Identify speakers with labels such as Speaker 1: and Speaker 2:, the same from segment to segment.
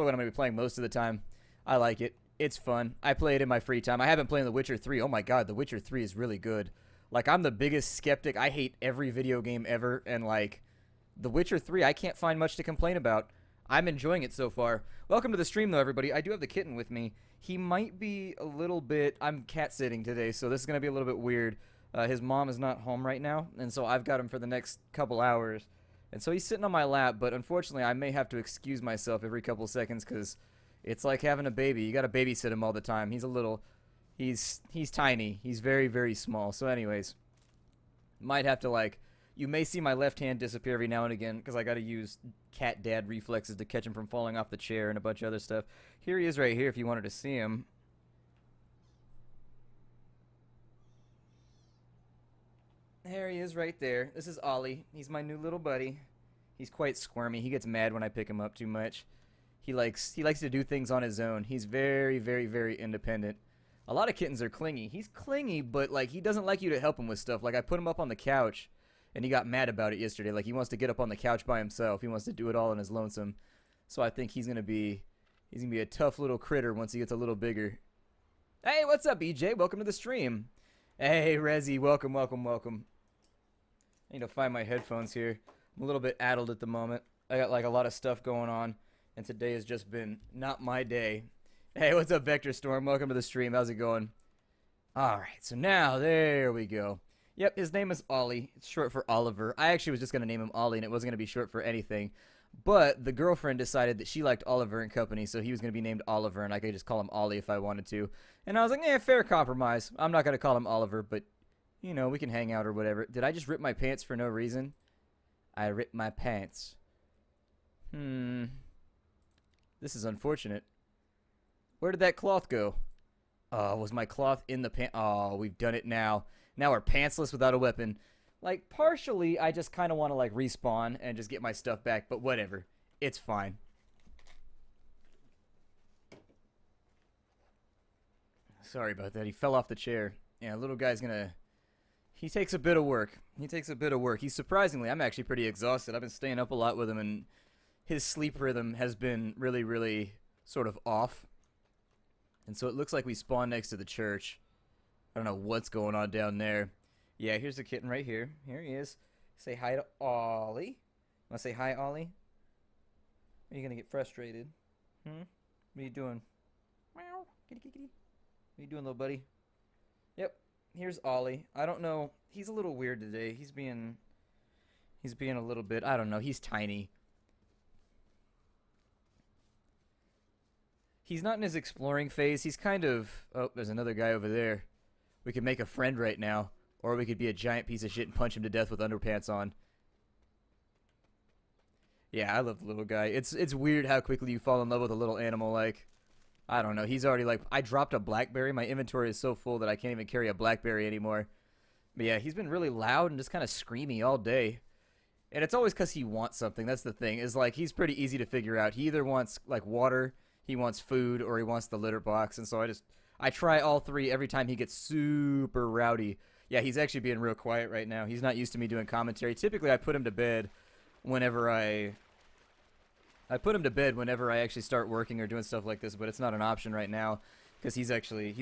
Speaker 1: what I'm going to be playing most of the time. I like it. It's fun. I play it in my free time. I haven't played The Witcher 3. Oh my god, The Witcher 3 is really good. Like, I'm the biggest skeptic. I hate every video game ever, and like, The Witcher 3, I can't find much to complain about. I'm enjoying it so far. Welcome to the stream, though, everybody. I do have the kitten with me. He might be a little bit... I'm cat-sitting today, so this is going to be a little bit weird. His mom is not home right now, and so I've got him for the next couple hours. And so he's sitting on my lap, but unfortunately, I may have to excuse myself every couple seconds, because it's like having a baby. You got to babysit him all the time. He's a little... He's tiny. He's very, very small. So anyways, might have to, like... You may see my left hand disappear every now and again because I got to use cat dad reflexes to catch him from falling off the chair and a bunch of other stuff. Here he is right here if you wanted to see him. There he is right there. This is Ollie. He's my new little buddy. He's quite squirmy. He gets mad when I pick him up too much. He likes to do things on his own. He's very, very, very independent. A lot of kittens are clingy. He's clingy, but like he doesn't like you to help him with stuff. Like I put him up on the couch. And he got mad about it yesterday. Like, he wants to get up on the couch by himself. He wants to do it all on his lonesome. So I think he's going to be a tough little critter once he gets a little bigger. Hey, what's up, EJ? Welcome to the stream. Hey, Rezzy. Welcome, welcome, welcome. I need to find my headphones here. I'm a little bit addled at the moment. I got, like, a lot of stuff going on. And today has just been not my day. Hey, what's up, Vector Storm? Welcome to the stream. How's it going? All right, so now, there we go. Yep, his name is Ollie. It's short for Oliver. I actually was just going to name him Ollie, and it wasn't going to be short for anything. But the girlfriend decided that she liked Oliver and Company, so he was going to be named Oliver, and I could just call him Ollie if I wanted to. And I was like, fair compromise. I'm not going to call him Oliver, but, you know, we can hang out or whatever. Did I just rip my pants for no reason? I ripped my pants. This is unfortunate. Where did that cloth go? Oh, was my cloth in the pant? Oh, we've done it now. Now we're pantsless without a weapon. Like, partially, I just kind of want to, like, respawn and just get my stuff back, but whatever. It's fine. Sorry about that. He fell off the chair. Yeah, little guy's gonna... He takes a bit of work. He's surprisingly... I'm actually pretty exhausted. I've been staying up a lot with him, and his sleep rhythm has been really, really sort of off. And so it looks like we spawned next to the church. I don't know what's going on down there. Yeah, here's the kitten right here. Here he is. Say hi to Ollie. Want to say hi, Ollie? Are you going to get frustrated? What are you doing? Meow. Kitty, kitty, kitty. What are you doing, little buddy? Yep. Here's Ollie. I don't know. He's a little weird today. He's being a little bit, I don't know. He's tiny. He's not in his exploring phase. He's kind of... Oh, there's another guy over there. We could make a friend right now. Or we could be a giant piece of shit and punch him to death with underpants on. Yeah, I love the little guy. It's weird how quickly you fall in love with a little animal. Like, I don't know. He's already like... I dropped a blackberry. My inventory is so full that I can't even carry a blackberry anymore. But yeah, he's been really loud and just kind of screamy all day. And it's always because he wants something. That's the thing. Is like, he's pretty easy to figure out. He either wants, like, water, he wants food, or he wants the litter box. And so I try all three every time he gets super rowdy. Yeah, he's actually being real quiet right now. He's not used to me doing commentary. Typically, I put him to bed whenever I actually start working or doing stuff like this, but it's not an option right now because he's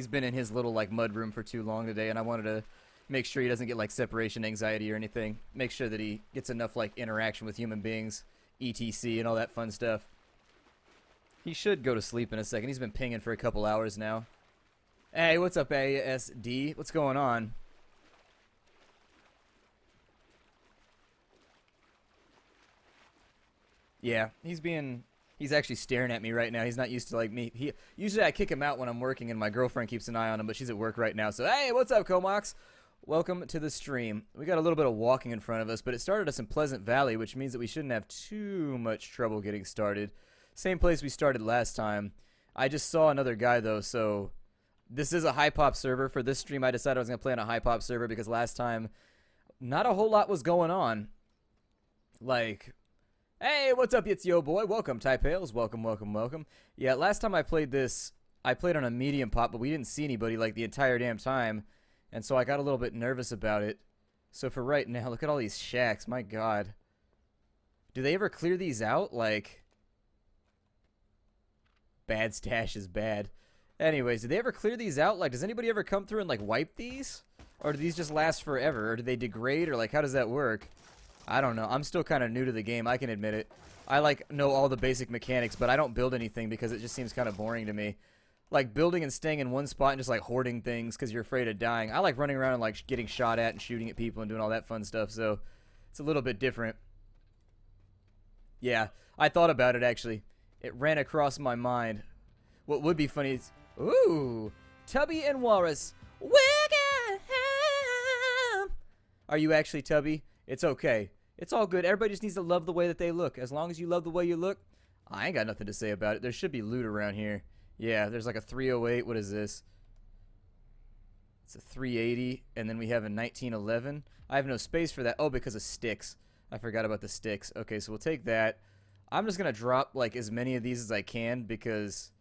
Speaker 1: been in his little, like, mud room for too long today, and I wanted to make sure he doesn't get, like, separation anxiety or anything. Make sure that he gets enough, like, interaction with human beings, etc., and all that fun stuff. He should go to sleep in a second. He's been pinging for a couple hours now. Hey, what's up, ASD? What's going on? Yeah, he's actually staring at me right now. He's not used to, like, me. Usually I kick him out when I'm working and my girlfriend keeps an eye on him, but she's at work right now. So, hey, what's up, Comox? Welcome to the stream. We got a little bit of walking in front of us, but it started us in Pleasant Valley, which means that we shouldn't have too much trouble getting started. Same place we started last time. I just saw another guy, though, so... This is a high-pop server. For this stream, I decided I was going to play on a high-pop server because last time, not a whole lot was going on. Like, hey, what's up, it's yo boy? Welcome, Taipales. Welcome, welcome, welcome. Yeah, last time I played this, I played on a medium pop, but we didn't see anybody, like, the entire damn time. And so I got a little bit nervous about it. So for right now, look at all these shacks. My God. Do they ever clear these out? Like... Bad stash is bad. Anyways, did they ever clear these out? Like, does anybody ever come through and, like, wipe these? Or do these just last forever? Or do they degrade? Or, like, how does that work? I don't know. I'm still kind of new to the game. I can admit it. I, like, know all the basic mechanics, but I don't build anything because it just seems kind of boring to me. Like, building and staying in one spot and just, like, hoarding things because you're afraid of dying. I like running around and, like, getting shot at and shooting at people and doing all that fun stuff, so it's a little bit different. Yeah, I thought about it, actually. It ran across my mind. What would be funny is... Ooh! Tubby and Walrus. Are you actually Tubby? It's okay. It's all good. Everybody just needs to love the way that they look. As long as you love the way you look, I ain't got nothing to say about it. There should be loot around here. Yeah, there's like a 308. What is this? It's a 380. And then we have a 1911. I have no space for that. Oh, because of sticks. I forgot about the sticks. Okay, so we'll take that. I'm just going to drop like as many of these as I can because...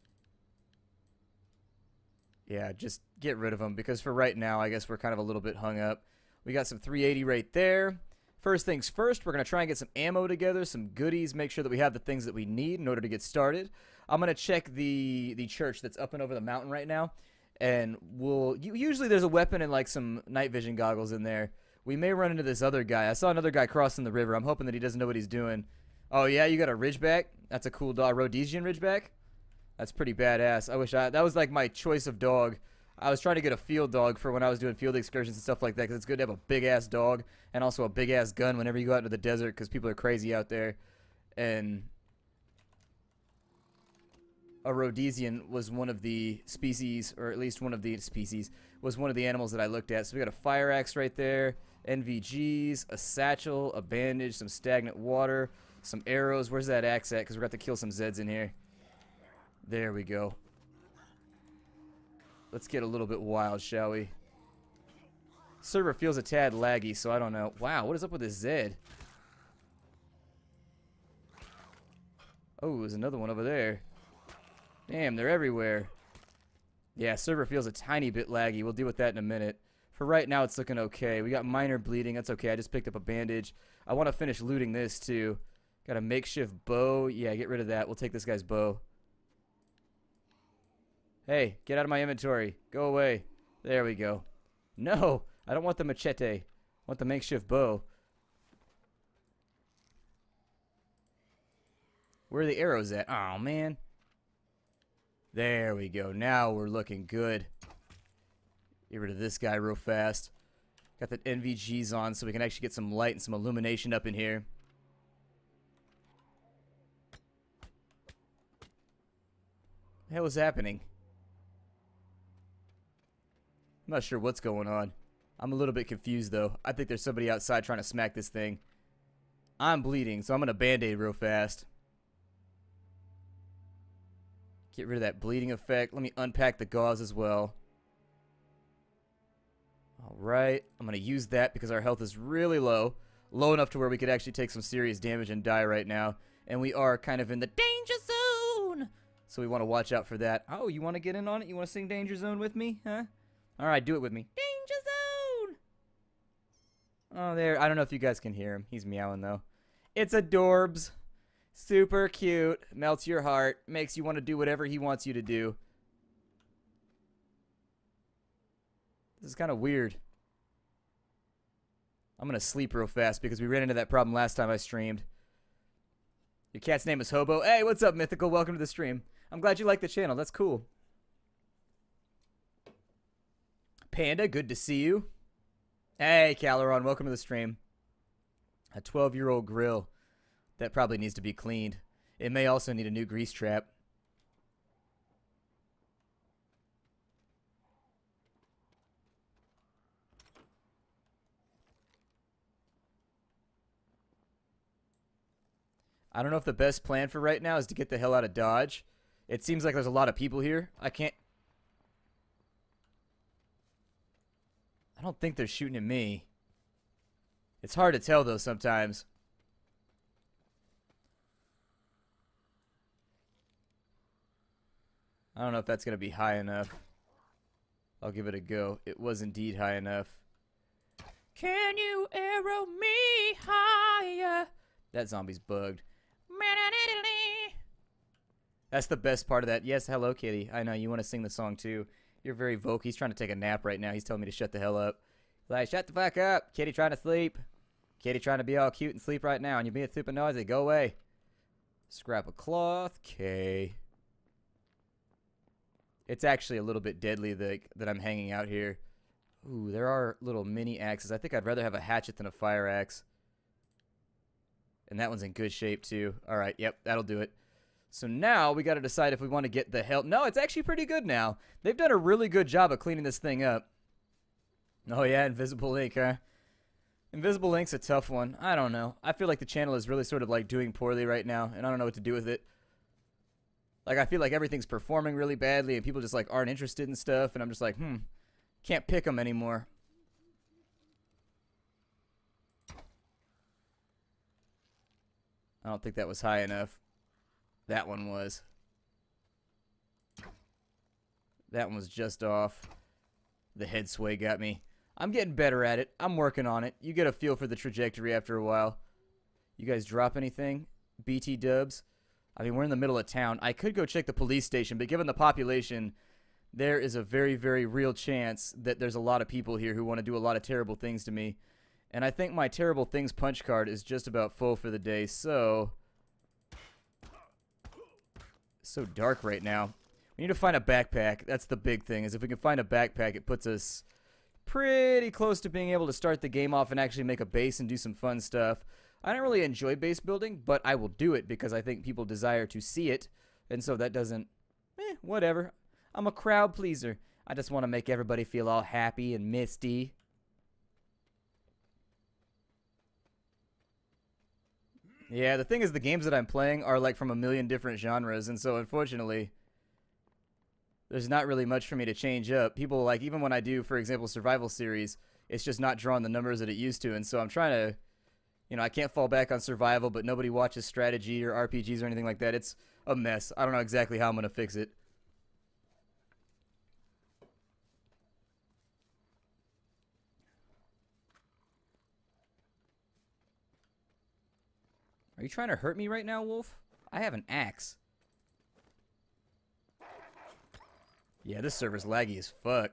Speaker 1: Yeah, just get rid of them because for right now, I guess we're kind of a little bit hung up. We got some 380 right there. First things first, we're going to try and get some ammo together, some goodies, make sure that we have the things that we need in order to get started. I'm going to check the church that's up and over the mountain right now, and usually there's a weapon and like some night vision goggles in there. We may run into this other guy. I saw another guy crossing the river. I'm hoping that he doesn't know what he's doing. Oh, yeah, you got a Ridgeback? That's a cool dog. Rhodesian Ridgeback? That's pretty badass. I wish that was like my choice of dog. I was trying to get a field dog for when I was doing field excursions and stuff like that because it's good to have a big-ass dog and also a big-ass gun whenever you go out into the desert because people are crazy out there. And a Rhodesian was one of the species, or at least one of the species, was one of the animals that I looked at. So we got a fire axe right there, NVGs, a satchel, a bandage, some stagnant water, some arrows. Where's that axe at? Because we're going to have to kill some Zeds in here. There we go. Let's get a little bit wild, shall we? Server feels a tad laggy, so I don't know. Wow, what is up with this Zed? Oh, there's another one over there. Damn, they're everywhere. Yeah, server feels a tiny bit laggy. We'll deal with that in a minute. For right now, it's looking okay. We got minor bleeding. That's okay. I just picked up a bandage. I want to finish looting this, too. Got a makeshift bow. Yeah, get rid of that. We'll take this guy's bow. Hey, get out of my inventory. Go away. There we go. No, I don't want the machete. I want the makeshift bow. Where are the arrows at? Oh, man. There we go. Now we're looking good. Get rid of this guy real fast. Got the NVGs on so we can actually get some light and some illumination up in here. What the hell is happening? I'm not sure what's going on. I'm a little bit confused, though. I think there's somebody outside trying to smack this thing. I'm bleeding, so I'm going to band-aid real fast. Get rid of that bleeding effect. Let me unpack the gauze as well. Alright. I'm going to use that because our health is really low. Low enough to where we could actually take some serious damage and die right now. And we are kind of in the danger zone. So we want to watch out for that. Oh, you want to get in on it? You want to sing Danger Zone with me? Huh? Alright, do it with me. Danger zone! Oh, there. I don't know if you guys can hear him. He's meowing, though. It's adorbs. Super cute. Melts your heart. Makes you want to do whatever he wants you to do. This is kind of weird. I'm going to sleep real fast because we ran into that problem last time I streamed. Your cat's name is Hobo. Hey, what's up, Mythical? Welcome to the stream. I'm glad you like the channel. That's cool. Panda, good to see you. Hey, Caloron, welcome to the stream. A 12-year-old grill. That probably needs to be cleaned. It may also need a new grease trap. I don't know if the best plan for right now is to get the hell out of Dodge. It seems like there's a lot of people here. I don't think they're shooting at me. It's hard to tell, though, sometimes. I don't know if that's going to be high enough. I'll give it a go. It was indeed high enough. Can you arrow me higher? That zombie's bugged. That's the best part of that. Yes, hello, kitty. I know you want to sing the song too. You're very vocal. He's trying to take a nap right now. He's telling me to shut the hell up. Like, shut the fuck up. Kitty trying to sleep. Kitty trying to be all cute and sleep right now, and you're being super noisy. Go away. Scrap of cloth. Okay. It's actually a little bit deadly that I'm hanging out here. Ooh, there are little mini axes. I think I'd rather have a hatchet than a fire axe. And that one's in good shape too. Alright, yep, that'll do it. So now we got to decide if we want to get the hell... No, it's actually pretty good now. They've done a really good job of cleaning this thing up. Oh yeah, invisible ink, huh? Invisible ink's a tough one. I don't know. I feel like the channel is really sort of like doing poorly right now, and I don't know what to do with it. Like, I feel like everything's performing really badly, and people just like aren't interested in stuff, and I'm just like, can't pick them anymore. I don't think that was high enough. That one was. That one was just off. The head sway got me. I'm getting better at it. I'm working on it. You get a feel for the trajectory after a while. You guys drop anything? BT dubs? I mean, we're in the middle of town. I could go check the police station, but given the population, there is a very, very real chance that there's a lot of people here who want to do a lot of terrible things to me. And I think my terrible things punch card is just about full for the day, so... So dark right now. We need to find a backpack. That's the big thing, is if we can find a backpack, it puts us pretty close to being able to start the game off and actually make a base and do some fun stuff. I don't really enjoy base building, but I will do it because I think people desire to see it. And so that doesn't... whatever. I'm a crowd pleaser. I just want to make everybody feel all happy and misty. Yeah, the thing is the games that I'm playing are like from a million different genres, and so unfortunately, there's not really much for me to change up. People, like, even when I do, for example, survival series, it's just not drawing the numbers that it used to, and so I'm trying to, you know, I can't fall back on survival, but nobody watches strategy or RPGs or anything like that. It's a mess. I don't know exactly how I'm going to fix it. Are you trying to hurt me right now, Wolf? I have an axe. Yeah, this server's laggy as fuck.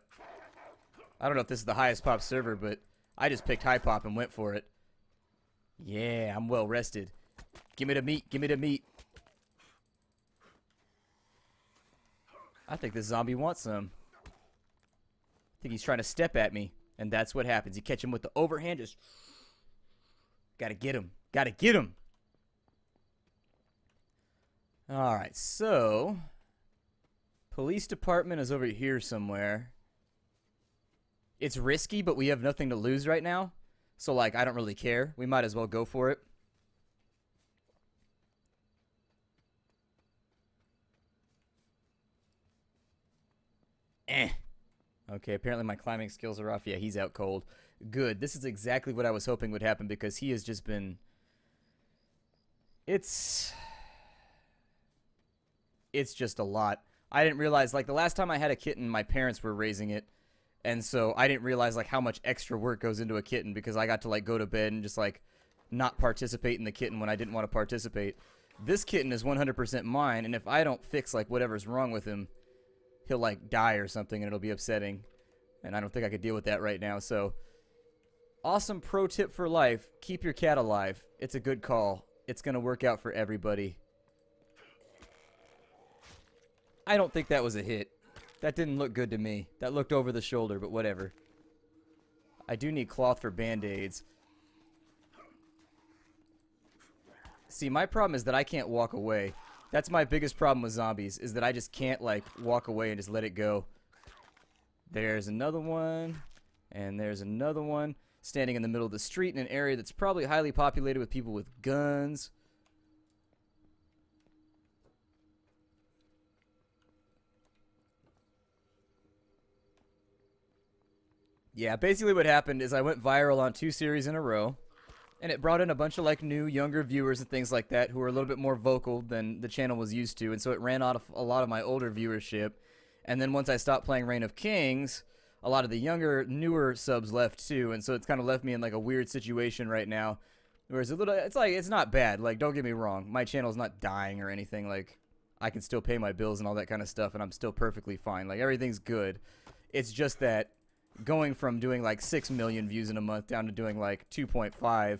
Speaker 1: I don't know if this is the highest pop server, but I just picked high pop and went for it. Yeah, I'm well rested. Give me the meat, give me the meat. I think this zombie wants some. I think he's trying to step at me, and that's what happens. You catch him with the overhand, just... Gotta get him. Gotta get him. Alright, so... Police department is over here somewhere. It's risky, but we have nothing to lose right now. So, like, I don't really care. We might as well go for it. Okay, apparently my climbing skills are off. Yeah, he's out cold. Good. This is exactly what I was hoping would happen because he has just been... It's just a lot. I didn't realize, like, the last time I had a kitten, my parents were raising it. And so I didn't realize, like, how much extra work goes into a kitten because I got to, like, go to bed and just, like, not participate in the kitten when I didn't want to participate. This kitten is 100% mine, and if I don't fix, like, whatever's wrong with him, he'll, like, die or something, and it'll be upsetting. And I don't think I could deal with that right now, so... Awesome pro tip for life. Keep your cat alive. It's a good call. It's gonna work out for everybody. I don't think that was a hit. That didn't look good to me. That looked over the shoulder, but whatever. I do need cloth for band-aids. See, my problem is that I can't walk away. That's my biggest problem with zombies, is that I just can't, like, walk away and just let it go. There's another one. And there's another one. Standing in the middle of the street in an area that's probably highly populated with people with guns. Yeah, basically what happened is I went viral on 2 series in a row, and it brought in a bunch of, like, new, younger viewers and things like that who were a little bit more vocal than the channel was used to, and so it ran out of a lot of my older viewership. And then once I stopped playing Reign of Kings, a lot of the younger, newer subs left too, and so it's kind of left me in, like, a weird situation right now. Whereas it's like, it's not bad, like, don't get me wrong, my channel's not dying or anything, like, I can still pay my bills and all that kind of stuff, and I'm still perfectly fine. Like, everything's good. It's just that going from doing like 6 million views in a month down to doing like 2.5, a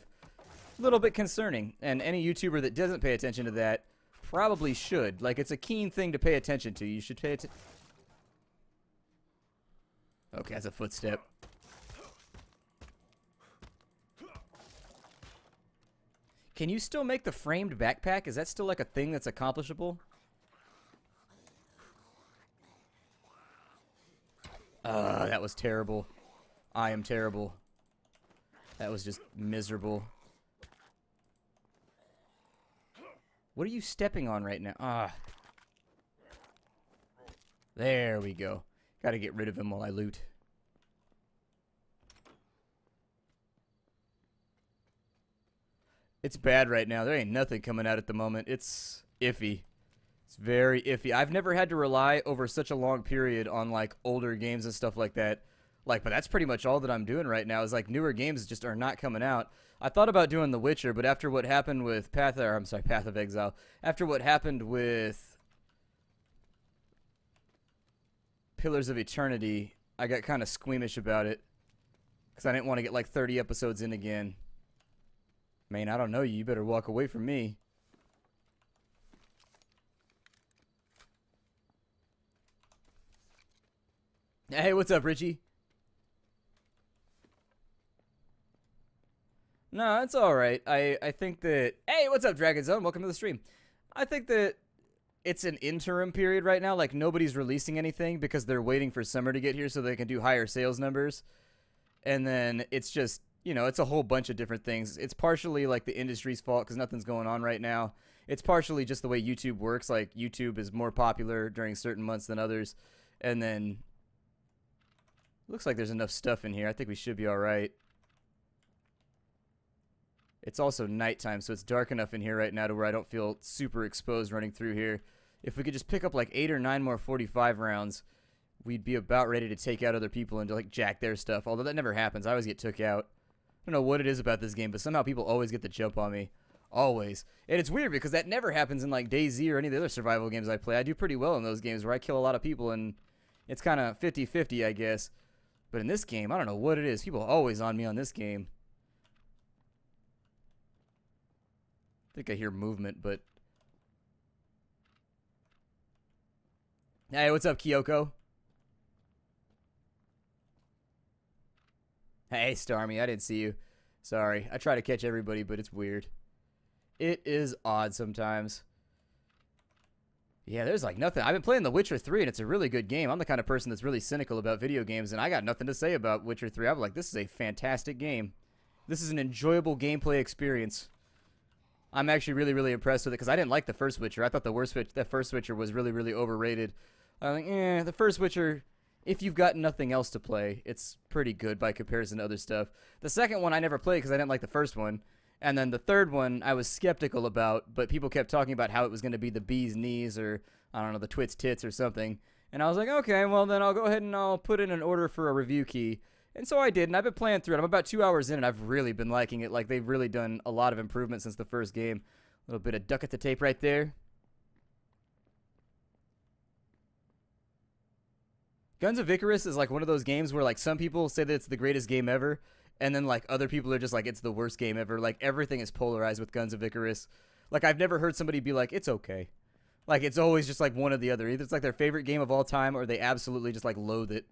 Speaker 1: little bit concerning. And any YouTuber that doesn't pay attention to that probably should. Like, it's a keen thing to pay attention to. You should pay attention. Okay, that's a footstep. Can you still make the framed backpack? Is that still like a thing that's accomplishable? That was terrible. I am terrible. That was just miserable. What are you stepping on right now? There we go. Gotta get rid of him while I loot. It's bad right now. There ain't nothing coming out at the moment. It's iffy. It's very iffy. I've never had to rely over such a long period on, like, older games and stuff like that. Like, but that's pretty much all that I'm doing right now is, like, newer games just are not coming out. I thought about doing The Witcher, but after what happened with Path of Exile. After what happened with Pillars of Eternity, I got kind of squeamish about it. Because I didn't want to get, like, 30 episodes in again. Man, I don't know you. You better walk away from me. Hey, what's up, Richie? No, it's alright. I think that... Hey, what's up, Dragon Zone? Welcome to the stream. I think that it's an interim period right now. Like, nobody's releasing anything because they're waiting for summer to get here so they can do higher sales numbers. And then it's just, you know, it's a whole bunch of different things. It's partially, like, the industry's fault because nothing's going on right now. It's partially just the way YouTube works. Like, YouTube is more popular during certain months than others. And then... Looks like there's enough stuff in here. I think we should be alright. It's also nighttime, so it's dark enough in here right now to where I don't feel super exposed running through here. If we could just pick up like 8 or 9 more 45 rounds, we'd be about ready to take out other people and to like jack their stuff. Although that never happens. I always get took out. I don't know what it is about this game, but somehow people always get the jump on me. Always. And it's weird because that never happens in like DayZ or any of the other survival games I play. I do pretty well in those games where I kill a lot of people and it's kind of 50-50, I guess. But in this game, I don't know what it is. People are always on me on this game. I think I hear movement, but... Hey, what's up, Kyoko? Hey, Starmy, I didn't see you. Sorry. I try to catch everybody, but it's weird. It is odd sometimes. Yeah, there's like nothing. I've been playing The Witcher 3, and it's a really good game. I'm the kind of person that's really cynical about video games, and I got nothing to say about Witcher 3. I'm like, this is a fantastic game. This is an enjoyable gameplay experience. I'm actually really, really impressed with it, because I didn't like the first Witcher. I thought the first Witcher was really, really overrated. I'm like, the first Witcher, if you've got nothing else to play, it's pretty good by comparison to other stuff. The second one I never played because I didn't like the first one. And then the third one I was skeptical about, but people kept talking about how it was going to be the bee's knees or, I don't know, the twit's tits or something. And I was like, okay, well then I'll go ahead and I'll put in an order for a review key. And so I did, and I've been playing through it. I'm about 2 hours in, and I've really been liking it. Like, they've really done a lot of improvement since the first game. A little bit of duck at the tape right there. Guns of Icarus is like one of those games where like some people say that it's the greatest game ever. And then, like, other people are just like, it's the worst game ever. Like, everything is polarized with Guns of Icarus. Like, I've never heard somebody be like, it's okay. Like, it's always just, like, one or the other. Either it's, like, their favorite game of all time, or they absolutely just, like, loathe it.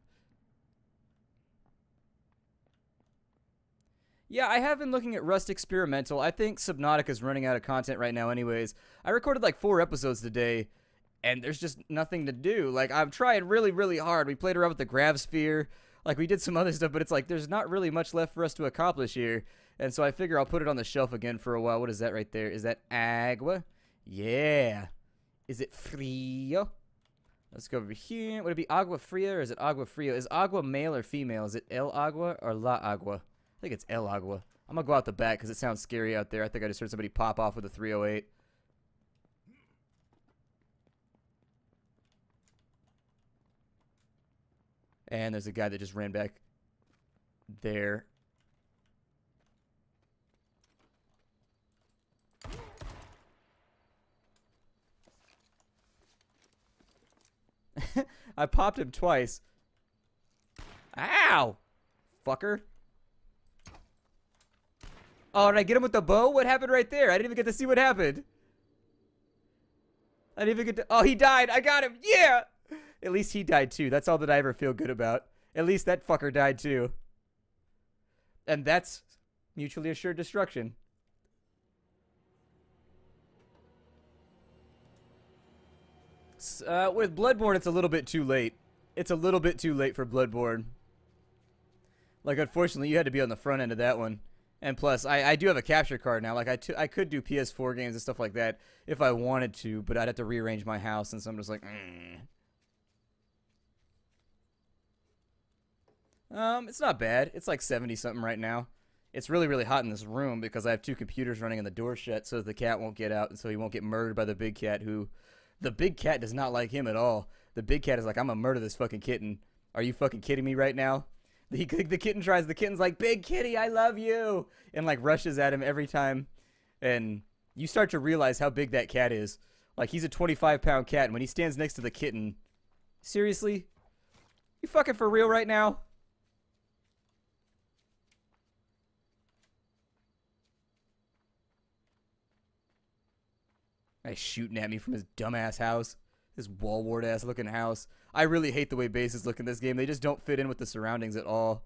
Speaker 1: Yeah, I have been looking at Rust Experimental. I think Subnautica's running out of content right now anyways. I recorded, like, 4 episodes today, and there's just nothing to do. Like, I'm trying really, really hard. We played around with the Gravsphere. Like, we did some other stuff, but it's like there's not really much left for us to accomplish here. And so I figure I'll put it on the shelf again for a while. What is that right there? Is that agua? Yeah. Is it frio? Let's go over here. Would it be agua fria or is it agua frio? Is agua male or female? Is it el agua or la agua? I think it's el agua. I'm going to go out the back because it sounds scary out there. I think I just heard somebody pop off with a 308. And there's a guy that just ran back there. I popped him twice. Ow! Fucker. Oh, did I get him with the bow? What happened right there? I didn't even get to see what happened. I didn't even get to... Oh, he died. I got him. Yeah! At least he died too. That's all that I ever feel good about. At least that fucker died too. And that's mutually assured destruction. With Bloodborne, it's a little bit too late. It's a little bit too late for Bloodborne. Like, unfortunately, you had to be on the front end of that one. And plus, I do have a capture card now. Like, I could do PS4 games and stuff like that if I wanted to, but I'd have to rearrange my house, and so I'm just like, It's not bad. It's like 70-something right now. It's really, really hot in this room because I have 2 computers running and the door shut so the cat won't get out and so he won't get murdered by the big cat who... The big cat does not like him at all. The big cat is like, I'm gonna murder this fucking kitten. Are you fucking kidding me right now? The kitten tries. The kitten's like, big kitty, I love you. And like rushes at him every time. And you start to realize how big that cat is. Like, he's a 25-pound cat. And when he stands next to the kitten, seriously? You fucking for real right now? Guy's shooting at me from his dumbass house. This wall wart ass looking house. I really hate the way bases look in this game. They just don't fit in with the surroundings at all.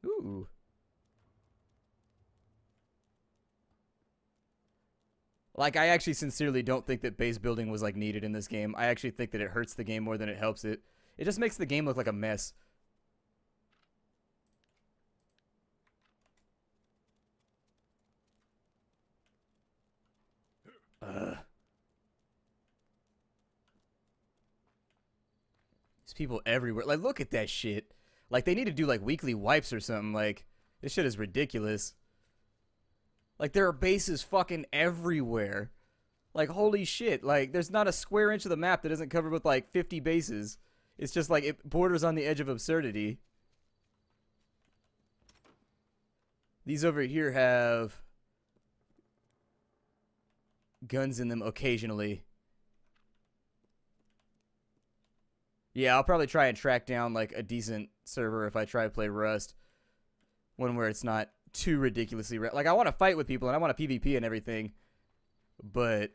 Speaker 1: Ooh. Like, I actually sincerely don't think that base building was like needed in this game. I actually think that it hurts the game more than it helps it. It just makes the game look like a mess. There's people everywhere. Like, look at that shit. Like, they need to do, like, weekly wipes or something. Like, this shit is ridiculous. Like, there are bases fucking everywhere. Like, holy shit. Like, there's not a square inch of the map that isn't covered with, like, 50 bases. It's just, like, it borders on the edge of absurdity. These over here have guns in them occasionally. Yeah, I'll probably try and track down like a decent server if I try to play Rust. One where it's not too ridiculously like, I want to fight with people and I want to PvP and everything, but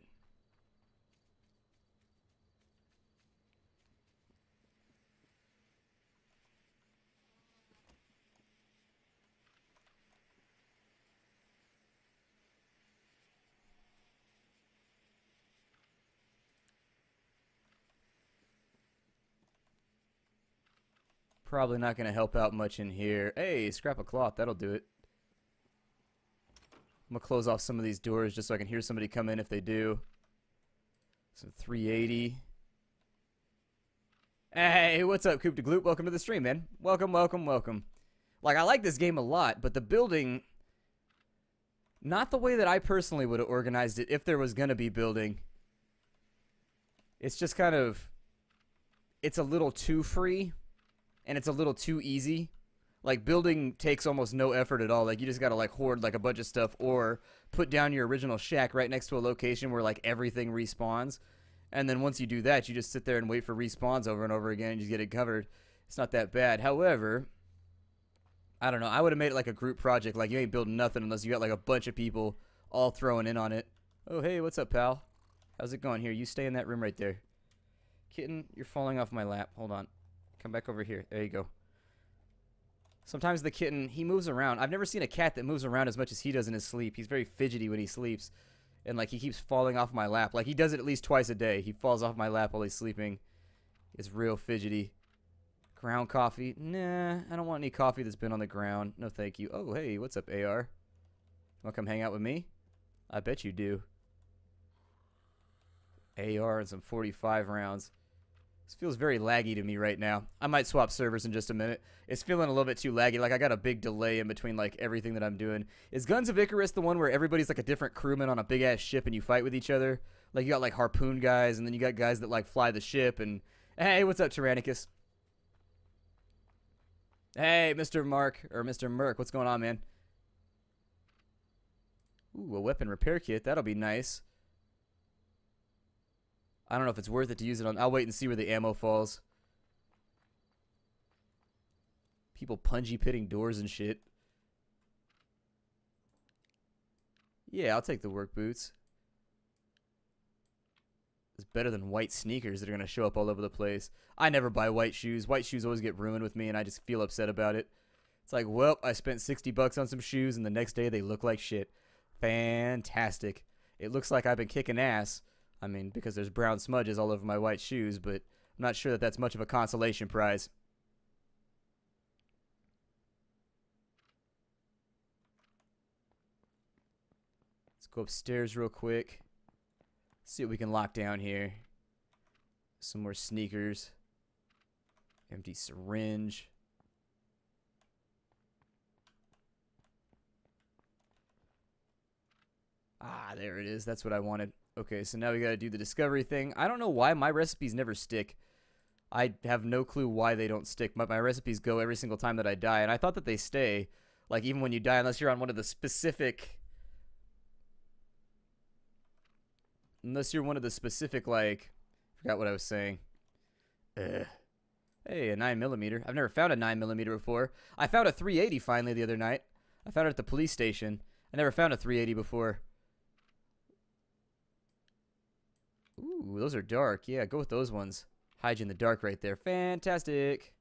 Speaker 1: probably not going to help out much in here. Hey, scrap of cloth. That'll do it. I'm going to close off some of these doors just so I can hear somebody come in if they do. Some 380. Hey, what's up, Coop de Gloop? Welcome to the stream, man. Welcome, welcome, welcome. Like, I like this game a lot, but the building... Not the way that I personally would have organized it if there was going to be building. It's just kind of... It's a little too free. And it's a little too easy. Like, building takes almost no effort at all. Like, you just gotta, like, hoard, like, a bunch of stuff or put down your original shack right next to a location where, like, everything respawns. And then once you do that, you just sit there and wait for respawns over and over again and just get it covered. It's not that bad. However, I don't know. I would have made it like a group project. Like, you ain't building nothing unless you got, like, a bunch of people all throwing in on it. Oh, hey, what's up, pal? How's it going? Here, you stay in that room right there. Kitten, you're falling off my lap. Hold on. Come back over here. There you go. Sometimes the kitten, he moves around. I've never seen a cat that moves around as much as he does in his sleep. He's very fidgety when he sleeps. And, like, he keeps falling off my lap. Like, he does it at least twice a day. He falls off my lap while he's sleeping. It's real fidgety. Ground coffee. Nah, I don't want any coffee that's been on the ground. No, thank you. Oh, hey, what's up, AR? Want to come hang out with me? I bet you do. AR and some 45 rounds. This feels very laggy to me right now. I might swap servers in just a minute. It's feeling a little bit too laggy. Like, I got a big delay in between, like, everything that I'm doing. Is Guns of Icarus the one where everybody's, like, a different crewman on a big-ass ship and you fight with each other? Like, you got, like, harpoon guys, and then you got guys that, like, fly the ship, and... Hey, what's up, Tyrannicus? Hey, Mr. Mark, or Mr. Merc, what's going on, man? Ooh, a weapon repair kit. That'll be nice. I don't know if it's worth it to use it on. I'll wait and see where the ammo falls. People punji pitting doors and shit. Yeah, I'll take the work boots. It's better than white sneakers that are going to show up all over the place. I never buy white shoes. White shoes always get ruined with me, and I just feel upset about it. It's like, well, I spent 60 bucks on some shoes, and the next day they look like shit. Fantastic. It looks like I've been kicking ass. I mean, because there's brown smudges all over my white shoes, but I'm not sure that that's much of a consolation prize. Let's go upstairs real quick. See what we can lock down here. Some more sneakers. Empty syringe. Ah, there it is. That's what I wanted. Okay, so now we gotta do the discovery thing. I don't know why my recipes never stick. I have no clue why they don't stick. My recipes go every single time that I die, and I thought that they stay. Like, even when you die, unless you're on one of the specific... Unless you're one of the specific, like... Forgot what I was saying. Hey, a 9mm. I've never found a 9mm before. I found a 380 finally the other night. I found it at the police station. I never found a 380 before. Ooh, those are dark. Yeah, go with those ones. Hide you in the dark right there. Fantastic.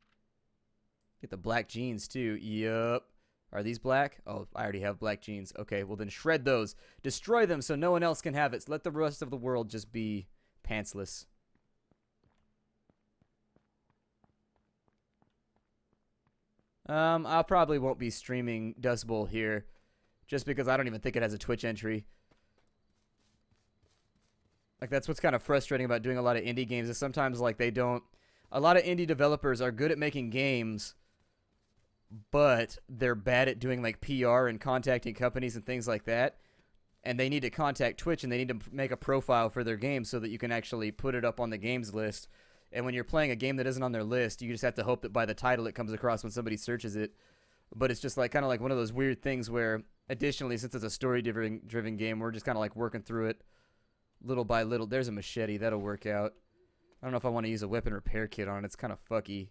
Speaker 1: Get the black jeans, too. Yup. Are these black? Oh, I already have black jeans. Okay, well then shred those. Destroy them so no one else can have it. Let the rest of the world just be pantsless. I probably won't be streaming Dust Bowl here. Just because I don't even think it has a Twitch entry. Like, that's what's kind of frustrating about doing a lot of indie games is sometimes, like, they don't... A lot of indie developers are good at making games, but they're bad at doing, like, PR and contacting companies and things like that. And they need to contact Twitch, and they need to make a profile for their game so that you can actually put it up on the games list. And when you're playing a game that isn't on their list, you just have to hope that by the title it comes across when somebody searches it. But it's just, like, kind of like one of those weird things where, additionally, since it's a story-driven game, we're just kind of, like, working through it. Little by little. There's a machete. That'll work out. I don't know if I want to use a weapon repair kit on it. It's kind of fucky.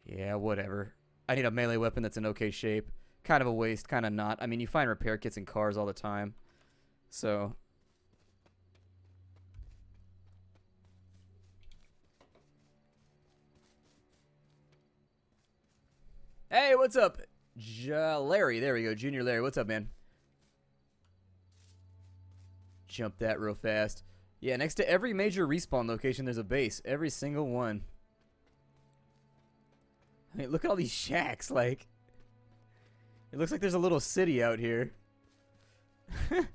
Speaker 1: Yeah, whatever. I need a melee weapon that's in okay shape. Kind of a waste, kind of not. I mean, you find repair kits in cars all the time. So. Hey, what's up? Larry. There we go. Junior Larry. What's up, man? Jump that real fast. Yeah, next to every major respawn location, there's a base. Every single one. I mean, look at all these shacks. Like, it looks like there's a little city out here. Like,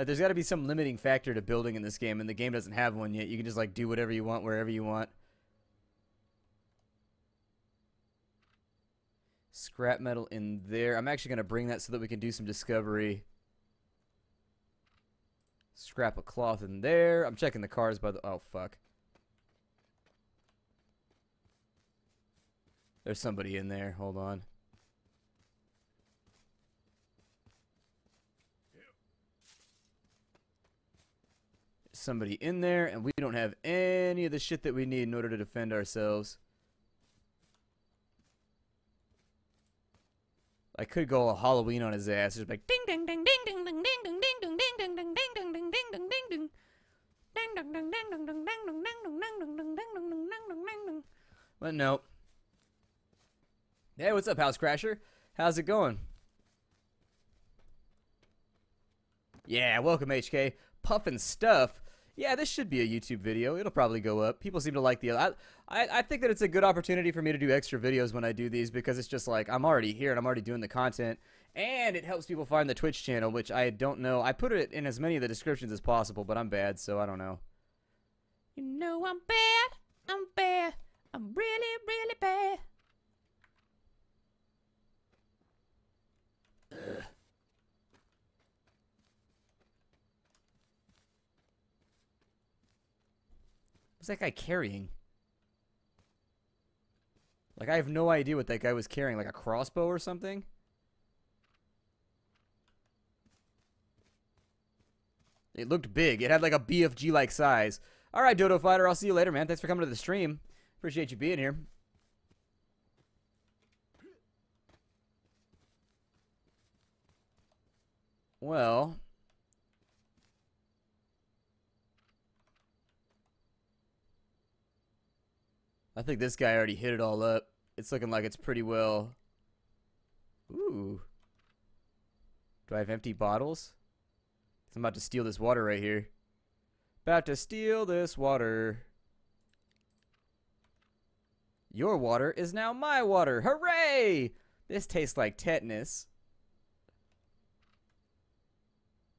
Speaker 1: there's got to be some limiting factor to building in this game, and the game doesn't have one yet. You can just, like, do whatever you want, wherever you want. Scrap metal in there. I'm actually going to bring that so that we can do some discovery. Scrap of cloth in there. I'm checking the cars by the... Oh, fuck. There's somebody in there. Hold on. There's somebody in there, and we don't have any of the shit that we need in order to defend ourselves. I could go a Halloween on his ass. Just like ding ding ding ding ding ding ding ding ding ding ding ding ding ding ding ding ding ding ding. But no. Hey, what's up, House Crasher? How's it going? Yeah, welcome, HK. Puffin' stuff. Yeah, this should be a YouTube video. It'll probably go up. People seem to like the... I think that it's a good opportunity for me to do extra videos when I do these because it's just like I'm already here and I'm already doing the content. And it helps people find the Twitch channel, which I don't know. I put it in as many of the descriptions as possible, but I'm bad, so I don't know. You know I'm bad. I'm bad. I'm really, really bad. Ugh. What's that guy carrying? Like, I have no idea what that guy was carrying. Like a crossbow or something? It looked big. It had like a BFG-like size. All right, Dodo Fighter, I'll see you later, man. Thanks for coming to the stream. Appreciate you being here. Well, I think this guy already hit it all up. It's looking like it's pretty well. Ooh. Do I have empty bottles? I'm about to steal this water right here. About to steal this water. Your water is now my water. Hooray! This tastes like tetanus.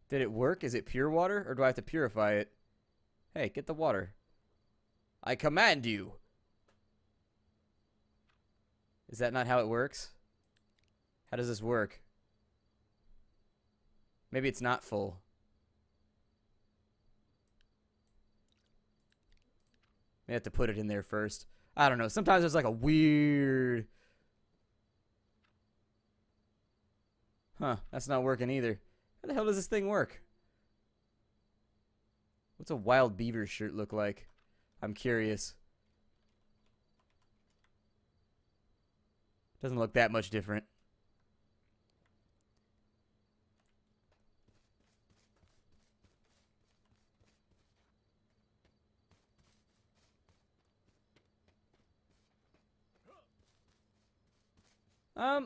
Speaker 1: Did it work? Is it pure water, or do I have to purify it? Hey, get the water. I command you. Is that not how it works? How does this work? Maybe it's not full. I have to put it in there first. I don't know. Sometimes there's like a weird... Huh, that's not working either. How the hell does this thing work? What's a wild beaver shirt look like? I'm curious. Doesn't look that much different.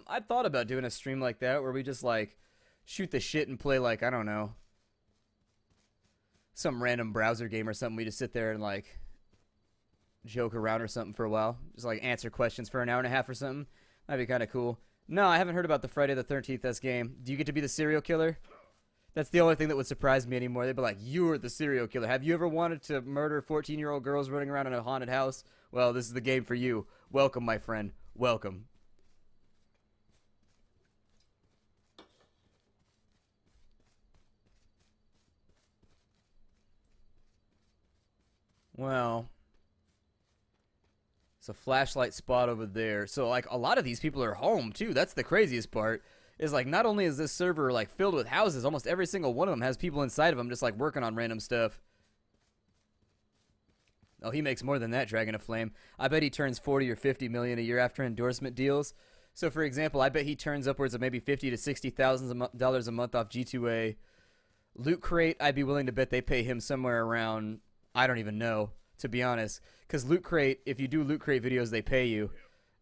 Speaker 1: I thought about doing a stream like that where we just like shoot the shit and play like, I don't know, some random browser game or something. We just sit there and like joke around or something for a while. Just like answer questions for an hour and a half or something. That'd be kind of cool. No, I haven't heard about the Friday the 13th game. Do you get to be the serial killer? That's the only thing that would surprise me anymore. They'd be like, you're the serial killer. Have you ever wanted to murder 14-year-old girls running around in a haunted house? Well, this is the game for you. Welcome, my friend. Welcome. Well, it's a flashlight spot over there. So, like, a lot of these people are home, too. That's the craziest part. Is, like, not only is this server, like, filled with houses, almost every single one of them has people inside of them just, like, working on random stuff. Oh, he makes more than that, Dragon of Flame. I bet he turns 40 or 50 million a year after endorsement deals. So, for example, I bet he turns upwards of maybe $50,000 to $60,000 a month off G2A. Loot Crate, I'd be willing to bet they pay him somewhere around... I don't even know, to be honest. Because Loot Crate, if you do Loot Crate videos, they pay you.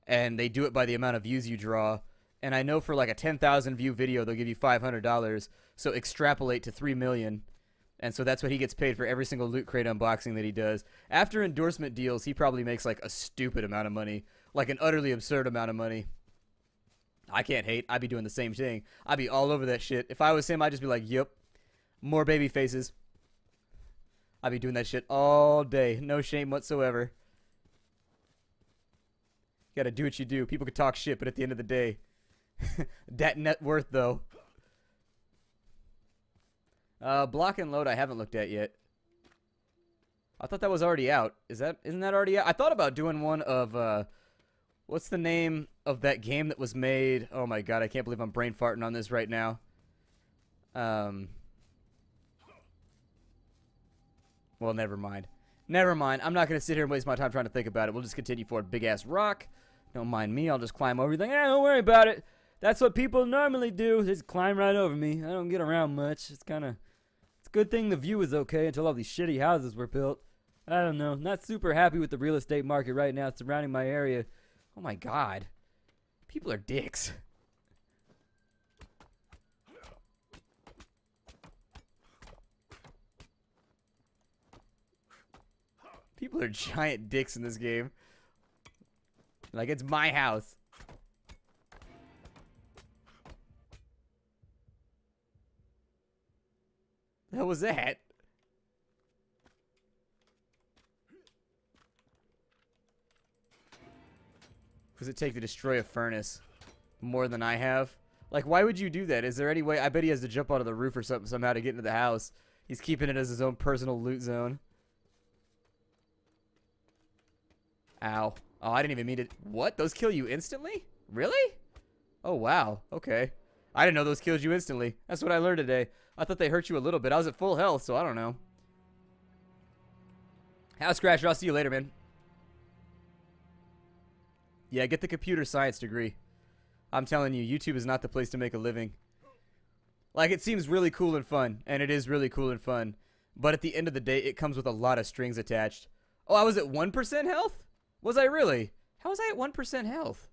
Speaker 1: And they do it by the amount of views you draw. And I know for like a 10,000 view video, they'll give you $500. So extrapolate to 3 million. And so that's what he gets paid for every single Loot Crate unboxing that he does. After endorsement deals, he probably makes like a stupid amount of money. Like an utterly absurd amount of money. I can't hate. I'd be doing the same thing. I'd be all over that shit. If I was him, I'd just be like, yep. More baby faces. I'd be doing that shit all day. No shame whatsoever. You gotta do what you do. People could talk shit, but at the end of the day, that net worth, though. Block and Load I haven't looked at yet. I thought that was already out. Isn't that already out? I thought about doing one of, what's the name of that game that was made? Oh my god, I can't believe I'm brain farting on this right now. Well, never mind. Never mind. I'm not going to sit here and waste my time trying to think about it. We'll just continue forward. Big ass rock. Don't mind me. I'll just climb over everything. Don't worry about it. That's what people normally do. They just climb right over me. I don't get around much. It's a good thing the view is okay until all these shitty houses were built. I don't know. Not super happy with the real estate market right now surrounding my area. Oh my god. People are dicks. People are giant dicks in this game. Like, it's my house. The hell was that? What does it take to destroy a furnace? More than I have? Like, why would you do that? Is there any way? I bet he has to jump onto the roof or something somehow to get into the house. He's keeping it as his own personal loot zone. Ow. Oh, I didn't even mean to... What? Those kill you instantly? Really? Oh, wow. Okay. I didn't know those killed you instantly. That's what I learned today. I thought they hurt you a little bit. I was at full health, so I don't know. House Scratcher, I'll see you later, man. Yeah, get the computer science degree. I'm telling you, YouTube is not the place to make a living. Like, it seems really cool and fun, and it is really cool and fun. But at the end of the day, it comes with a lot of strings attached. Oh, I was at 1% health? Was I really? How was I at 1% health?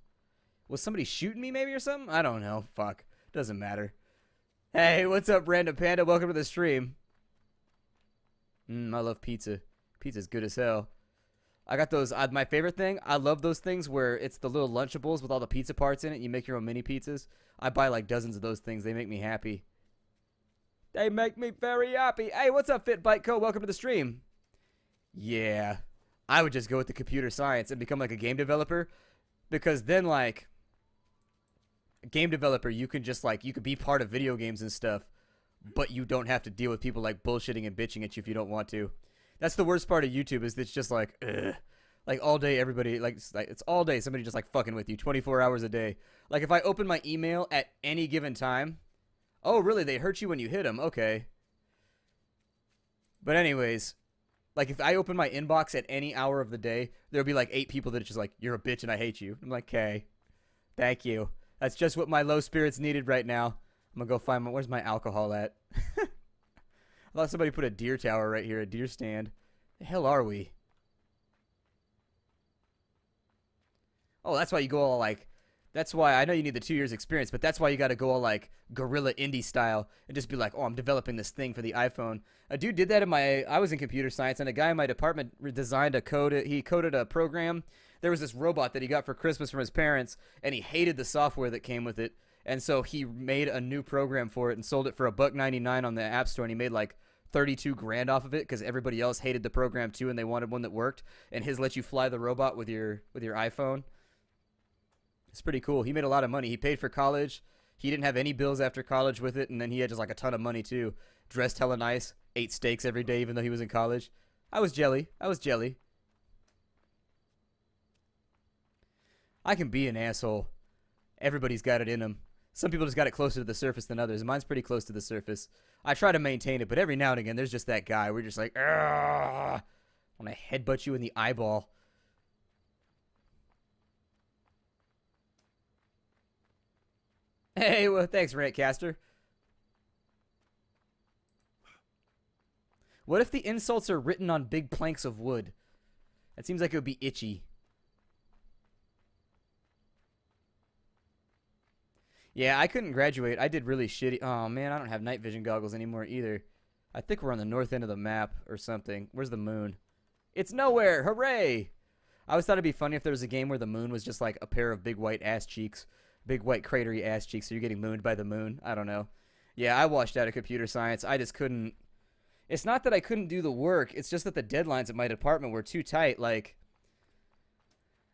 Speaker 1: Was somebody shooting me maybe or something? I don't know. Fuck. Doesn't matter. Hey, what's up, Random Panda? Welcome to the stream. I love pizza. Pizza's good as hell. I got those. My favorite thing, I love those things where it's the little Lunchables with all the pizza parts in it. You make your own mini pizzas. I buy like dozens of those things. They make me happy. They make me very happy. Hey, what's up, Fit Bike Co? Welcome to the stream. Yeah. I would just go with the computer science and become like a game developer. Because then, like, a game developer, you can just like, you could be part of video games and stuff. But you don't have to deal with people like bullshitting and bitching at you if you don't want to. That's the worst part of YouTube, is it's just like, ugh. Like all day everybody, like it's all day somebody just like fucking with you 24 hours a day. Like if I open my email at any given time, oh really, they hurt you when you hit them, okay. But anyways, like if I open my inbox at any hour of the day, there'll be like 8 people that are just like, you're a bitch and I hate you. I'm like, okay, thank you. That's just what my low spirits needed right now. I'm gonna go find my, where's my alcohol at? I thought somebody put a deer tower right here, a deer stand. The hell are we? Oh, that's why you go all like, that's why I know you need the 2 years experience, but that's why you got to go all like guerrilla indie style and just be like, oh, I'm developing this thing for the iPhone. A dude did that in I was in computer science, and a guy in my department designed a code. He coded a program. There was this robot that he got for Christmas from his parents, and he hated the software that came with it. And so he made a new program for it and sold it for $1.99 on the App Store, and he made like 32 grand off of it because everybody else hated the program too, and they wanted one that worked. And his lets you fly the robot with your iPhone. It's pretty cool. He made a lot of money. He paid for college. He didn't have any bills after college with it, and then he had just like a ton of money too. Dressed hella nice, ate steaks every day even though he was in college. I was jelly. I was jelly. I can be an asshole. Everybody's got it in them. Some people just got it closer to the surface than others. Mine's pretty close to the surface. I try to maintain it, but every now and again, there's just that guy. We're just like, I want to headbutt you in the eyeball. Hey, well, thanks, Rantcaster. What if the insults are written on big planks of wood? That seems like it would be itchy. Yeah, I couldn't graduate. I did really shitty. Oh, man, I don't have night vision goggles anymore either. I think we're on the north end of the map or something. Where's the moon? It's nowhere. Hooray! I always thought it'd be funny if there was a game where the moon was just like a pair of big white ass cheeks. Big white cratery ass cheeks, so you're getting mooned by the moon. I don't know. Yeah, I washed out of computer science. I just couldn't. It's not that I couldn't do the work. It's just that the deadlines at my department were too tight. Like,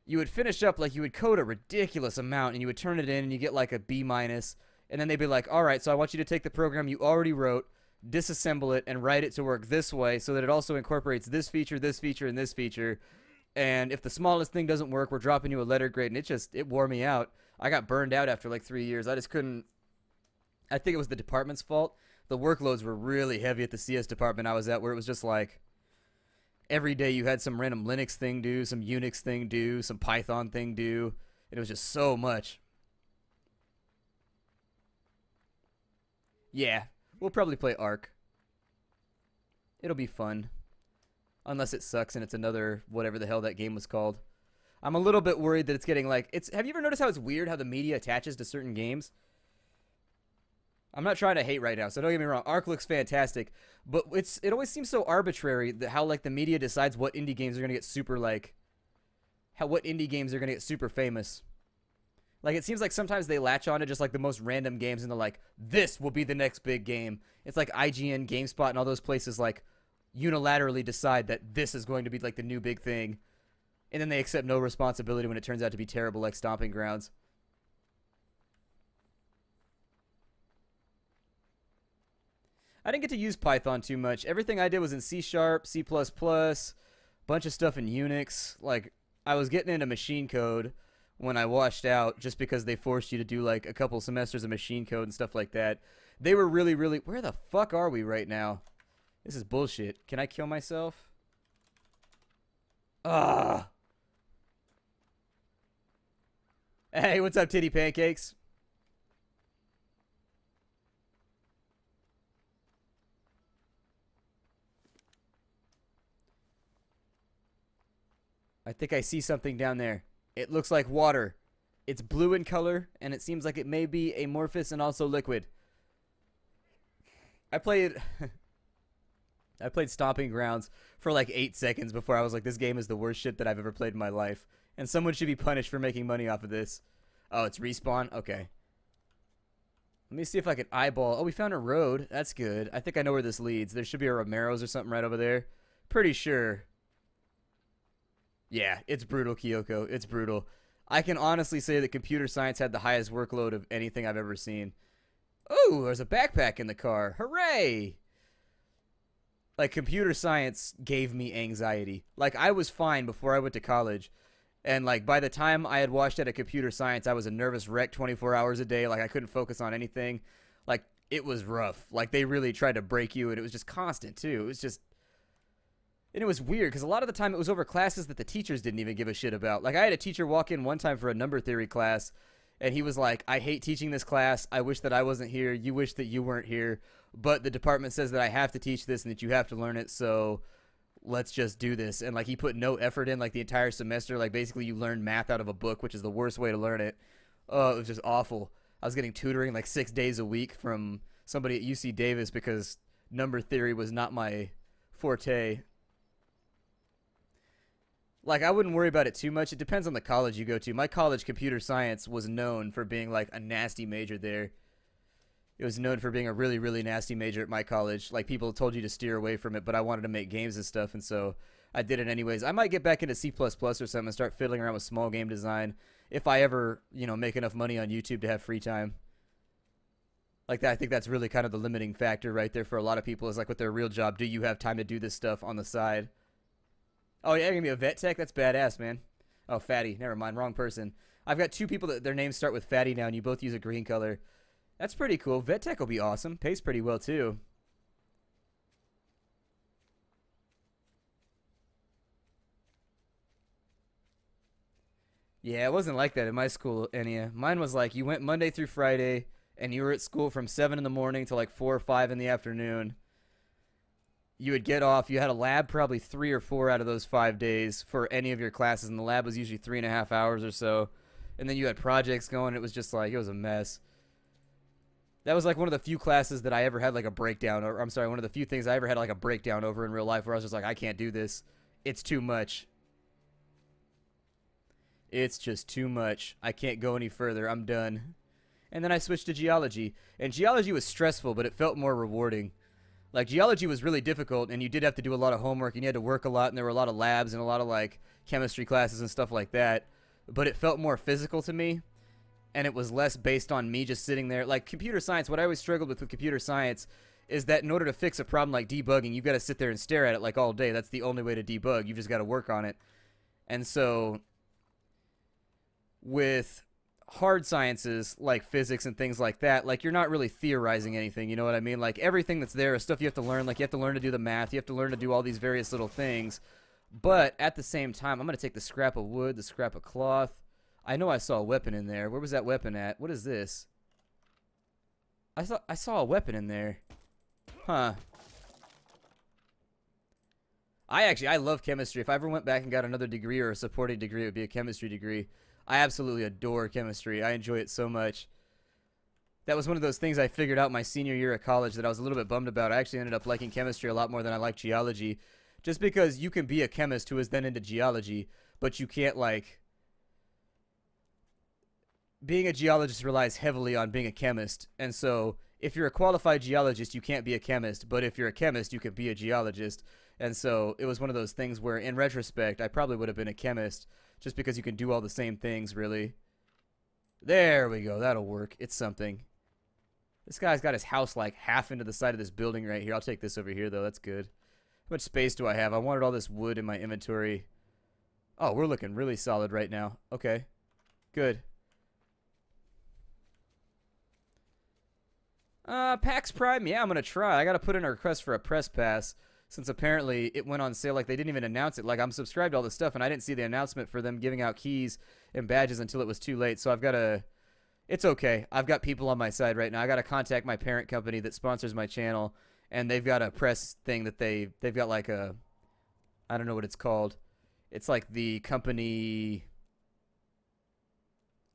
Speaker 1: you would finish up, like, you would code a ridiculous amount, and you would turn it in, and you get, like, a B-, and then they'd be like, all right, so I want you to take the program you already wrote, disassemble it, and write it to work this way so that it also incorporates this feature, and this feature. And if the smallest thing doesn't work, we're dropping you a letter grade, and it wore me out. I got burned out after, like, 3 years. I just couldn't. I think it was the department's fault. The workloads were really heavy at the CS department I was at, where it was just like, every day you had some random Linux thing due, some Unix thing due, some Python thing due. And it was just so much. Yeah, we'll probably play Ark. It'll be fun. Unless it sucks and it's another whatever the hell that game was called. I'm a little bit worried that it's getting like... Have you ever noticed how it's weird how the media attaches to certain games? I'm not trying to hate right now, so don't get me wrong. Ark looks fantastic, but it always seems so arbitrary that how like the media decides what indie games are gonna get super like, what indie games are gonna get super famous. Like it seems like sometimes they latch on to just like the most random games and they're like, this will be the next big game. It's like IGN, GameSpot, and all those places like unilaterally decide that this is going to be like the new big thing, and then they accept no responsibility when it turns out to be terrible, like Stomping Grounds. I didn't get to use Python too much. Everything I did was in C#, C++, bunch of stuff in Unix. Like, I was getting into machine code, when I washed out, just because they forced you to do like a couple semesters of machine code and stuff like that. They were really, really... Where the fuck are we right now? This is bullshit. Can I kill myself? Ah. Hey, what's up, titty pancakes? I think I see something down there. It looks like water. It's blue in color, and it seems like it may be amorphous and also liquid. I played Stomping Grounds for like 8 seconds before I was like, this game is the worst shit that I've ever played in my life. And someone should be punished for making money off of this. Oh, it's respawn? Okay. Let me see if I can eyeball. Oh, we found a road. That's good. I think I know where this leads. There should be a Romero's or something right over there. Pretty sure. Yeah, it's brutal, Kyoko. It's brutal. I can honestly say that computer science had the highest workload of anything I've ever seen. Ooh, there's a backpack in the car. Hooray! Like, computer science gave me anxiety. Like, I was fine before I went to college. And, like, by the time I had washed out of computer science, I was a nervous wreck 24 hours a day. Like, I couldn't focus on anything. Like, it was rough. Like, they really tried to break you, and it was just constant, too. It was just... And it was weird, because a lot of the time it was over classes that the teachers didn't even give a shit about. Like, I had a teacher walk in one time for a number theory class, and he was like, I hate teaching this class. I wish that I wasn't here. You wish that you weren't here. But the department says that I have to teach this and that you have to learn it, so let's just do this. And, like, he put no effort in, like, the entire semester. Like, basically you learn math out of a book, which is the worst way to learn it. Oh, it was just awful. I was getting tutoring, like, 6 days a week from somebody at UC Davis because number theory was not my forte. Like, I wouldn't worry about it too much. It depends on the college you go to. My college, computer science, was known for being, like, a nasty major there. It was known for being a really, really nasty major at my college. Like, people told you to steer away from it, but I wanted to make games and stuff, and so I did it anyways. I might get back into C++ or something and start fiddling around with small game design if I ever, you know, make enough money on YouTube to have free time. Like, that, I think that's really kind of the limiting factor right there for a lot of people is, like, with their real job, do you have time to do this stuff on the side? Oh, yeah, you're going to be a vet tech? That's badass, man. Oh, Fatty. Never mind. Wrong person. I've got two people that their names start with Fatty now, and you both use a green color. That's pretty cool. Vet tech will be awesome. Pays pretty well, too. Yeah, it wasn't like that in my school, Enya. Mine was like you went Monday through Friday, and you were at school from 7 in the morning to like 4 or 5 in the afternoon. You would get off. You had a lab probably 3 or 4 out of those 5 days for any of your classes, and the lab was usually 3.5 hours or so. And then you had projects going. It was just like, it was a mess. That was like one of the few classes that I ever had like a breakdown, or I'm sorry, one of the few things I ever had like a breakdown over in real life where I was just like, I can't do this. It's too much. It's just too much. I can't go any further. I'm done. And then I switched to geology. And geology was stressful, but it felt more rewarding. Like, geology was really difficult, and you did have to do a lot of homework, and you had to work a lot, and there were a lot of labs and a lot of, like, chemistry classes and stuff like that. But it felt more physical to me, and it was less based on me just sitting there. Like, computer science, what I always struggled with computer science is that in order to fix a problem like debugging, you've got to sit there and stare at it, like, all day. That's the only way to debug. You've just got to work on it. And so, with hard sciences like physics and things like that, like, you're not really theorizing anything, you know what I mean? Like, everything that's there is stuff you have to learn. Like, you have to learn to do the math, you have to learn to do all these various little things. But at the same time, I'm going to take the scrap of wood, the scrap of cloth. I know I saw a weapon in there. Where was that weapon at? What is this? I saw a weapon in there. Huh. I love chemistry. If I ever went back and got another degree or a supporting degree, it would be a chemistry degree. I absolutely adore chemistry. I enjoy it so much. That was one of those things I figured out my senior year at college that I was a little bit bummed about. I actually ended up liking chemistry a lot more than I liked geology. Just because you can be a chemist who is then into geology, but you can't, like... Being a geologist relies heavily on being a chemist, and so if you're a qualified geologist, you can't be a chemist, but if you're a chemist, you can be a geologist. And so it was one of those things where, in retrospect, I probably would have been a chemist, just because you can do all the same things, really. There we go. That'll work. It's something. This guy's got his house, like, half into the side of this building right here. I'll take this over here, though. That's good. How much space do I have? I wanted all this wood in my inventory. Oh, we're looking really solid right now. Okay. Good. PAX Prime, yeah, I'm gonna try. I gotta put in a request for a press pass, since apparently it went on sale. Like, they didn't even announce it. Like, I'm subscribed to all this stuff, and I didn't see the announcement for them giving out keys and badges until it was too late. So I've gotta... It's okay. I've got people on my side right now. I gotta contact my parent company that sponsors my channel, and they've got a press thing that they've got like a... I don't know what it's called. It's like the company...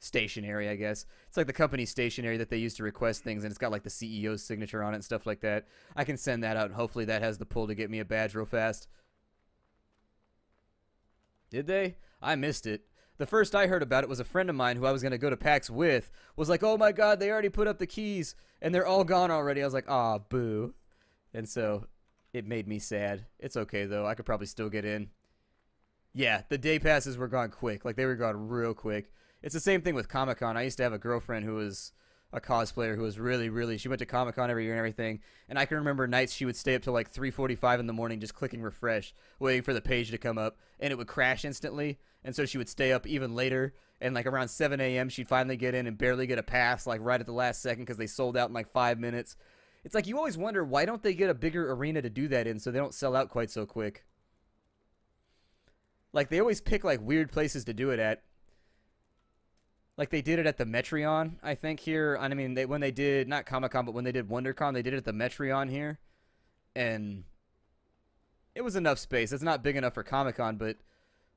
Speaker 1: stationery, I guess. It's like the company stationery that they use to request things, and it's got like the CEO's signature on it and stuff like that. I can send that out, and hopefully that has the pull to get me a badge real fast. Did they? I missed it. The first I heard about it was a friend of mine who I was going to go to PAX with was like, oh my god, they already put up the keys, and they're all gone already. I was like, aw, boo. And so it made me sad. It's okay, though. I could probably still get in. Yeah, the day passes were gone quick. Like, they were gone real quick. It's the same thing with Comic-Con. I used to have a girlfriend who was a cosplayer who was really, she went to Comic-Con every year and everything, and I can remember nights she would stay up till like 3:45 in the morning just clicking refresh, waiting for the page to come up, and it would crash instantly, and so she would stay up even later, and like around 7 a.m. she'd finally get in and barely get a pass, like right at the last second because they sold out in like 5 minutes. It's like you always wonder, why don't they get a bigger arena to do that in so they don't sell out quite so quick? Like, they always pick like weird places to do it at. Like, they did it at the Metreon, I think, here. I mean, when they did, not Comic-Con, but when they did WonderCon, they did it at the Metreon here. And it was enough space. It's not big enough for Comic-Con, but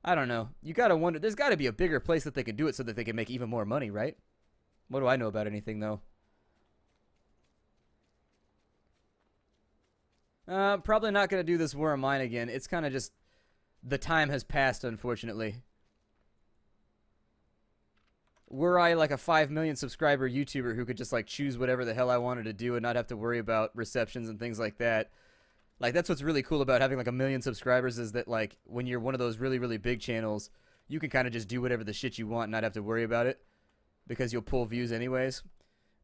Speaker 1: I don't know. You gotta wonder, there's gotta be a bigger place that they could do it so that they can make even more money, right? What do I know about anything, though? Probably not gonna do this War of Mine again. It's kind of just, the time has passed, unfortunately. Were I like a 5 million subscriber YouTuber who could just like choose whatever the hell I wanted to do and not have to worry about receptions and things like that, like, that's what's really cool about having like 1 million subscribers, is that like when you're one of those really big channels, you can kind of just do whatever the shit you want and not have to worry about it because you'll pull views anyways.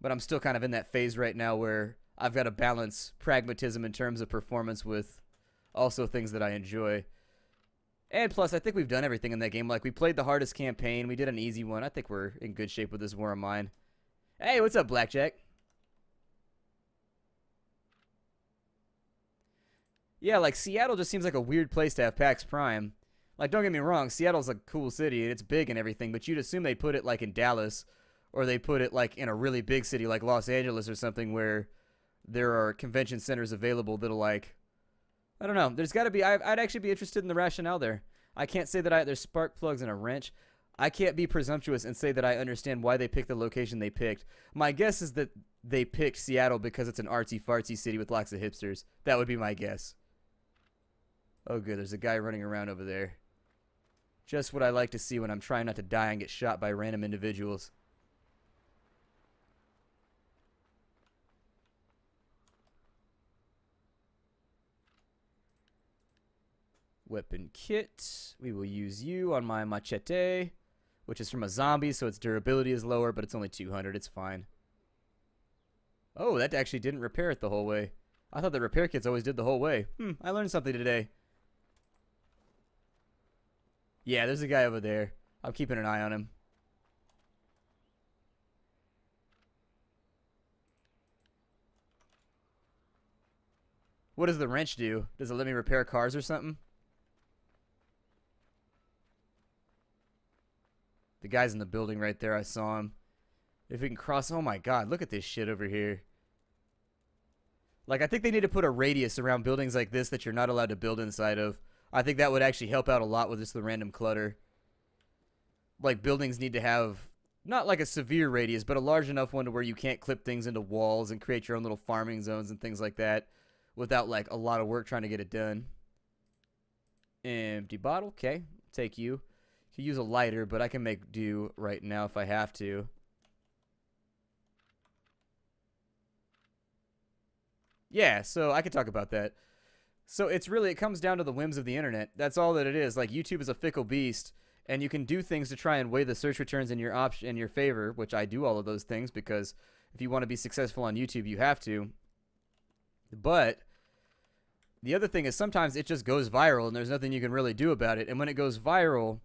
Speaker 1: But I'm still kind of in that phase right now where I've got to balance pragmatism in terms of performance with also things that I enjoy. And plus, I think we've done everything in that game. Like, we played the hardest campaign. We did an easy one. I think we're in good shape with this War of Mine. Hey, what's up, Blackjack? Yeah, like, Seattle just seems like a weird place to have PAX Prime. Like, don't get me wrong, Seattle's a cool city, and it's big and everything, but you'd assume they'd put it, like, in Dallas, or they put it, like, in a really big city like Los Angeles or something where there are convention centers available that'll, like... I don't know. There's got to be... I'd actually be interested in the rationale there. I can't say that there's spark plugs and a wrench. I can't be presumptuous and say that I understand why they picked the location they picked. My guess is that they picked Seattle because it's an artsy-fartsy city with lots of hipsters. That would be my guess. Oh, good. There's a guy running around over there. Just what I like to see when I'm trying not to die and get shot by random individuals. Weapon kit. We will use you on my machete, which is from a zombie, so its durability is lower, but it's only 200. It's fine. Oh, that actually didn't repair it the whole way. I thought the repair kits always did the whole way. I learned something today. Yeah, there's a guy over there. I'm keeping an eye on him. What does the wrench do? Does it let me repair cars or something? The guy's in the building right there. I saw him. If we can cross... Oh my god, look at this shit over here. Like, I think they need to put a radius around buildings like this that you're not allowed to build inside of. I think that would actually help out a lot with just the random clutter. Like, buildings need to have... not like a severe radius, but a large enough one to where you can't clip things into walls and create your own little farming zones and things like that without, like, a lot of work trying to get it done. Empty bottle. Okay. Take you. Could use a lighter, but I can make do right now if I have to. Yeah, so I could talk about that. So it's really, it comes down to the whims of the internet. That's all that it is. Like, YouTube is a fickle beast, and you can do things to try and weigh the search returns in your favor, which I do all of those things because if you want to be successful on YouTube, you have to. But the other thing is sometimes it just goes viral and there's nothing you can really do about it. And when it goes viral,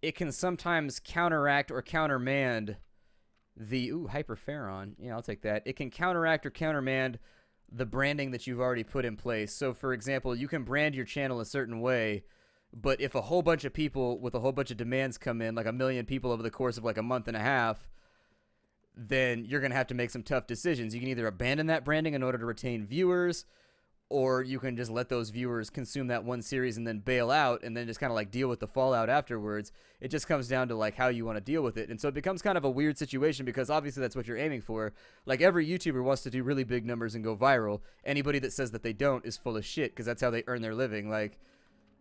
Speaker 1: it can sometimes counteract or countermand the hyperferon. Yeah, I'll take that. It can counteract or countermand the branding that you've already put in place. So for example, you can brand your channel a certain way, but if a whole bunch of people with a whole bunch of demands come in, like 1 million people over the course of like a month and a half, then you're going to have to make some tough decisions. You can either abandon that branding in order to retain viewers, or you can just let those viewers consume that one series and then bail out and then just kind of like deal with the fallout afterwards. It just comes down to like how you want to deal with it. And so it becomes kind of a weird situation because obviously that's what you're aiming for. Like every YouTuber wants to do really big numbers and go viral. Anybody that says that they don't is full of shit because that's how they earn their living. Like,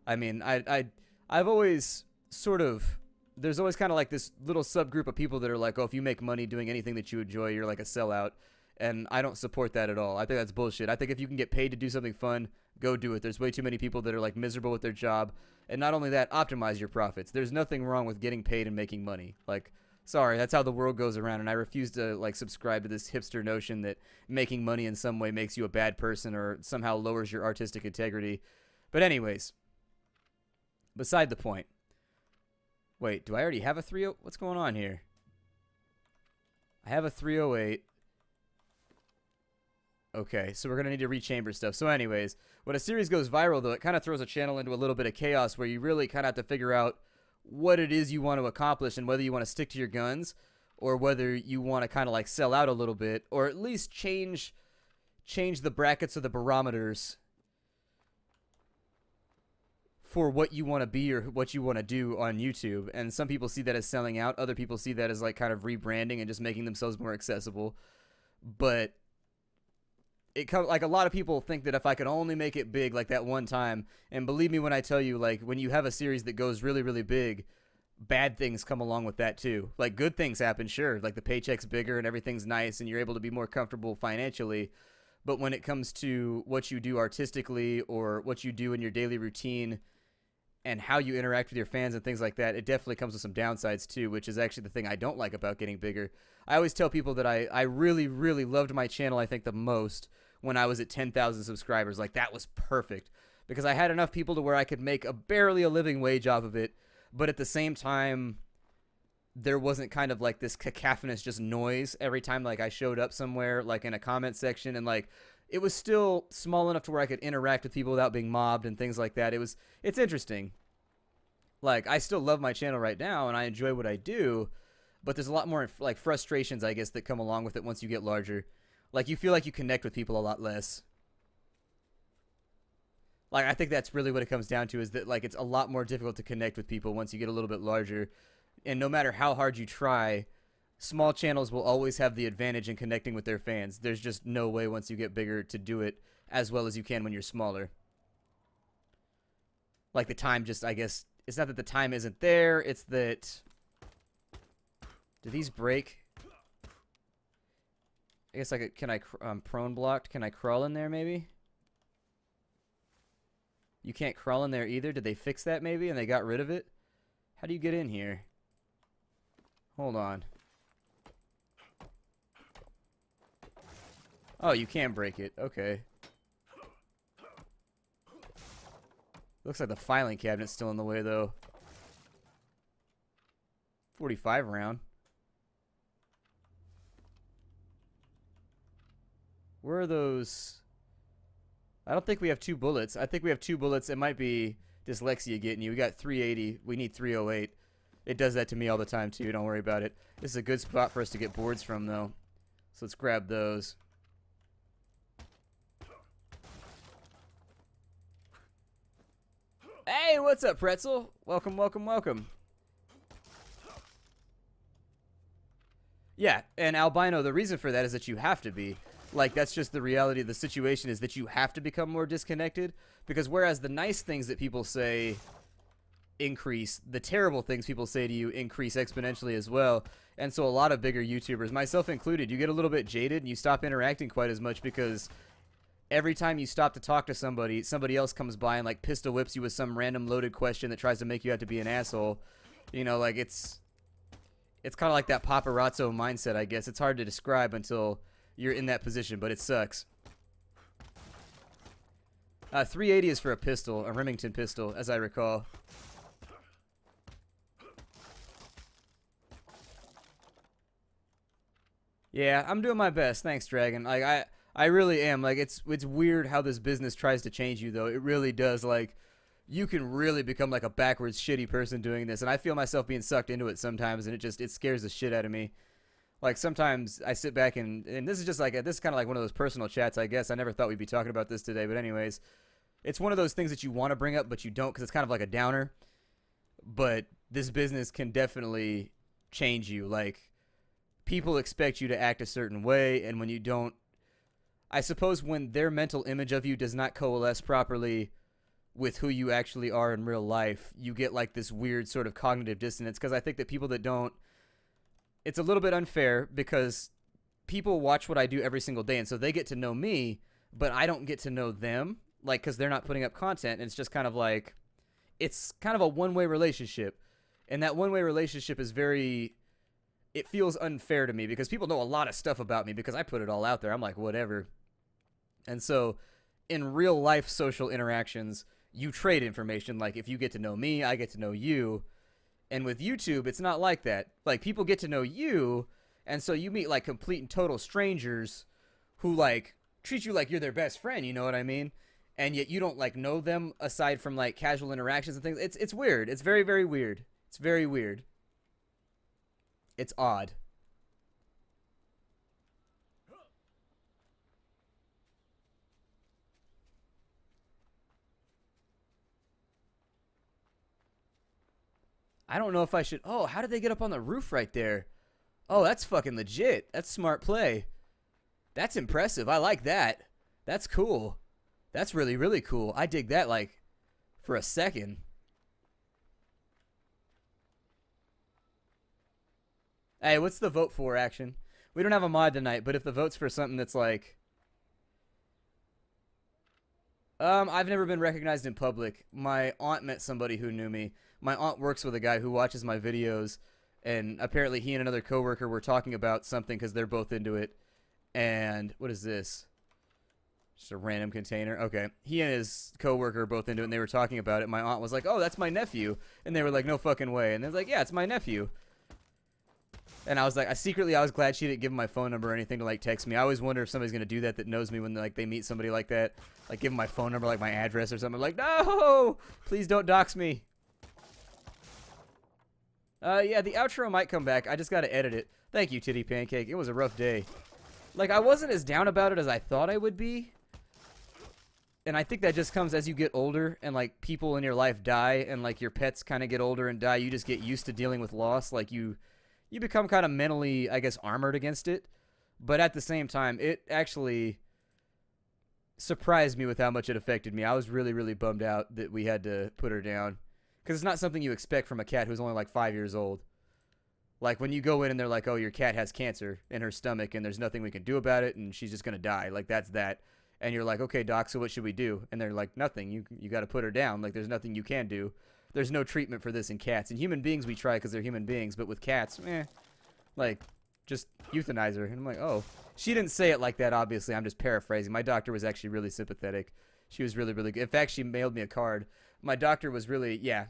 Speaker 1: I mean, I've always sort of, there's always kind of like this little subgroup of people that are like, oh, if you make money doing anything that you enjoy, you're like a sellout. And I don't support that at all. I think that's bullshit. I think if you can get paid to do something fun, go do it. There's way too many people that are like miserable with their job. And not only that, optimize your profits. There's nothing wrong with getting paid and making money. Like, sorry, that's how the world goes around. And I refuse to like subscribe to this hipster notion that making money in some way makes you a bad person or somehow lowers your artistic integrity. But anyways, beside the point. Wait, do I already have a 30? What's going on here? I have a 308. Okay, so we're going to need to rechamber stuff. So anyways, when a series goes viral, though, it kind of throws a channel into a little bit of chaos where you really kind of have to figure out what it is you want to accomplish and whether you want to stick to your guns or whether you want to kind of like sell out a little bit or at least change the brackets of the barometers for what you want to be or what you want to do on YouTube. And some people see that as selling out. Other people see that as like kind of rebranding and just making themselves more accessible. But it comes like a lot of people think that if I could only make it big like that one time, and believe me when I tell you, like when you have a series that goes really, really big, bad things come along with that too. Like good things happen, sure, like the paycheck's bigger and everything's nice and you're able to be more comfortable financially. But when it comes to what you do artistically or what you do in your daily routine and how you interact with your fans and things like that, it definitely comes with some downsides too, which is actually the thing I don't like about getting bigger. I always tell people that I really, really loved my channel, I think, the most when I was at 10,000 subscribers. Like, that was perfect because I had enough people to where I could make barely a living wage off of it, but at the same time, there wasn't kind of like this cacophonous just noise every time like I showed up somewhere, like in a comment section, and like it was still small enough to where I could interact with people without being mobbed and things like that. It's interesting. Like, I still love my channel right now and I enjoy what I do, but there's a lot more like frustrations, I guess, that come along with it once you get larger. Like, you feel like you connect with people a lot less. Like, I think that's really what it comes down to, is that like it's a lot more difficult to connect with people once you get a little bit larger. And no matter how hard you try, small channels will always have the advantage in connecting with their fans. There's just no way once you get bigger to do it as well as you can when you're smaller. Like, the time just, I guess, it's not that the time isn't there, it's that... Do these break? I guess I could, can I, prone blocked? Can I crawl in there maybe? You can't crawl in there either? Did they fix that maybe and they got rid of it? How do you get in here? Hold on. Oh, you can break it. Okay. Looks like the filing cabinet's still in the way though. 45 round. Where are those? I don't think we have 2 bullets. I think we have 2 bullets. It might be dyslexia getting you. We got 380. We need 308. It does that to me all the time too. Don't worry about it. This is a good spot for us to get boards from though. So let's grab those. Hey, what's up, Pretzel? Welcome, welcome, welcome. Yeah, and albino, the reason for that is that you have to be. Like, that's just the reality of the situation, is that you have to become more disconnected. Because whereas the nice things that people say increase, the terrible things people say to you increase exponentially as well. And so a lot of bigger YouTubers, myself included, you get a little bit jaded and you stop interacting quite as much because every time you stop to talk to somebody, somebody else comes by and like pistol whips you with some random loaded question that tries to make you have to be an asshole. You know, like it's kind of like that paparazzo mindset, I guess. It's hard to describe until you're in that position, but it sucks. 380 is for a pistol, a Remington pistol, as I recall. Yeah, I'm doing my best. Thanks, Dragon. Like I really am. Like it's weird how this business tries to change you though. It really does. Like you can really become like a backwards shitty person doing this, and I feel myself being sucked into it sometimes, and it scares the shit out of me. Like sometimes I sit back and this is just like this is kind of like one of those personal chats, I guess. I never thought we'd be talking about this today, but anyways, it's one of those things that you want to bring up but you don't because it's kind of like a downer. But this business can definitely change you. Like people expect you to act a certain way, and when you don't, I suppose when their mental image of you does not coalesce properly with who you actually are in real life, you get like this weird sort of cognitive dissonance. Because I think that people that don't, it's a little bit unfair because people watch what I do every single day, and so they get to know me, but I don't get to know them, like because they're not putting up content, and it's just kind of like, it's kind of a one-way relationship, and that one-way relationship is very, it feels unfair to me because people know a lot of stuff about me because I put it all out there. I'm like, whatever. And so in real life social interactions, you trade information. Like if you get to know me, I get to know you. And with YouTube, it's not like that. Like people get to know you, and so you meet like complete and total strangers who like treat you like you're their best friend, you know what I mean? And yet you don't like know them aside from like casual interactions and things. It's weird. It's very, very weird. It's very weird. It's odd. I don't know if I should. Oh, how did they get up on the roof right there? Oh, that's fucking legit. That's smart play. That's impressive. I like that. That's cool. That's really, really cool. I dig that, like, for a second. Hey, what's the vote for action? We don't have a mod tonight, but if the vote's for something that's like, I've never been recognized in public. My aunt met somebody who knew me. My aunt works with a guy who watches my videos, and apparently he and another coworker were talking about something because they're both into it. And what is this? Just a random container. Okay. He and his coworker are both into it, and they were talking about it. My aunt was like, "Oh, that's my nephew," and they were like, "No fucking way." And they're like, "Yeah, it's my nephew." And I was like, I was glad she didn't give him my phone number or anything to like text me. I always wonder if somebody's gonna do that knows me when like they meet somebody like that, like give them my phone number, like my address or something. I'm like, no, please don't dox me. Yeah, the outro might come back. I just gotta edit it. Thank you, Titty Pancake. It was a rough day. Like I wasn't as down about it as I thought I would be. And I think that just comes as you get older and like people in your life die and like your pets kind of get older and die. You just get used to dealing with loss. Like you become kind of mentally, I guess, armored against it. But at the same time, it actually surprised me with how much it affected me. I was really, really bummed out that we had to put her down. Because it's not something you expect from a cat who's only like 5 years old. Like when you go in and they're like, oh, your cat has cancer in her stomach and there's nothing we can do about it and she's just going to die. Like that's that. And you're like, okay, doc, so what should we do? And they're like, nothing. You got to put her down. Like there's nothing you can do. There's no treatment for this in cats. In human beings, we try because they're human beings. But with cats, like, just euthanize her. And I'm like, oh. She didn't say it like that, obviously. I'm just paraphrasing. My doctor was actually really sympathetic. She was really, really good. In fact, she mailed me a card. My doctor was really, yeah.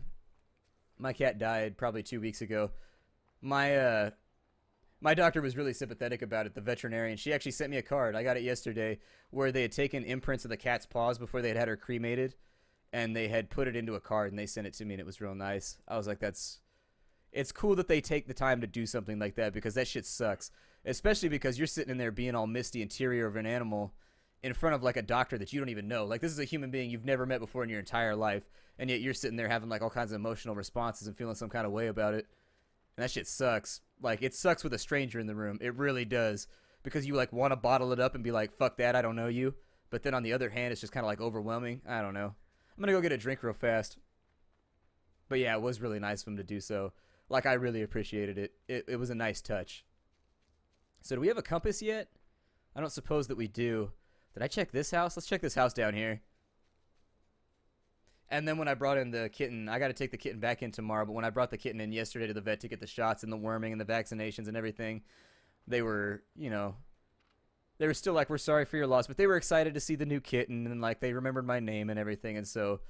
Speaker 1: My cat died probably 2 weeks ago. My doctor was really sympathetic about it, the veterinarian. She actually sent me a card. I got it yesterday where they had taken imprints of the cat's paws before they had her cremated. And they had put it into a card and they sent it to me and it was real nice. I was like, it's cool that they take the time to do something like that because that shit sucks. Especially because you're sitting in there being all misty interior of an animal in front of like a doctor that you don't even know. Like this is a human being you've never met before in your entire life. And yet you're sitting there having like all kinds of emotional responses and feeling some kind of way about it. And that shit sucks. Like it sucks with a stranger in the room. It really does. Because you like want to bottle it up and be like, fuck that, I don't know you. But then on the other hand, it's just kind of like overwhelming. I don't know. I'm going to go get a drink real fast. But yeah, it was really nice of him to do so. Like, I really appreciated it. It was a nice touch. So do we have a compass yet? I don't suppose that we do. Did I check this house? Let's check this house down here. And then when I brought in the kitten, I got to take the kitten back in tomorrow. But when I brought the kitten in yesterday to the vet to get the shots and the worming and the vaccinations and everything, they were, you know, they were still like, we're sorry for your loss, but they were excited to see the new kitten and like they remembered my name and everything. And so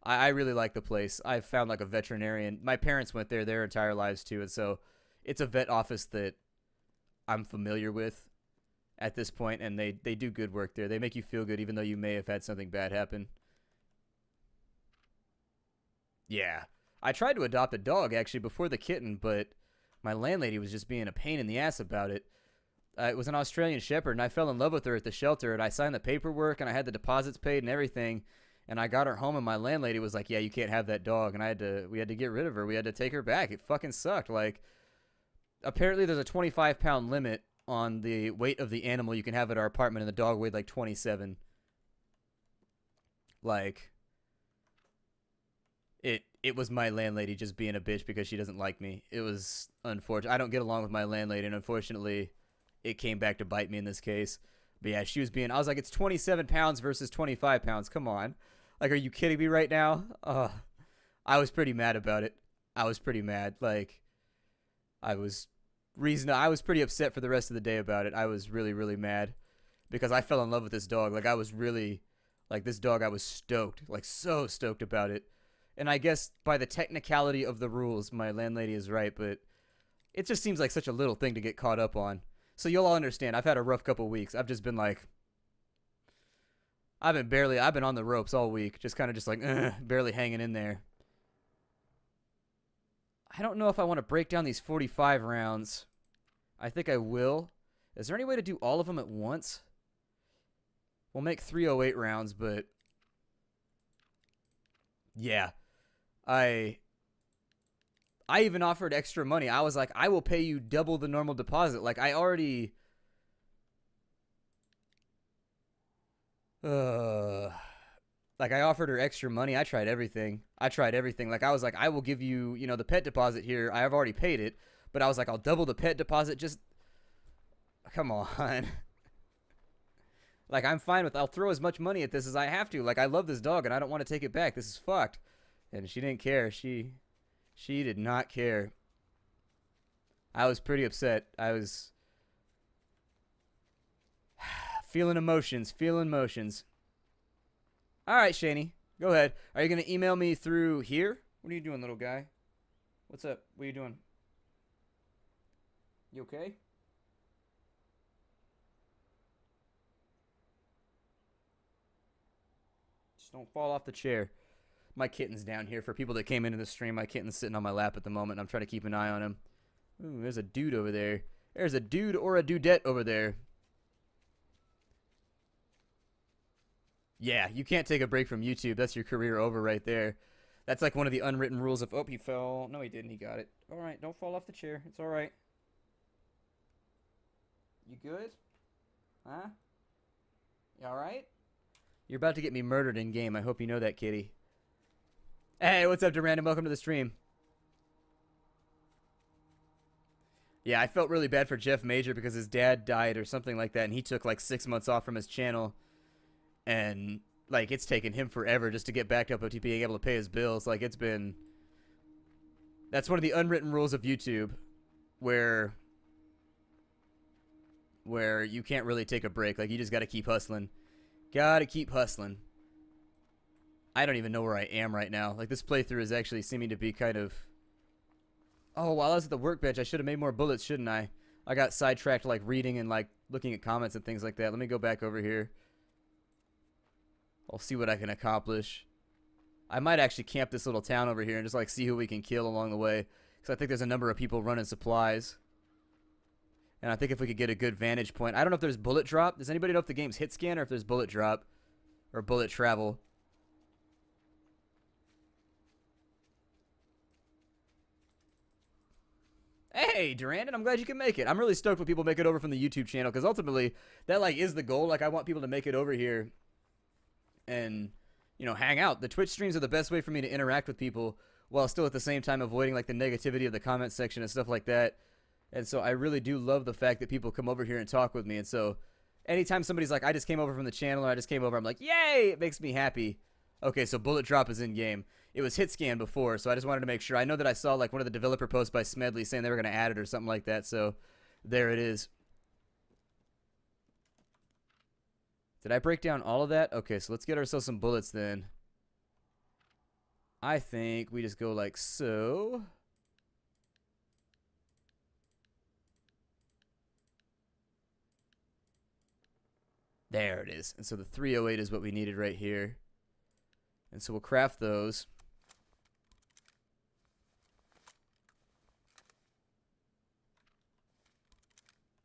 Speaker 1: I really like the place. I found like a veterinarian. My parents went there their entire lives too. And so it's a vet office that I'm familiar with at this point, and they do good work there. They make you feel good even though you may have had something bad happen. Yeah. I tried to adopt a dog actually before the kitten, but my landlady was just being a pain in the ass about it. It was an Australian Shepherd, and I fell in love with her at the shelter, and I signed the paperwork, and I had the deposits paid and everything, and I got her home, and my landlady was like, yeah, you can't have that dog, and we had to get rid of her. We had to take her back. It fucking sucked. Like, apparently there's a 25-pound limit on the weight of the animal you can have at our apartment, and the dog weighed like 27. Like, it was my landlady just being a bitch because she doesn't like me. It was unfortunate. I don't get along with my landlady, and unfortunately, it came back to bite me in this case. But yeah, she was being, I was like, it's 27 pounds versus 25 pounds. Come on. Like, are you kidding me right now? I was pretty mad about it. I was pretty mad. Like, I was pretty upset for the rest of the day about it. I was really, really mad because I fell in love with this dog. Like, I was really, like, this dog, I was stoked. Like, so stoked about it. And I guess by the technicality of the rules, my landlady is right, but it just seems like such a little thing to get caught up on. So you'll all understand, I've had a rough couple weeks. I've just been like, I've been on the ropes all week. Just kind of just like, barely hanging in there. I don't know if I want to break down these 45 rounds. I think I will. Is there any way to do all of them at once? We'll make 308 rounds, but yeah. I even offered extra money. I was like, I will pay you double the normal deposit. Like, I already... Like, I offered her extra money. I tried everything. Like, I was like, I will give you, you know, the pet deposit here. I have already paid it. But I was like, I'll double the pet deposit. Just... Come on. Like, I'm fine with... I'll throw as much money at this as I have to. Like, I love this dog, and I don't want to take it back. This is fucked. And she didn't care. She did not care. I was pretty upset. I was feeling emotions. All right, Shani, go ahead. Are you going to email me through here? What are you doing, little guy? What's up? What are you doing? You okay? Just don't fall off the chair. My kitten's down here. For people that came into the stream, my kitten's sitting on my lap at the moment. I'm trying to keep an eye on him. Ooh, there's a dude over there. There's a dude or a dudette over there. Yeah, you can't take a break from YouTube. That's your career over right there. That's like one of the unwritten rules of... Oh, he fell. No, he didn't. He got it. All right, don't fall off the chair. It's all right. You good? Huh? You all right? You're about to get me murdered in game. I hope you know that, kitty. Hey, what's up, Durandon? Welcome to the stream. Yeah, I felt really bad for Jeff Major because his dad died or something like that, and he took like 6 months off from his channel. And, like, it's taken him forever just to get back up to being able to pay his bills. Like, it's been... That's one of the unwritten rules of YouTube, where you can't really take a break. Like, you just gotta keep hustling. Gotta keep hustling. I don't even know where I am right now. Like, this playthrough is actually seeming to be kind of... Oh, while I was at the workbench, I should have made more bullets, shouldn't I? I got sidetracked, like, reading and, like, looking at comments and things like that. Let me go back over here. I'll see what I can accomplish. I might actually camp this little town over here and just, like, see who we can kill along the way. Because I think there's a number of people running supplies. And I think if we could get a good vantage point... I don't know if there's bullet drop. Does anybody know if the game's hit scan or if there's bullet drop? Or bullet travel? Hey, Durandon, I'm glad you can make it. I'm really stoked when people make it over from the YouTube channel, because ultimately, that, like, is the goal. Like, I want people to make it over here and, you know, hang out. The Twitch streams are the best way for me to interact with people while still at the same time avoiding, like, the negativity of the comment section and stuff like that. And so I really do love the fact that people come over here and talk with me. And so anytime somebody's like, I just came over from the channel or I just came over, I'm like, yay! It makes me happy. Okay, so bullet drop is in game. It was hit scan before, so I just wanted to make sure. I know that I saw like one of the developer posts by Smedley saying they were going to add it or something like that, so there it is. Did I break down all of that? Okay, so let's get ourselves some bullets then. I think we just go like so. There it is. And so the 308 is what we needed right here. And so we'll craft those.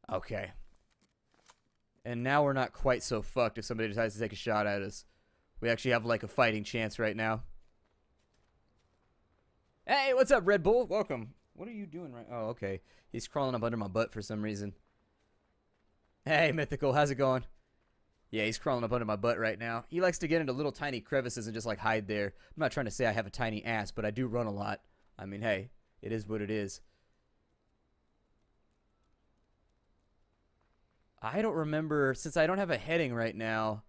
Speaker 1: Okay. And now we're not quite so fucked if somebody decides to take a shot at us. We actually have like a fighting chance right now. Hey, what's up, Red Bull? Welcome. What are you doing right? Oh, okay. He's crawling up under my butt for some reason. Hey, Mythical, how's it going? Yeah, he's crawling up under my butt right now. He likes to get into little tiny crevices and just like hide there. I'm not trying to say I have a tiny ass, but I do run a lot. I mean, hey, it is what it is. I don't remember, since I don't have a heading right now.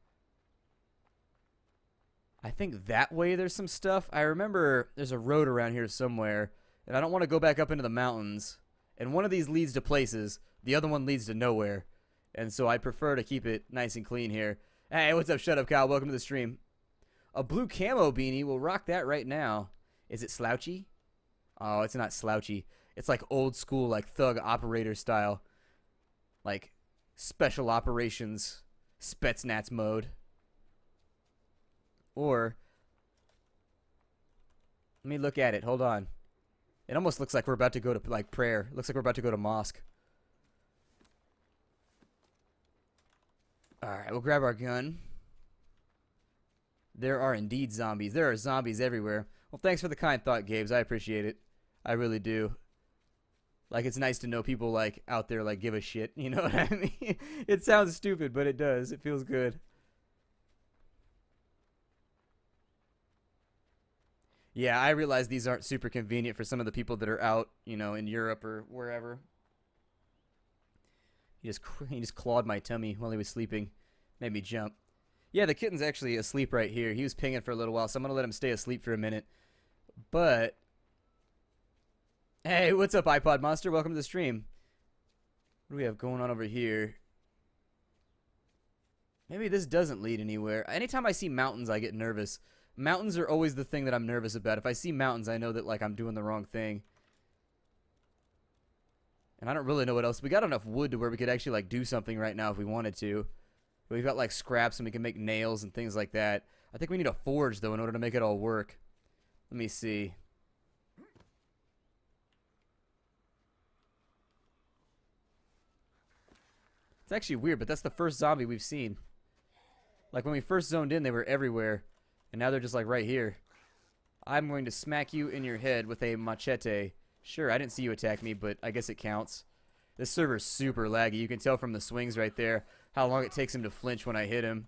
Speaker 1: I think that way there's some stuff. I remember there's a road around here somewhere, and I don't want to go back up into the mountains. And one of these leads to places, the other one leads to nowhere. And so I prefer to keep it nice and clean here. Hey, what's up, Shut Up Kyle? Welcome to the stream. A blue camo beanie, we'll rock that right now. Is it slouchy? Oh, it's not slouchy. It's like old school, like thug operator style. Like special operations, Spetsnaz mode. Or, let me look at it. Hold on. It almost looks like we're about to go to like prayer. It looks like we're about to go to mosque. Alright, we'll grab our gun. There are indeed zombies. There are zombies everywhere. Well, thanks for the kind thought, Gabes. I appreciate it. I really do. Like, it's nice to know people, like, out there, like, give a shit. You know what I mean? It sounds stupid, but it does. It feels good. Yeah, I realize these aren't super convenient for some of the people that are out, you know, in Europe or wherever. He just clawed my tummy while he was sleeping. Made me jump. Yeah, the kitten's actually asleep right here. He was pinging for a little while, so I'm going to let him stay asleep for a minute. But, hey, what's up, iPod Monster? Welcome to the stream. What do we have going on over here? Maybe this doesn't lead anywhere. Anytime I see mountains, I get nervous. Mountains are always the thing that I'm nervous about. If I see mountains, I know that, like, I'm doing the wrong thing. And I don't really know what else. We got enough wood to where we could actually, like, do something right now if we wanted to. We've got, like, scraps and we can make nails and things like that. I think we need a forge, though, in order to make it all work. Let me see. It's actually weird, but that's the first zombie we've seen. Like, when we first zoned in, they were everywhere. And now they're just, like, right here. I'm going to smack you in your head with a machete. Sure, I didn't see you attack me, but I guess it counts. This server's super laggy. You can tell from the swings right there how long it takes him to flinch when I hit him.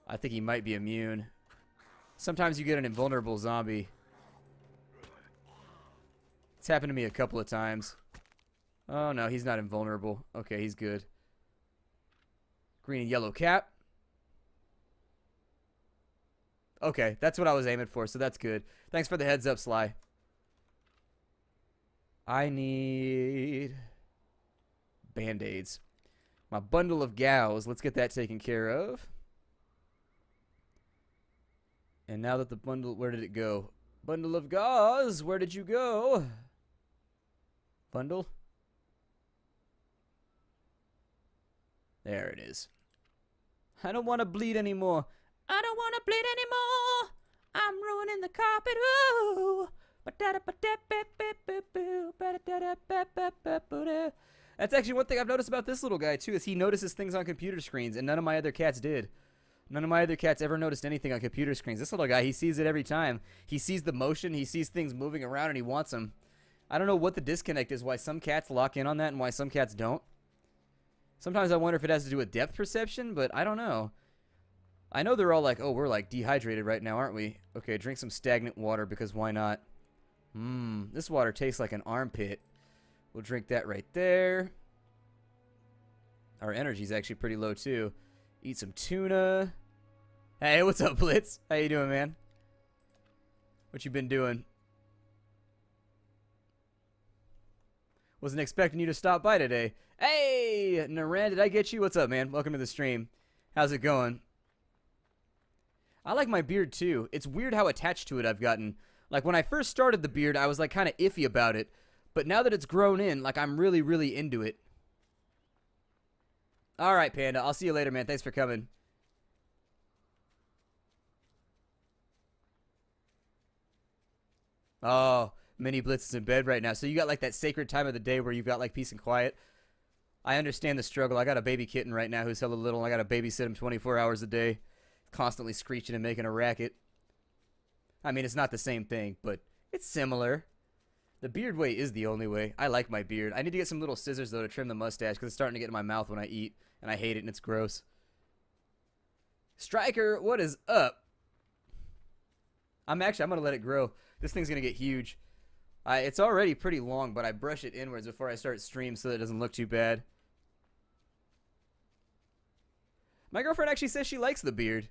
Speaker 1: I think he might be immune. Sometimes you get an invulnerable zombie. It's happened to me a couple of times. Oh, no, he's not invulnerable. Okay, he's good. Green and yellow cap. Okay, that's what I was aiming for, so that's good. Thanks for the heads up, Sly. I need Band-Aids. My bundle of gauze. Let's get that taken care of. And now that the bundle... Where did it go? Bundle of gauze. Where did you go? Bundle? There it is. I don't want to bleed anymore. I don't want to bleed anymore. I'm ruining the carpet. Ooh. That's actually one thing I've noticed about this little guy too, is he notices things on computer screens, and none of my other cats did. None of my other cats ever noticed anything on computer screens. This little guy, he sees it every time. He sees the motion, he sees things moving around, and he wants them. I don't know what the disconnect is, why some cats lock in on that and why some cats don't. Sometimes I wonder if it has to do with depth perception, but I don't know. I know they're all like, oh, we're like dehydrated right now, aren't we? Okay, drink some stagnant water, because why not? This water tastes like an armpit. We'll drink that right there. Our energy's actually pretty low too. Eat some tuna. Hey, what's up, Blitz? How you doing, man? What you been doing? Wasn't expecting you to stop by today. Hey, Naran, did I get you? What's up, man? Welcome to the stream. How's it going? I like my beard too. It's weird how attached to it I've gotten. Like, when I first started the beard, I was, like, kind of iffy about it. But now that it's grown in, like, I'm really, really into it. All right, Panda. I'll see you later, man. Thanks for coming. Oh, Mini Blitz is in bed right now. So you got like that sacred time of the day where you've got like peace and quiet. I understand the struggle. I got a baby kitten right now who's hella little. And I got to babysit him 24 hours a day, constantly screeching and making a racket. I mean, it's not the same thing, but it's similar. The beard way is the only way. I like my beard. I need to get some little scissors, though, to trim the mustache because it's starting to get in my mouth when I eat, and I hate it, and it's gross. Striker, what is up? I'm going to let it grow. This thing's going to get huge. It's already pretty long, but I brush it inwards before I start stream so that it doesn't look too bad. My girlfriend actually says she likes the beard.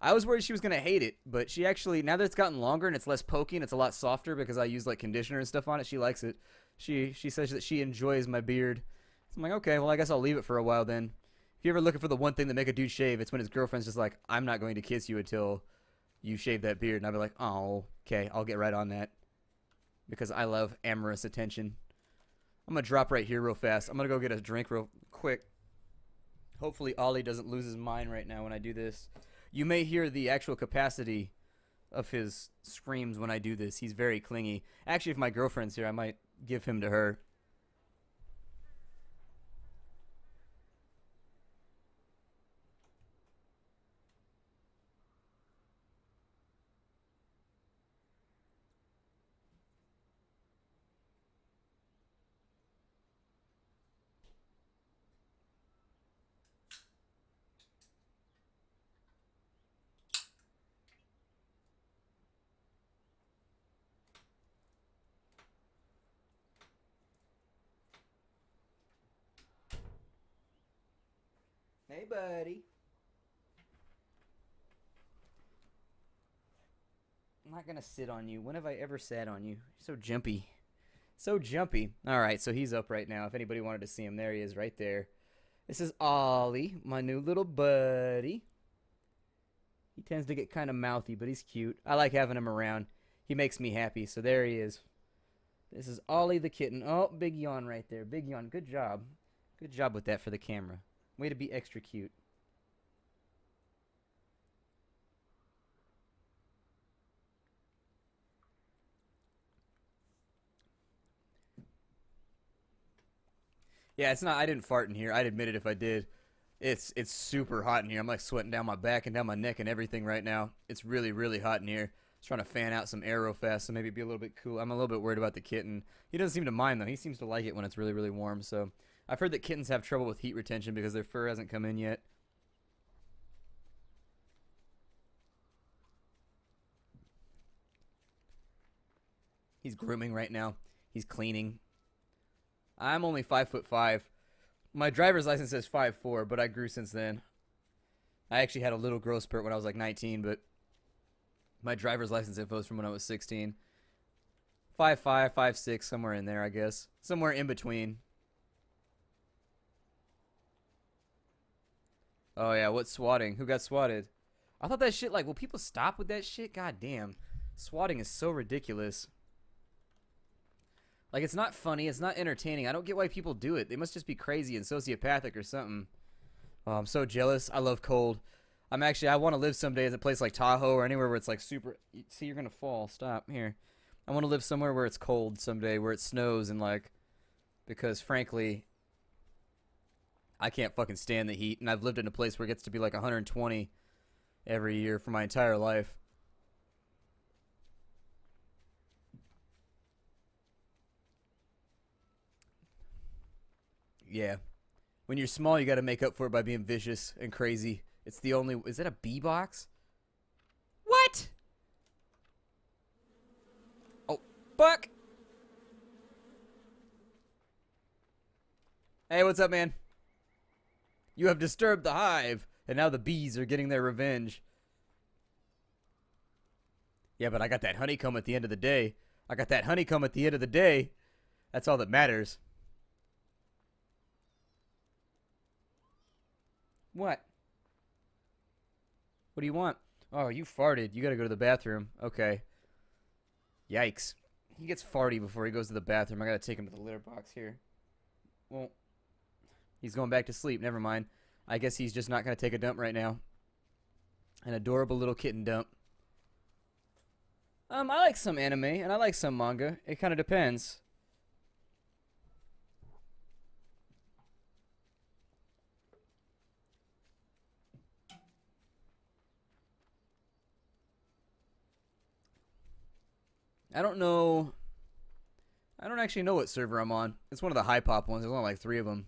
Speaker 1: I was worried she was going to hate it, but she actually, now that it's gotten longer and it's less pokey and it's a lot softer because I use like conditioner and stuff on it, she likes it. She says that she enjoys my beard. So I'm like, okay, well, I guess I'll leave it for a while then. If you're ever looking for the one thing that make a dude shave, it's when his girlfriend's just like, I'm not going to kiss you until you shave that beard. And I'll be like, oh, okay, I'll get right on that. Because I love amorous attention. I'm going to drop right here real fast. I'm going to go get a drink real quick. Hopefully Ollie doesn't lose his mind right now when I do this. You may hear the actual capacity of his screams when I do this. He's very clingy. Actually, if my girlfriend's here, I might give him to her. Hey, buddy. I'm not going to sit on you. When have I ever sat on you? You're so jumpy. So jumpy. All right, so he's up right now. If anybody wanted to see him, there he is right there. This is Ollie, my new little buddy. He tends to get kind of mouthy, but he's cute. I like having him around. He makes me happy, so there he is. This is Ollie the kitten. Oh, big yawn right there. Big yawn. Good job. Good job with that for the camera. Way to be extra cute. Yeah, it's not. I didn't fart in here. I'd admit it if I did. It's super hot in here. I'm like sweating down my back and down my neck and everything right now. It's really, really hot in here. Just trying to fan out some air real fast so maybe be a little bit cool. I'm a little bit worried about the kitten. He doesn't seem to mind though. He seems to like it when it's really, really warm. So I've heard that kittens have trouble with heat retention because their fur hasn't come in yet. He's grooming right now. He's cleaning. I'm only 5'5". My driver's license says 5'4", but I grew since then. I actually had a little growth spurt when I was like 19, but my driver's license info is from when I was 16. 5'5", 5'6", somewhere in there, I guess. Somewhere in between. Oh, yeah, what's swatting? Who got swatted? I thought that shit, like, will people stop with that shit? God damn. Swatting is so ridiculous. Like, it's not funny. It's not entertaining. I don't get why people do it. They must just be crazy and sociopathic or something. Oh, I'm so jealous. I love cold. I want to live someday in a place like Tahoe or anywhere where it's like super... See, you're going to fall. Stop. Here. I want to live somewhere where it's cold someday, where it snows and like... Because, frankly, I can't fucking stand the heat. And I've lived in a place where it gets to be like 120 every year for my entire life. Yeah. When you're small, you got to make up for it by being vicious and crazy. It's the only... Is that a bee box? What? Oh, fuck. Hey, what's up, man? You have disturbed the hive, and now the bees are getting their revenge. Yeah, but I got that honeycomb at the end of the day. I got that honeycomb at the end of the day. That's all that matters. What? What do you want? Oh, you farted. You gotta go to the bathroom. Okay. Yikes. He gets farty before he goes to the bathroom. I gotta take him to the litter box here. Well, he's going back to sleep. Never mind. I guess he's just not going to take a dump right now. An adorable little kitten dump. I like some anime, and I like some manga. It kind of depends. I don't know. I don't actually know what server I'm on. It's one of the high pop ones. There's only like 3 of them.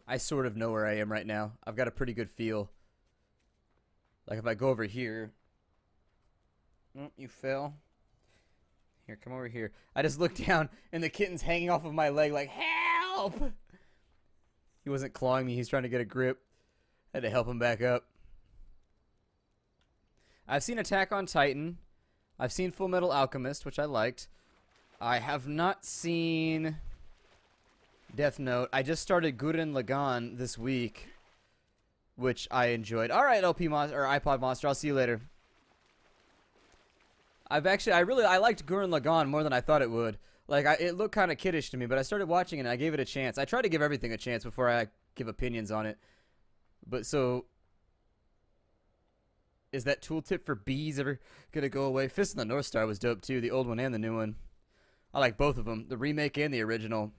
Speaker 1: I sort of know where I am right now. I've got a pretty good feel. Like if I go over here. Oh, you fell. Here, come over here. I just looked down and the kitten's hanging off of my leg like, help! He wasn't clawing me. He's trying to get a grip. I had to help him back up. I've seen Attack on Titan. I've seen Full Metal Alchemist, which I liked. I have not seen Death Note. I just started Gurren Lagann this week, which I enjoyed. All right, LP Monster or iPod Monster. I'll see you later. I liked Gurren Lagann more than I thought it would. Like, it looked kind of kiddish to me, but I started watching it and I gave it a chance. I try to give everything a chance before I give opinions on it. But so, is that tooltip for bees ever gonna go away? Fist of the North Star was dope too, the old one and the new one. I like both of them, the remake and the original.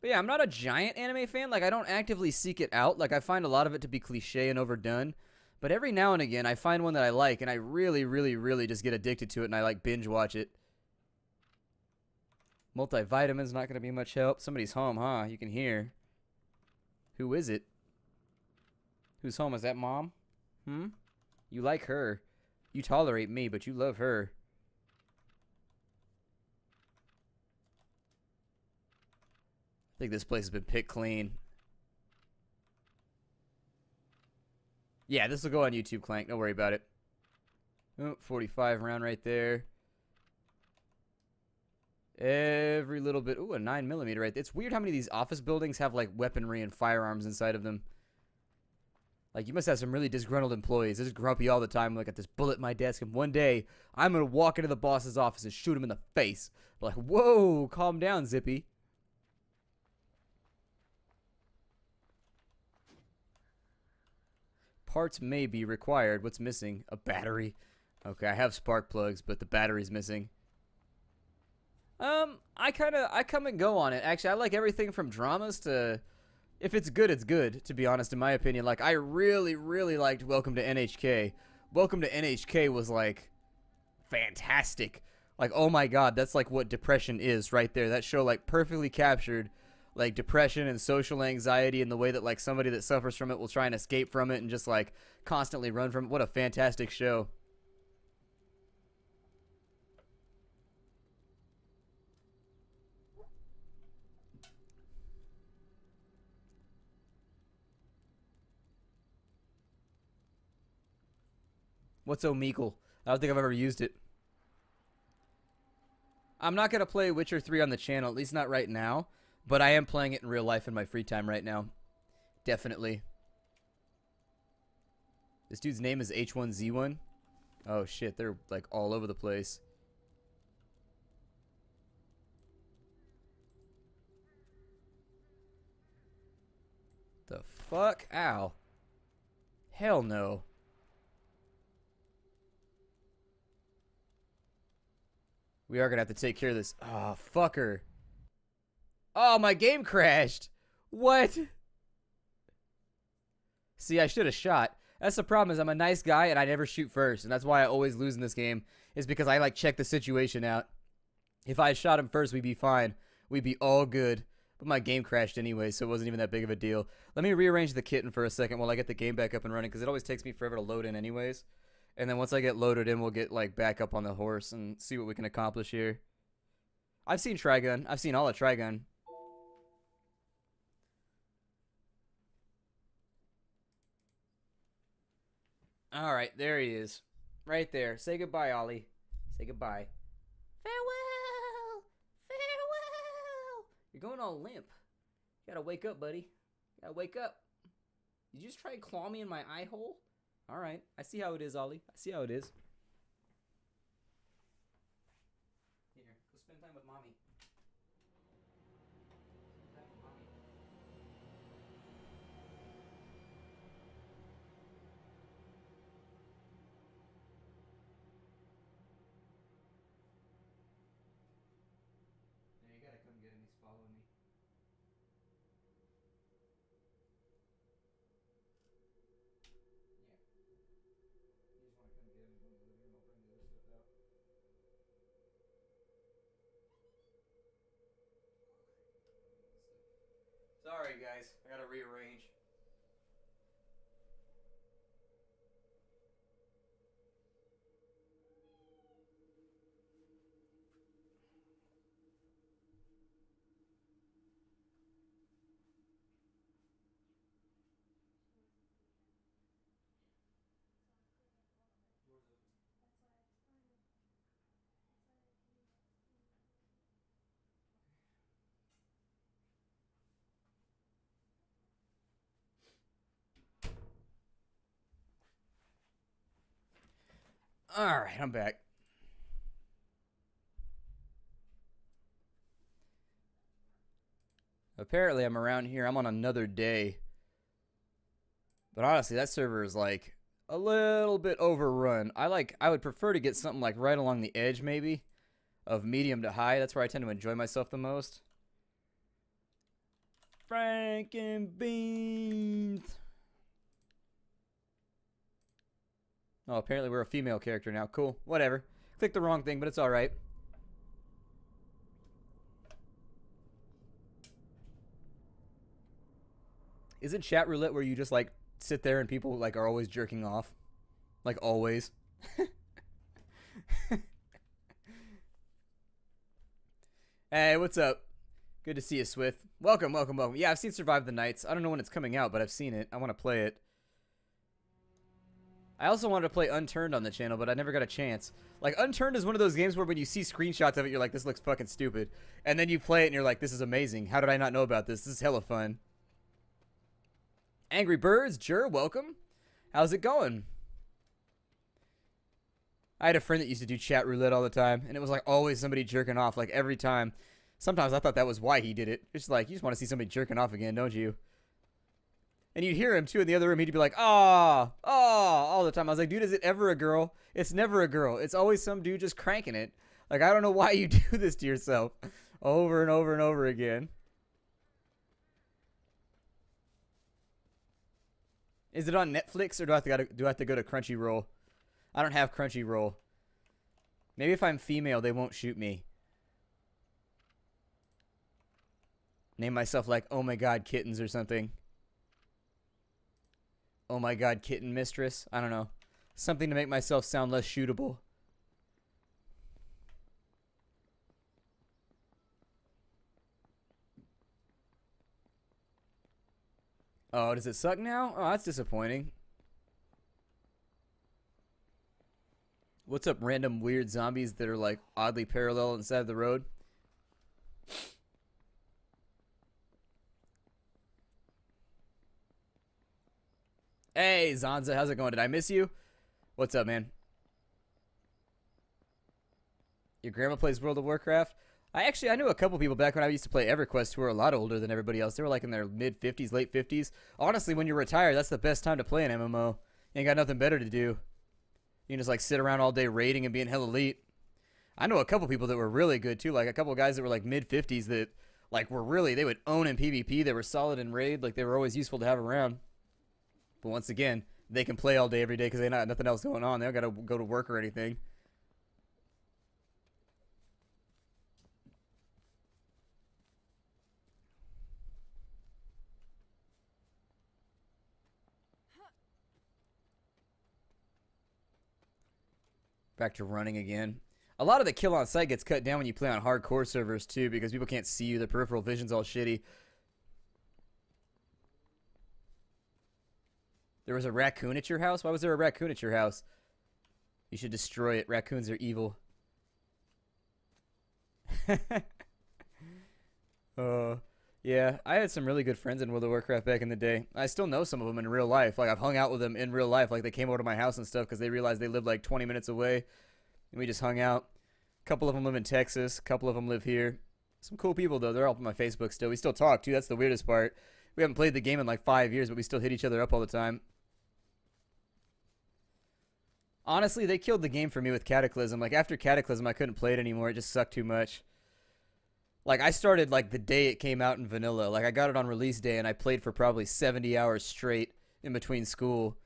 Speaker 1: But yeah, I'm not a giant anime fan. Like, I don't actively seek it out. Like, I find a lot of it to be cliche and overdone. But every now and again, I find one that I like, and I really, really, really just get addicted to it, and I, like, binge watch it. Multivitamin's not going to be much help. Somebody's home, huh? You can hear. Who is it? Who's home? Is that Mom? You like her. You tolerate me, but you love her. I think this place has been picked clean. Yeah, this will go on YouTube, Clank. Don't worry about it. Oh, 45 round right there. Every little bit. Ooh, a 9mm right there. It's weird how many of these office buildings have, like, weaponry and firearms inside of them. Like, you must have some really disgruntled employees. They're just grumpy all the time. Like, got this bullet in my desk, and one day, I'm going to walk into the boss's office and shoot him in the face. Like, whoa, calm down, Zippy. Parts may be required. What's missing? A battery. Okay, I have spark plugs, but the battery's missing. I come and go on it. Actually, I like everything from dramas to, if it's good, it's good, to be honest, in my opinion. Like, I really, really liked Welcome to NHK. Welcome to NHK was, like, fantastic. Like, oh my god, that's, like, what depression is right there. That show, like, perfectly captured, like, depression and social anxiety in the way that, like, somebody that suffers from it will try and escape from it and just, like, constantly run from it. What a fantastic show. What's Omegle? I don't think I've ever used it. I'm not going to play Witcher 3 on the channel, at least not right now. But I am playing it in real life in my free time right now. Definitely. This dude's name is H1Z1. Oh shit, they're like all over the place. The fuck? Ow. Hell no. We are gonna have to take care of this. Oh, fucker. Oh, my game crashed. What? See, I should have shot. That's the problem, is I'm a nice guy and I never shoot first. And that's why I always lose in this game, is because I, like, check the situation out. If I had shot him first, we'd be fine. We'd be all good. But my game crashed anyway, so it wasn't even that big of a deal. Let me rearrange the kitten for a second while I get the game back up and running, because it always takes me forever to load in anyways. And then once I get loaded in, we'll get, like, back up on the horse and see what we can accomplish here. I've seen Trigun. I've seen all of Trigun. Alright, there he is. Right there. Say goodbye, Ollie. Say goodbye. Farewell! Farewell! You're going all limp. You gotta wake up, buddy. Wake up. Did you just try and claw me in my eye hole? Alright. I see how it is, Ollie. I see how it is. Here, go spend time with mommy. Spend time with mommy. Yeah, you gotta come get him. He's following me. Sorry, guys. I gotta rearrange. Alright, I'm back. Apparently, I'm around here. I'm on another day. But honestly, that server is like a little bit overrun. I would prefer to get something like right along the edge, maybe, of medium to high. That's where I tend to enjoy myself the most. Frankenbeans. Oh, apparently we're a female character now. Cool. Whatever. Clicked the wrong thing, but it's alright. Isn't chat roulette where you just, like, sit there and people, like, are always jerking off? Like, always. Hey, what's up? Good to see you, Swift. Welcome, welcome, welcome. Yeah, I've seen Survive the Nights. I don't know when it's coming out, but I've seen it. I want to play it. I also wanted to play Unturned on the channel, but I never got a chance. Like, Unturned is one of those games where when you see screenshots of it, you're like, this looks fucking stupid. And then you play it and you're like, this is amazing. How did I not know about this? This is hella fun. Angry Birds, Jur, welcome. How's it going? I had a friend that used to do chat roulette all the time, and it was like always somebody jerking off, like every time. Sometimes I thought that was why he did it. It's like, you just want to see somebody jerking off again, don't you? And you'd hear him, too, in the other room. He'd be like, ah, all the time. I was like, dude, is it ever a girl? It's never a girl. It's always some dude just cranking it. Like, I don't know why you do this to yourself over and over and over again. Is it on Netflix, or do I have to go to Crunchyroll? I don't have Crunchyroll. Maybe if I'm female, they won't shoot me. Name myself like, oh my god, kittens or something. Oh my god, kitten mistress. I don't know. Something to make myself sound less shootable. Oh, does it suck now? Oh, that's disappointing. What's up, random weird zombies that are like oddly parallel on the side of the road? Hey, Zanza, how's it going? Did I miss you? What's up, man? Your grandma plays World of Warcraft? I knew a couple people back when I used to play EverQuest who were a lot older than everybody else. They were like in their mid-50s, late 50s. Honestly, when you're retired, that's the best time to play an MMO. You ain't got nothing better to do. You can just like sit around all day raiding and being hell elite. I know a couple people that were really good too. Like a couple guys that were like mid-50s that like were really, they would own in PvP. They were solid in raid. Like they were always useful to have around. But once again, they can play all day every day because they got nothing else going on. They don't got to go to work or anything. Back to running again. A lot of the kill on sight gets cut down when you play on hardcore servers too because people can't see you. The peripheral vision's all shitty. There was a raccoon at your house? Why was there a raccoon at your house? You should destroy it. Raccoons are evil. Yeah, I had some really good friends in World of Warcraft back in the day. I still know some of them in real life. Like I've hung out with them in real life. Like they came over to my house and stuff because they realized they lived like 20 minutes away, and we just hung out. A couple of them live in Texas. A couple of them live here. Some cool people though. They're all on my Facebook still. We still talk too. That's the weirdest part. We haven't played the game in like 5 years, but we still hit each other up all the time. Honestly, they killed the game for me with Cataclysm. Like after Cataclysm, I couldn't play it anymore. It just sucked too much. Like I started like the day it came out in vanilla. Like I got it on release day and I played for probably 70 hours straight in between school.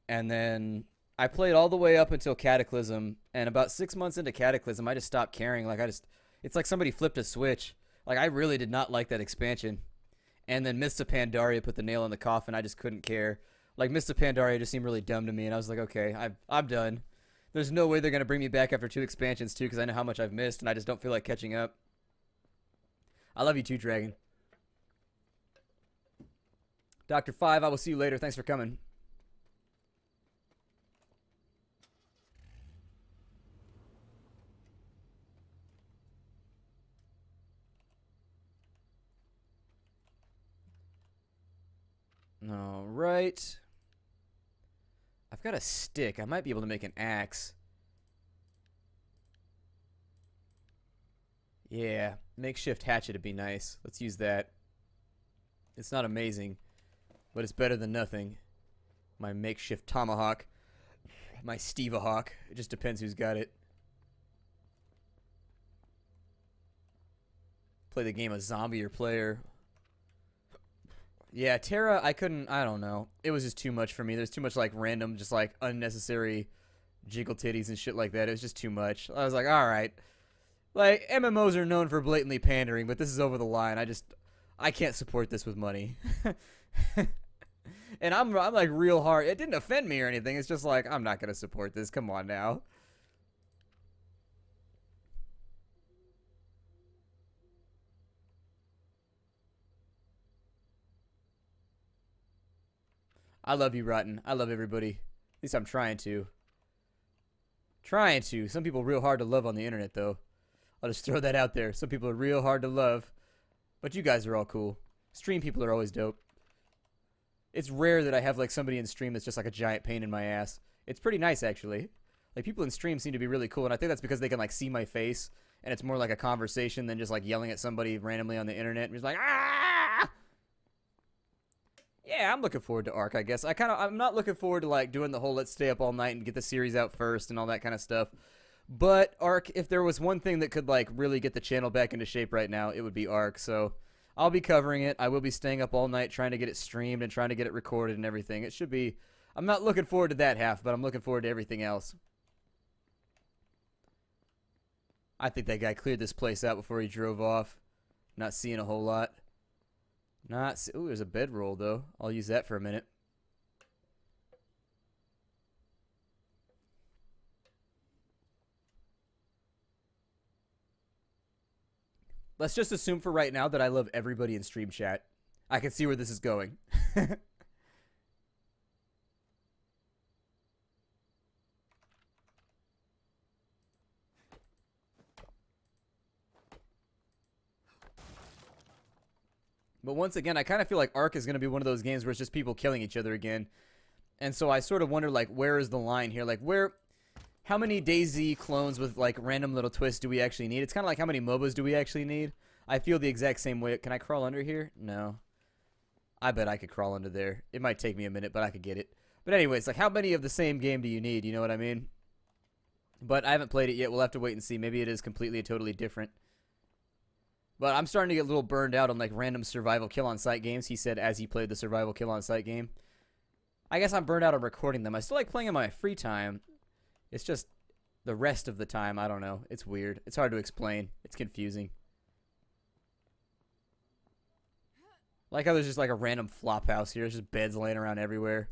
Speaker 1: And then I played all the way up until Cataclysm, and about 6 months into Cataclysm, I just stopped caring. Like it's like somebody flipped a switch. Like I really did not like that expansion. And then Mists of Pandaria put the nail in the coffin. I just couldn't care. Like Mists of Pandaria just seemed really dumb to me, and I was like, okay, I'm done. There's no way they're gonna bring me back after 2 expansions too, because I know how much I've missed, and I just don't feel like catching up. I love you too, Dragon. Dr. 5, I will see you later. Thanks for coming. All right. I've got a stick. I might be able to make an axe. Yeah, makeshift hatchet would be nice. Let's use that. It's not amazing, but it's better than nothing. My makeshift tomahawk. My Steve-a-hawk. It just depends who's got it. Play the game of zombie or player. Yeah, Terra, I don't know. It was just too much for me. There's too much, like, random, just, like, unnecessary jiggle titties and shit like that. It was just too much. I was like, alright. Like, MMOs are known for blatantly pandering, but this is over the line. I can't support this with money. And I'm like, real hard. It didn't offend me or anything. It's just like, I'm not going to support this. Come on now. I love you, Rotten. I love everybody. At least I'm trying to. Trying to. Some people are real hard to love on the internet, though. I'll just throw that out there. Some people are real hard to love. But you guys are all cool. Stream people are always dope. It's rare that I have, like, somebody in stream that's just, like, a giant pain in my ass. It's pretty nice, actually. Like, people in stream seem to be really cool, and I think that's because they can, like, see my face, and it's more like a conversation than just, like, yelling at somebody randomly on the internet, and just like, ah! Yeah, I'm looking forward to Ark, I guess. I'm not looking forward to, like, doing the whole let's stay up all night and get the series out first and all that kind of stuff. But Ark, if there was one thing that could, like, really get the channel back into shape right now, it would be Ark. So I'll be covering it. I will be staying up all night trying to get it streamed and trying to get it recorded and everything. It should be... I'm not looking forward to that half, but I'm looking forward to everything else. I think that guy cleared this place out before he drove off. Not seeing a whole lot. Ooh, there's a bedroll, though. I'll use that for a minute. Let's just assume for right now that I love everybody in stream chat. I can see where this is going. But once again, I kind of feel like Ark is going to be one of those games where it's just people killing each other again. And so I sort of wonder, like, where is the line here? Like, how many DayZ clones with, like, random little twists do we actually need? It's kind of like how many MOBAs do we actually need? I feel the exact same way. Can I crawl under here? No. I bet I could crawl under there. It might take me a minute, but I could get it. But anyways, like, how many of the same game do you need? You know what I mean? But I haven't played it yet. We'll have to wait and see. Maybe it is completely and totally different. But I'm starting to get a little burned out on, like, random survival kill-on-site games, he said as he played the survival kill-on-site game. I guess I'm burned out on recording them. I still like playing in my free time. It's just the rest of the time, I don't know. It's weird. It's hard to explain. It's confusing. Like how there's just, like, a random flop house here. There's just beds laying around everywhere.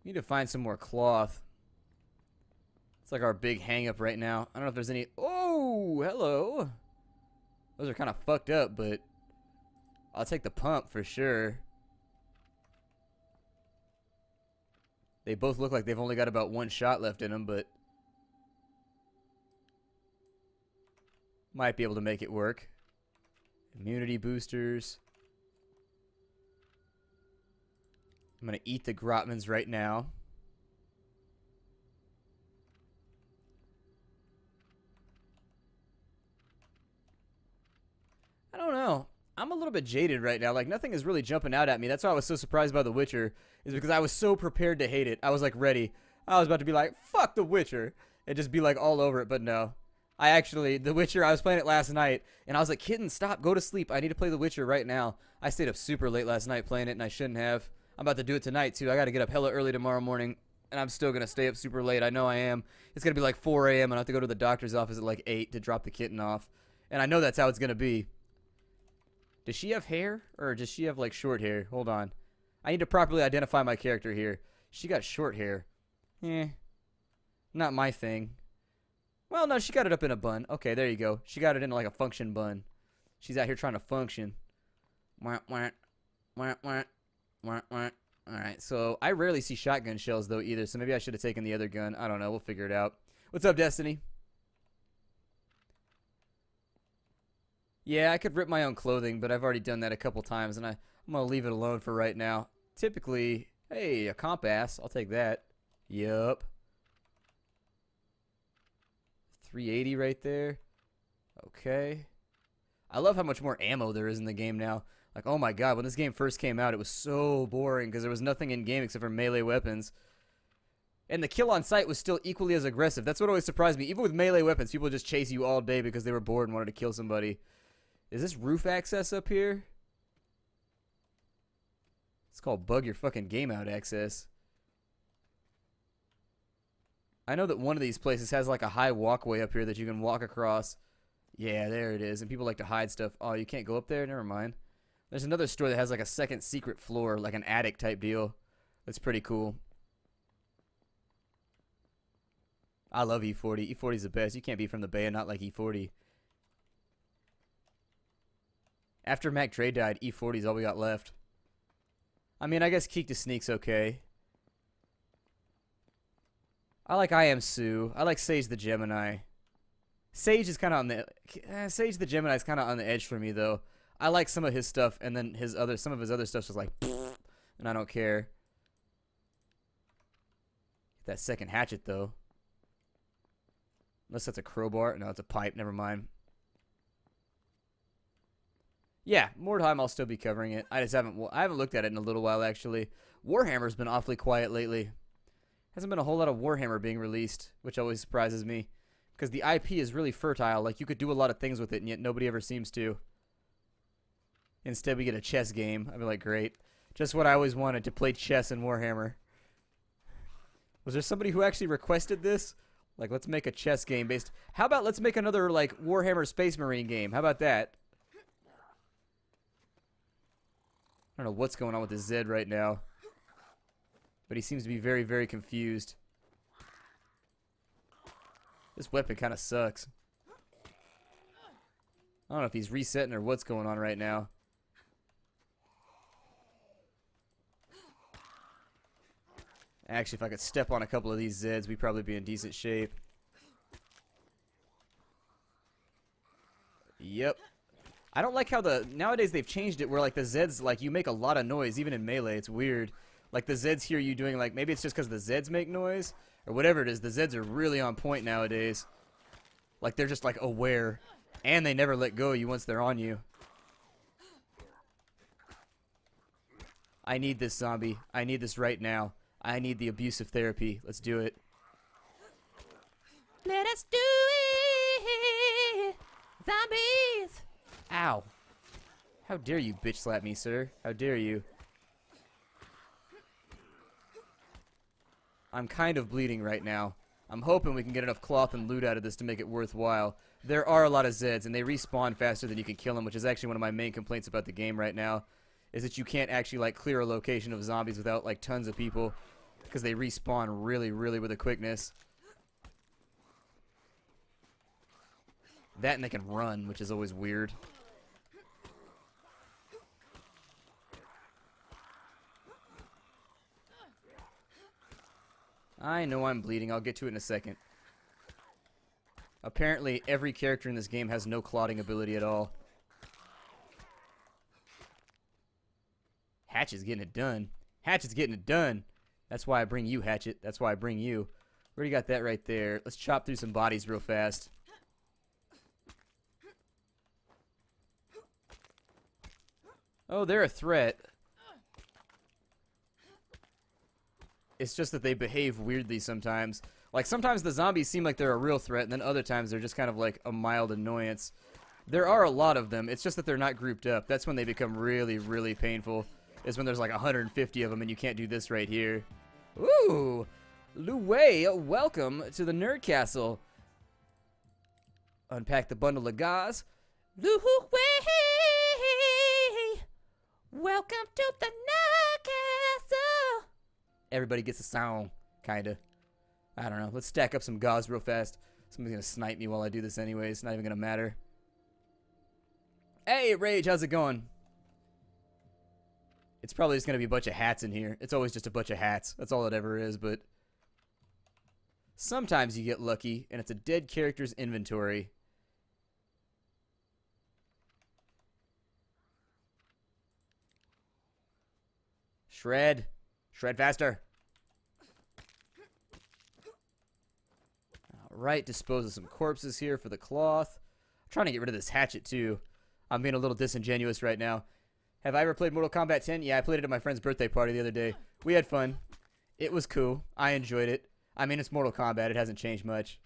Speaker 1: Need to find some more cloth. It's like our big hang-up right now. I don't know if there's any... Oh, hello. Those are kind of fucked up, but I'll take the pump for sure. They both look like they've only got about one shot left in them, but... Might be able to make it work. Immunity boosters. I'm going to eat the Grotmans right now. I don't know. I'm a little bit jaded right now. Like, nothing is really jumping out at me. That's why I was so surprised by The Witcher, is because I was so prepared to hate it. I was, like, ready. I was about to be like, fuck The Witcher, and just be, like, all over it, but no. I actually, The Witcher, I was playing it last night, and I was like, kitten, stop, go to sleep. I need to play The Witcher right now. I stayed up super late last night playing it, and I shouldn't have. I'm about to do it tonight, too. I got to get up hella early tomorrow morning, and I'm still going to stay up super late. I know I am. It's going to be, like, 4 a.m., and I have to go to the doctor's office at, like, 8 to drop the kitten off. And I know that's how it's going to be. Does she have hair, or does she have, like, short hair? Hold on. I need to properly identify my character here. She got short hair. Not my thing. Well, no, she got it up in a bun. Okay, there you go. She got it in, like, a function bun. She's out here trying to function. Alright, so I rarely see shotgun shells, though, either, so maybe I should have taken the other gun. I don't know. We'll figure it out. What's up, Destiny? Yeah, I could rip my own clothing, but I've already done that a couple times, and I'm going to leave it alone for right now. Typically, hey, a compass. I'll take that. Yup. 380 right there. Okay. I love how much more ammo there is in the game now. Like, oh my god, when this game first came out, it was so boring because there was nothing in game except for melee weapons. And the kill on sight was still equally as aggressive. That's what always surprised me. Even with melee weapons, people just chase you all day because they were bored and wanted to kill somebody. Is this roof access up here? It's called bug your fucking game out access. I know that one of these places has like a high walkway up here that you can walk across. Yeah, there it is. And people like to hide stuff. Oh, you can't go up there? Never mind. There's another store that has like a second secret floor, like an attic type deal. That's pretty cool. I love E40. E40's the best. You can't be from the Bay and not like E40. After Mac Dre died, E40's all we got left. I mean, I guess Keek to Sneak's okay. I like I Am Sue. I like Sage the Gemini. Sage is kind of on the Sage the Gemini is kind of on the edge for me though. I like some of his stuff, and then some of his other stuff's just like, and I don't care. That second hatchet though. Unless that's a crowbar. No, it's a pipe. Never mind. Yeah, Mordheim, I'll still be covering it. I haven't looked at it in a little while, actually. Warhammer's been awfully quiet lately. Hasn't been a whole lot of Warhammer being released, which always surprises me. Because the IP is really fertile. Like, you could do a lot of things with it, and yet nobody ever seems to. Instead, we get a chess game. I'd be like, great. Just what I always wanted, to play chess in Warhammer. Was there somebody who actually requested this? Like, let's make a chess game based... How about let's make another, like, Warhammer Space Marine game? How about that? I don't know what's going on with the Zed right now. But he seems to be very, very confused. This weapon kind of sucks. I don't know if he's resetting or what's going on right now. Actually, if I could step on a couple of these Zeds, we'd probably be in decent shape. Yep. I don't like how nowadays they've changed it where like the Zeds, like you make a lot of noise even in melee. It's weird. Like the Zeds hear you doing like, maybe it's just because the Zeds make noise or whatever it is. The Zeds are really on point nowadays. Like they're just like aware and they never let go of you once they're on you. I need this zombie. I need this right now. I need the abusive therapy. Let's do it. Let us do it. Zombies. Ow. How dare you bitch slap me, sir? How dare you? I'm kind of bleeding right now. I'm hoping we can get enough cloth and loot out of this to make it worthwhile. There are a lot of Zeds, and they respawn faster than you can kill them, which is actually one of my main complaints about the game right now, is that you can't actually, like, clear a location of zombies without, like, tons of people, because they respawn really, really with a quickness. That and they can run, which is always weird. I know I'm bleeding. I'll get to it in a second. Apparently, every character in this game has no clotting ability at all. Hatchet's getting it done. Hatchet's getting it done. That's why I bring you, Hatchet. That's why I bring you. Already got that right there. Let's chop through some bodies real fast. Oh, they're a threat. It's just that they behave weirdly sometimes. Like, sometimes the zombies seem like they're a real threat, and then other times they're just kind of like a mild annoyance. There are a lot of them. It's just that they're not grouped up. That's when they become really, really painful. Is when there's like 150 of them and you can't do this right here. Ooh! Lu Wei, welcome to the Nerd Castle. Unpack the bundle of gauze. Lu Wei! Welcome to the Nerd Castle! Everybody gets a song, kinda. I don't know. Let's stack up some gauze real fast. Somebody's gonna snipe me while I do this anyway. It's not even gonna matter. Hey, Rage, how's it going? It's probably just gonna be a bunch of hats in here. It's always just a bunch of hats. That's all it ever is, but sometimes you get lucky, and it's a dead character's inventory. Shred. Shred faster. Alright, dispose of some corpses here for the cloth. I'm trying to get rid of this hatchet, too. I'm being a little disingenuous right now. Have I ever played Mortal Kombat 10? Yeah, I played it at my friend's birthday party the other day. We had fun. It was cool. I enjoyed it. I mean, it's Mortal Kombat. It hasn't changed much.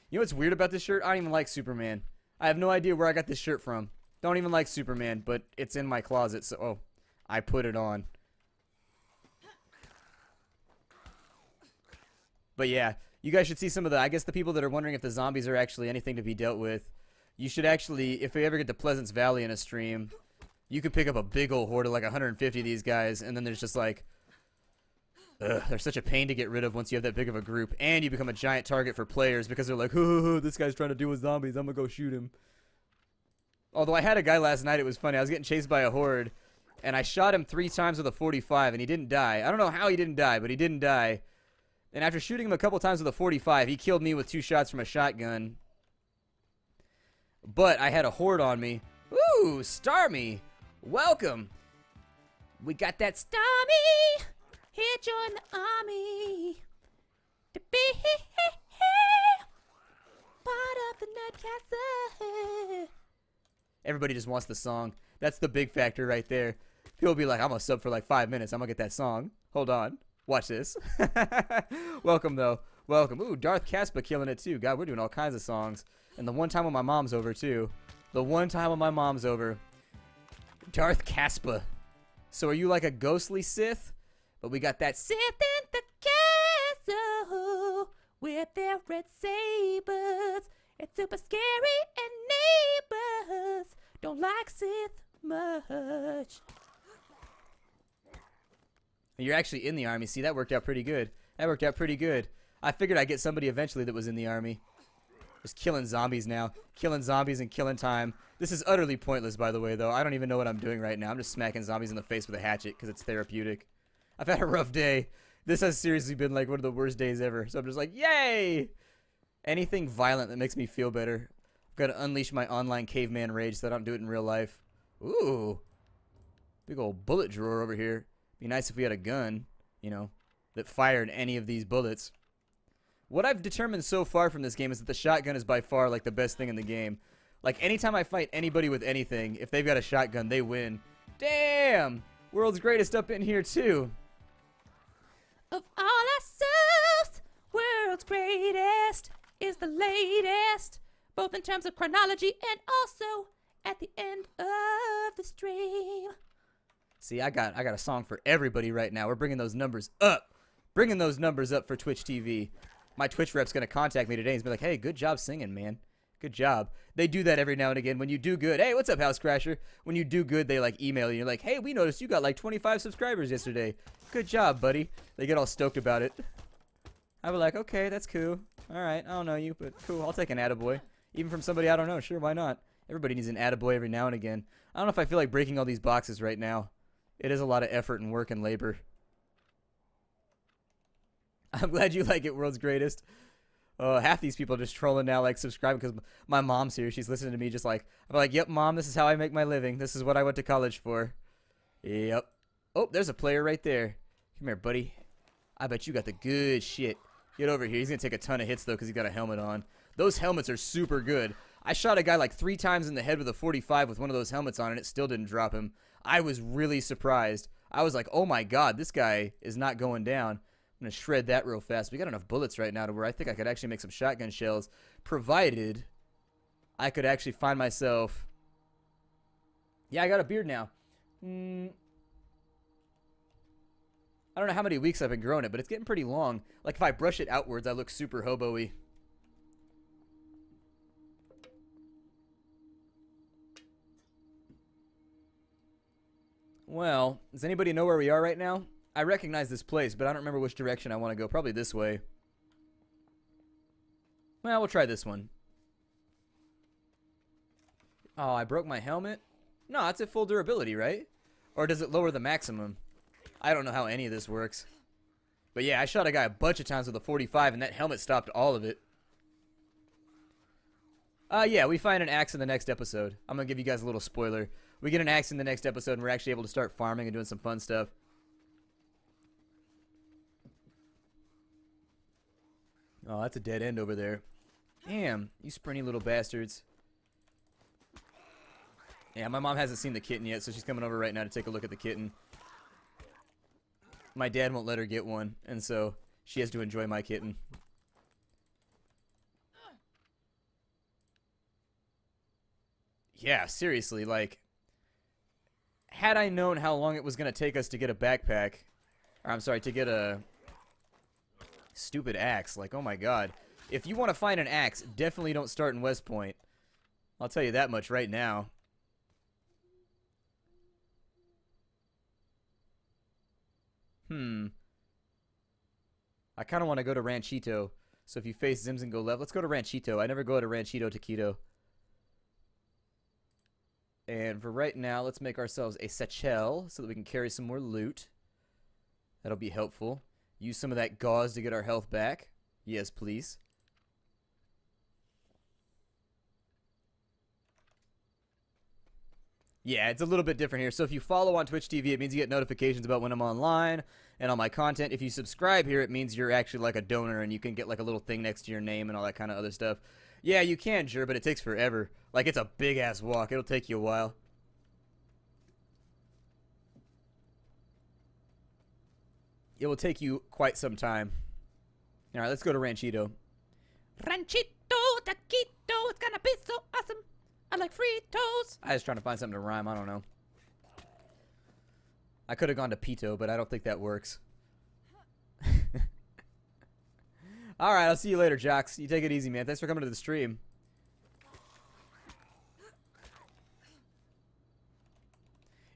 Speaker 1: You know what's weird about this shirt? I don't even like Superman. I have no idea where I got this shirt from. Don't even like Superman, but it's in my closet, so oh, I put it on. But yeah, you guys should see some of the, I guess the people that are wondering if the zombies are actually anything to be dealt with, you should actually, if we ever get to Pleasance Valley in a stream, you could pick up a big old horde of like 150 of these guys, and then there's just like, they're such a pain to get rid of once you have that big of a group, and you become a giant target for players because they're like, this guy's trying to deal with zombies, I'm gonna go shoot him. Although I had a guy last night, it was funny, I was getting chased by a horde, and I shot him 3 times with a 45, and he didn't die. I don't know how he didn't die, but he didn't die. And after shooting him a couple times with a 45, he killed me with 2 shots from a shotgun. But I had a horde on me. Ooh, Starmy! Welcome! We got that Starmy! Here, join the army! To be part of the Nerdcastle! Everybody just wants the song. That's the big factor right there. People be like, I'm gonna sub for like 5 minutes. I'm gonna get that song. Hold on. Watch this. Welcome, though. Welcome. Ooh, Darth Caspa killing it, too. God, we're doing all kinds of songs. And the one time when my mom's over, too. The one time when my mom's over. Darth Caspa. So are you like a ghostly Sith? But we got that Sith in the castle with their red sabers. It's super scary and neighbors don't like Sith much. You're actually in the army. See, that worked out pretty good. That worked out pretty good. I figured I'd get somebody eventually that was in the army. Just killing zombies now. Killing zombies and killing time. This is utterly pointless, by the way, though. I don't even know what I'm doing right now. I'm just smacking zombies in the face with a hatchet because it's therapeutic. I've had a rough day. This has seriously been like one of the worst days ever. So I'm just like, yay! Anything violent that makes me feel better. I've got to unleash my online caveman rage so I don't do it in real life. Ooh. Big old bullet drawer over here. Be nice if we had a gun, you know, that fired any of these bullets. What I've determined so far from this game is that the shotgun is by far like the best thing in the game. Like anytime I fight anybody with anything, if they've got a shotgun, they win. Damn! World's greatest up in here too. Of all our souls, world's greatest is the latest, both in terms of chronology and also at the end of the stream. See, I got a song for everybody right now. We're bringing those numbers up. Bringing those numbers up for Twitch TV. My Twitch rep's going to contact me today and be like, hey, good job singing, man. Good job. They do that every now and again. When you do good, hey, what's up, House Crasher? When you do good, they like email you. You're like, hey, we noticed you got like 25 subscribers yesterday. Good job, buddy. They get all stoked about it. I was like, okay, that's cool. All right, I don't know you, but cool. I'll take an attaboy. Even from somebody I don't know. Sure, why not? Everybody needs an attaboy every now and again. I don't know if I feel like breaking all these boxes right now. It is a lot of effort and work and labor. I'm glad you like it, World's Greatest. Half these people are just trolling now, like subscribing because my mom's here. She's listening to me just like, I'm like, yep, Mom, this is how I make my living. This is what I went to college for. Yep. Oh, there's a player right there. Come here, buddy. I bet you got the good shit. Get over here. He's going to take a ton of hits, though, because he's got a helmet on. Those helmets are super good. I shot a guy like 3 times in the head with a 45 with one of those helmets on, and it still didn't drop him. I was really surprised. I was like, oh my god, this guy is not going down. I'm going to shred that real fast. We got enough bullets right now to where I think I could actually make some shotgun shells, provided I could actually find myself... Yeah, I got a beard now. I don't know how many weeks I've been growing it, but it's getting pretty long. Like, if I brush it outwards, I look super hobo-y. Well, does anybody know where we are right now? I recognize this place, but I don't remember which direction I want to go. Probably this way. Well, we'll try this one. Oh, I broke my helmet? No, it's at full durability, right? Or does it lower the maximum? I don't know how any of this works. But yeah, I shot a guy a bunch of times with a 45, and that helmet stopped all of it. Yeah, we find an axe in the next episode. I'm going to give you guys a little spoiler. We get an axe in the next episode, and we're actually able to start farming and doing some fun stuff. Oh, that's a dead end over there. Damn, you sprinty little bastards. Yeah, my mom hasn't seen the kitten yet, so she's coming over right now to take a look at the kitten. My dad won't let her get one, and so she has to enjoy my kitten. Yeah, seriously, like, had I known how long it was going to take us to get a backpack, or I'm sorry, to get a stupid axe, like, oh my god. If you want to find an axe, definitely don't start in West Point. I'll tell you that much right now. I kind of want to go to Ranchito. So if you face Zims and go left, let's go to Ranchito. I never go to Ranchito Taquito. And for right now, let's make ourselves a satchel so that we can carry some more loot. That'll be helpful. Use some of that gauze to get our health back. Yes, please. Yeah, it's a little bit different here. So if you follow on Twitch TV, it means you get notifications about when I'm online and all my content. If you subscribe here, it means you're actually like a donor and you can get like a little thing next to your name and all that kind of other stuff. Yeah, you can, sure, but it takes forever. Like, it's a big-ass walk. It'll take you a while. It will take you quite some time. All right, let's go to Ranchito. Ranchito, taquito, it's gonna be so awesome. I like Fritos. I was trying to find something to rhyme. I don't know. I could have gone to Pito, but I don't think that works. Alright, I'll see you later, Jocks. You take it easy, man. Thanks for coming to the stream.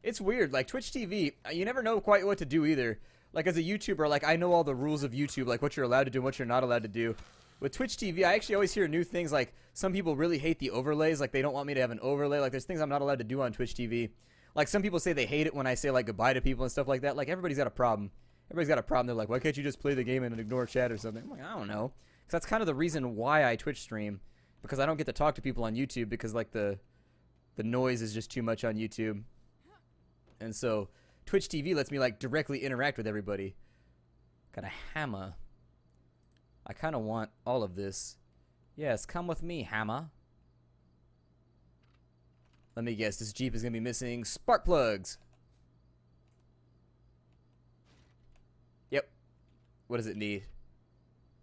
Speaker 1: It's weird. Like, Twitch TV, you never know quite what to do either. Like, as a YouTuber, like, I know all the rules of YouTube, like what you're allowed to do and what you're not allowed to do. With Twitch TV, I actually always hear new things, like, some people really hate the overlays. Like, they don't want me to have an overlay. Like, there's things I'm not allowed to do on Twitch TV. Like, some people say they hate it when I say, like, goodbye to people and stuff like that. Like, everybody's got a problem. Everybody's got a problem. They're like, why can't you just play the game and ignore chat or something? I'm like, I don't know. Because that's kind of the reason why I Twitch stream. Because I don't get to talk to people on YouTube because, like, the noise is just too much on YouTube. And so, Twitch TV lets me, like, directly interact with everybody. Got a hammer. I kind of want all of this. Yes, come with me, hammer. Let me guess, this Jeep is going to be missing spark plugs. Yep. What does it need?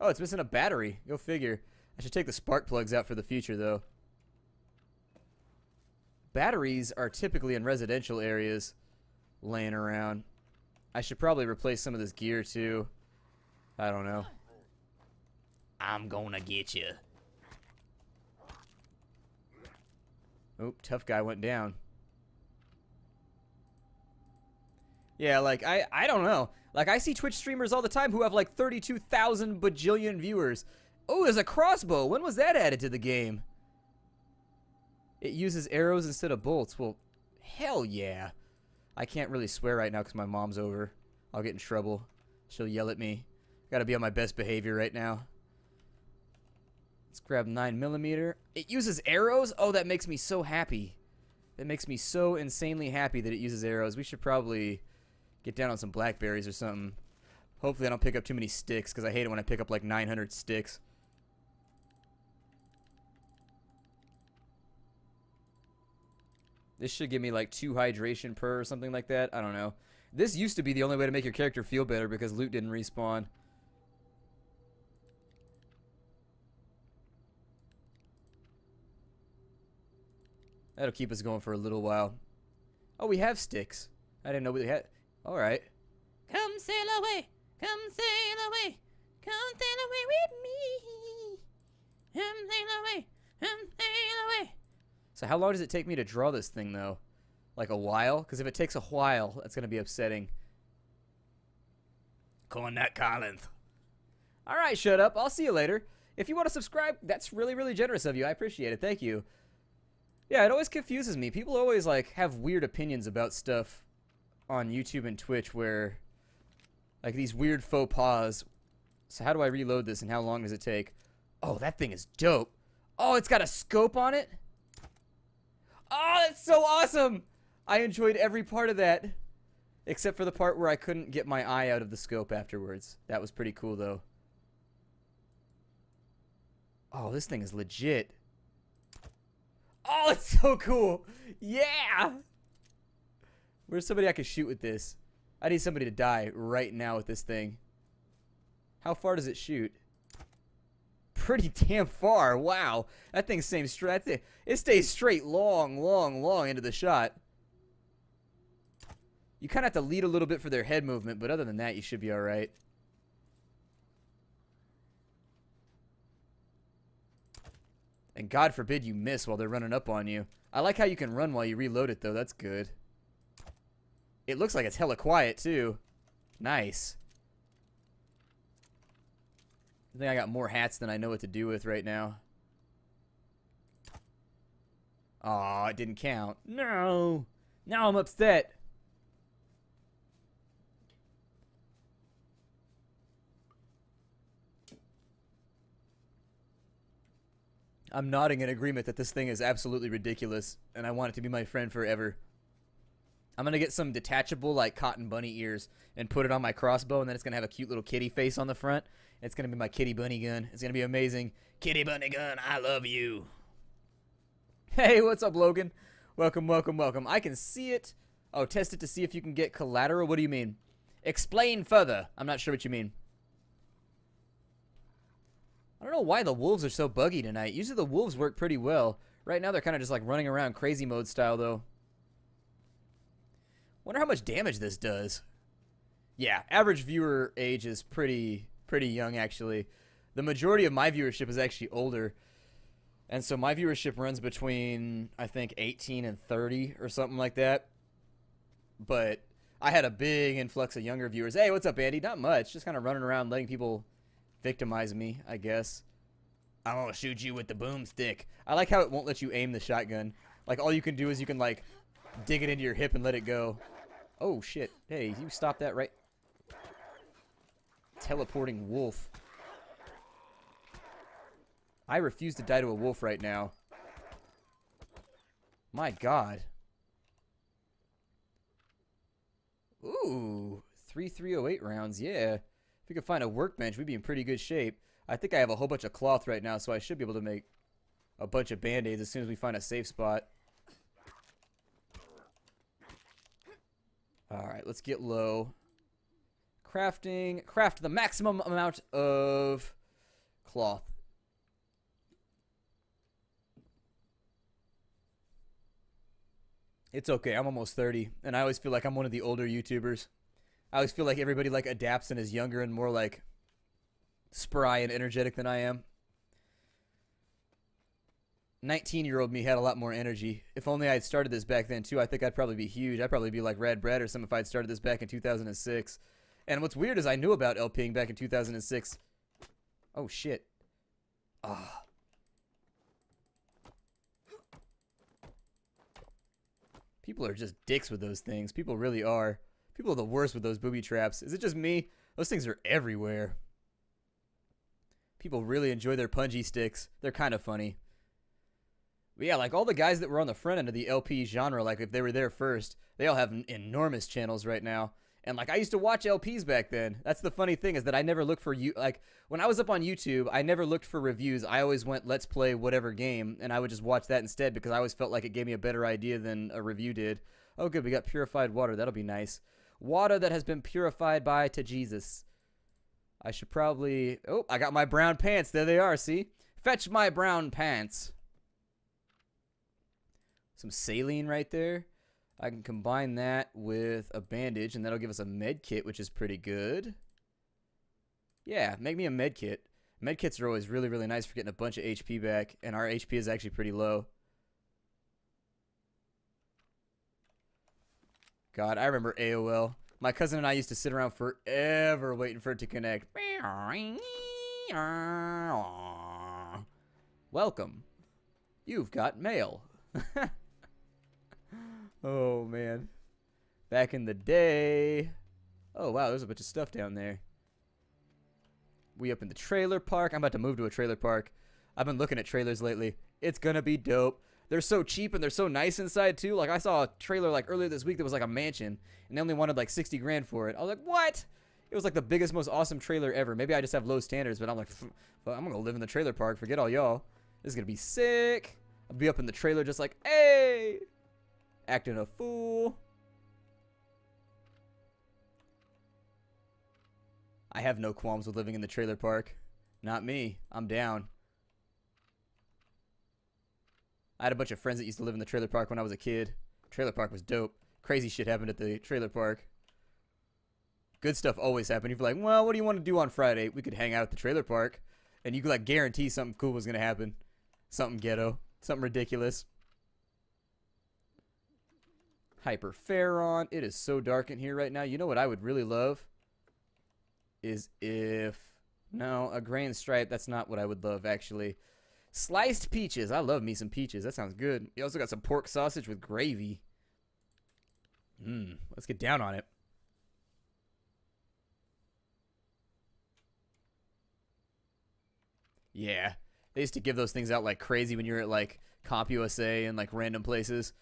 Speaker 1: Oh, it's missing a battery. Go figure. I should take the spark plugs out for the future, though. Batteries are typically in residential areas laying around. I should probably replace some of this gear, too. I don't know. I'm gonna get you. Oop, tough guy went down. Yeah, like, I don't know. Like, I see Twitch streamers all the time who have, like, 32,000 bajillion viewers. Oh, there's a crossbow. When was that added to the game? It uses arrows instead of bolts. Well, hell yeah. I can't really swear right now because my mom's over. I'll get in trouble. She'll yell at me. Gotta be on my best behavior right now. Let's grab 9mm. It uses arrows? Oh, that makes me so happy. That makes me so insanely happy that it uses arrows. We should probably get down on some blackberries or something. Hopefully I don't pick up too many sticks, because I hate it when I pick up like 900 sticks. This should give me like 2 hydration per or something like that. I don't know. This used to be the only way to make your character feel better because loot didn't respawn. That'll keep us going for a little while. Oh, we have sticks. I didn't know we had. Alright.
Speaker 2: Come sail away. Come sail away. Come sail away with me. Come sail away. Come sail away.
Speaker 1: So how long does it take me to draw this thing, though? Like a while? Because if it takes a while, that's going to be upsetting.
Speaker 2: Cornet Collins.
Speaker 1: Alright, shut up. I'll see you later. If you want to subscribe, that's really, really generous of you. I appreciate it. Thank you. Yeah, it always confuses me. People always, like, have weird opinions about stuff on YouTube and Twitch where, like, these weird faux pas. So how do I reload this and how long does it take? Oh, that thing is dope. Oh, it's got a scope on it? Oh, that's so awesome! I enjoyed every part of that. Except for the part where I couldn't get my eye out of the scope afterwards. That was pretty cool, though. Oh, this thing is legit. Oh, it's so cool! Yeah! Where's somebody I could shoot with this? I need somebody to die right now with this thing. How far does it shoot? Pretty damn far. Wow. That thing stays straight. It stays straight long, long, long into the shot. You kind of have to lead a little bit for their head movement, but other than that, you should be alright. And God forbid you miss while they're running up on you. I like how you can run while you reload it, though. That's good. It looks like it's hella quiet, too. Nice. I think I got more hats than I know what to do with right now. Aw, it didn't count. No! Now I'm upset. I'm nodding in agreement that this thing is absolutely ridiculous, and I want it to be my friend forever. I'm going to get some detachable, like, cotton bunny ears and put it on my crossbow, and then it's going to have a cute little kitty face on the front. It's going to be my kitty bunny gun. It's going to be amazing. Kitty bunny gun, I love you. Hey, what's up, Logan? Welcome, welcome, welcome. I can see it. Oh, test it to see if you can get collateral? What do you mean? Explain further. I'm not sure what you mean. I don't know why the wolves are so buggy tonight. Usually the wolves work pretty well. Right now they're kind of just like running around crazy mode style, though. Wonder how much damage this does. Yeah, average viewer age is pretty young, actually. The majority of my viewership is actually older. And so my viewership runs between, I think, 18 and 30 or something like that. But I had a big influx of younger viewers. Hey, what's up, Andy? Not much. Just kind of running around letting people victimize me, I guess. I'm gonna shoot you with the boomstick. I like how it won't let you aim the shotgun. Like, all you can do is you can, like, dig it into your hip and let it go. Oh, shit. Hey, you stop that right... Teleporting wolf. I refuse to die to a wolf right now. My God. Ooh, 3.308 rounds, yeah. If we could find a workbench, we'd be in pretty good shape. I think I have a whole bunch of cloth right now, so I should be able to make a bunch of band-aids as soon as we find a safe spot. Alright, let's get low. Crafting. Craft the maximum amount of cloth. It's okay, I'm almost 30, and I always feel like I'm one of the older YouTubers. I always feel like everybody like adapts and is younger and more like spry and energetic than I am. 19-year-old me had a lot more energy. If only I had started this back then too, I think I'd probably be huge. I'd probably be like Rad Brad or something if I'd started this back in 2006. And what's weird is I knew about LPing back in 2006. Oh shit. Ah. People are just dicks with those things. People really are. People are the worst with those booby traps. Is it just me? Those things are everywhere. People really enjoy their punji sticks. They're kind of funny. But yeah, like all the guys that were on the front end of the LP genre, like if they were there first, they all have enormous channels right now. And like I used to watch LPs back then. That's the funny thing, is that I never looked for like when I was up on YouTube, I never looked for reviews. I always went, let's play whatever game, and I would just watch that instead because I always felt like it gave me a better idea than a review did. Oh good, we got purified water. That'll be nice. Water that has been purified by to Jesus. I should probably... Oh, I got my brown pants. There they are, see? Fetch my brown pants. Some saline right there. I can combine that with a bandage, and that'll give us a med kit, which is pretty good. Yeah, make me a med kit. Med kits are always really, really nice for getting a bunch of HP back, and our HP is actually pretty low. God, I remember AOL. My cousin and I used to sit around forever waiting for it to connect. Welcome. You've got mail. Oh, man. Back in the day. Oh, wow, there's a bunch of stuff down there. We up in the trailer park. I'm about to move to a trailer park. I've been looking at trailers lately. It's gonna be dope. They're so cheap and they're so nice inside, too. Like, I saw a trailer, like, earlier this week that was, like, a mansion. And they only wanted, like, 60 grand for it. I was like, what? It was, like, the biggest, most awesome trailer ever. Maybe I just have low standards, but I'm like, I'm gonna live in the trailer park. Forget all y'all. This is gonna be sick. I'll be up in the trailer just like, hey! Acting a fool. I have no qualms with living in the trailer park. Not me. I'm down. I had a bunch of friends that used to live in the trailer park when I was a kid. Trailer park was dope. Crazy shit happened at the trailer park. Good stuff always happened. You're like, well, what do you want to do on Friday? We could hang out at the trailer park. And you could like guarantee something cool was going to happen. Something ghetto. Something ridiculous. Hyperferon. It is so dark in here right now. You know what I would really love? Is if... No, a grain stripe. That's not what I would love, actually. Sliced peaches. I love me some peaches. That sounds good. You also got some pork sausage with gravy. Let's get down on it. Yeah. They used to give those things out like crazy when you were at like CompUSA and like random places.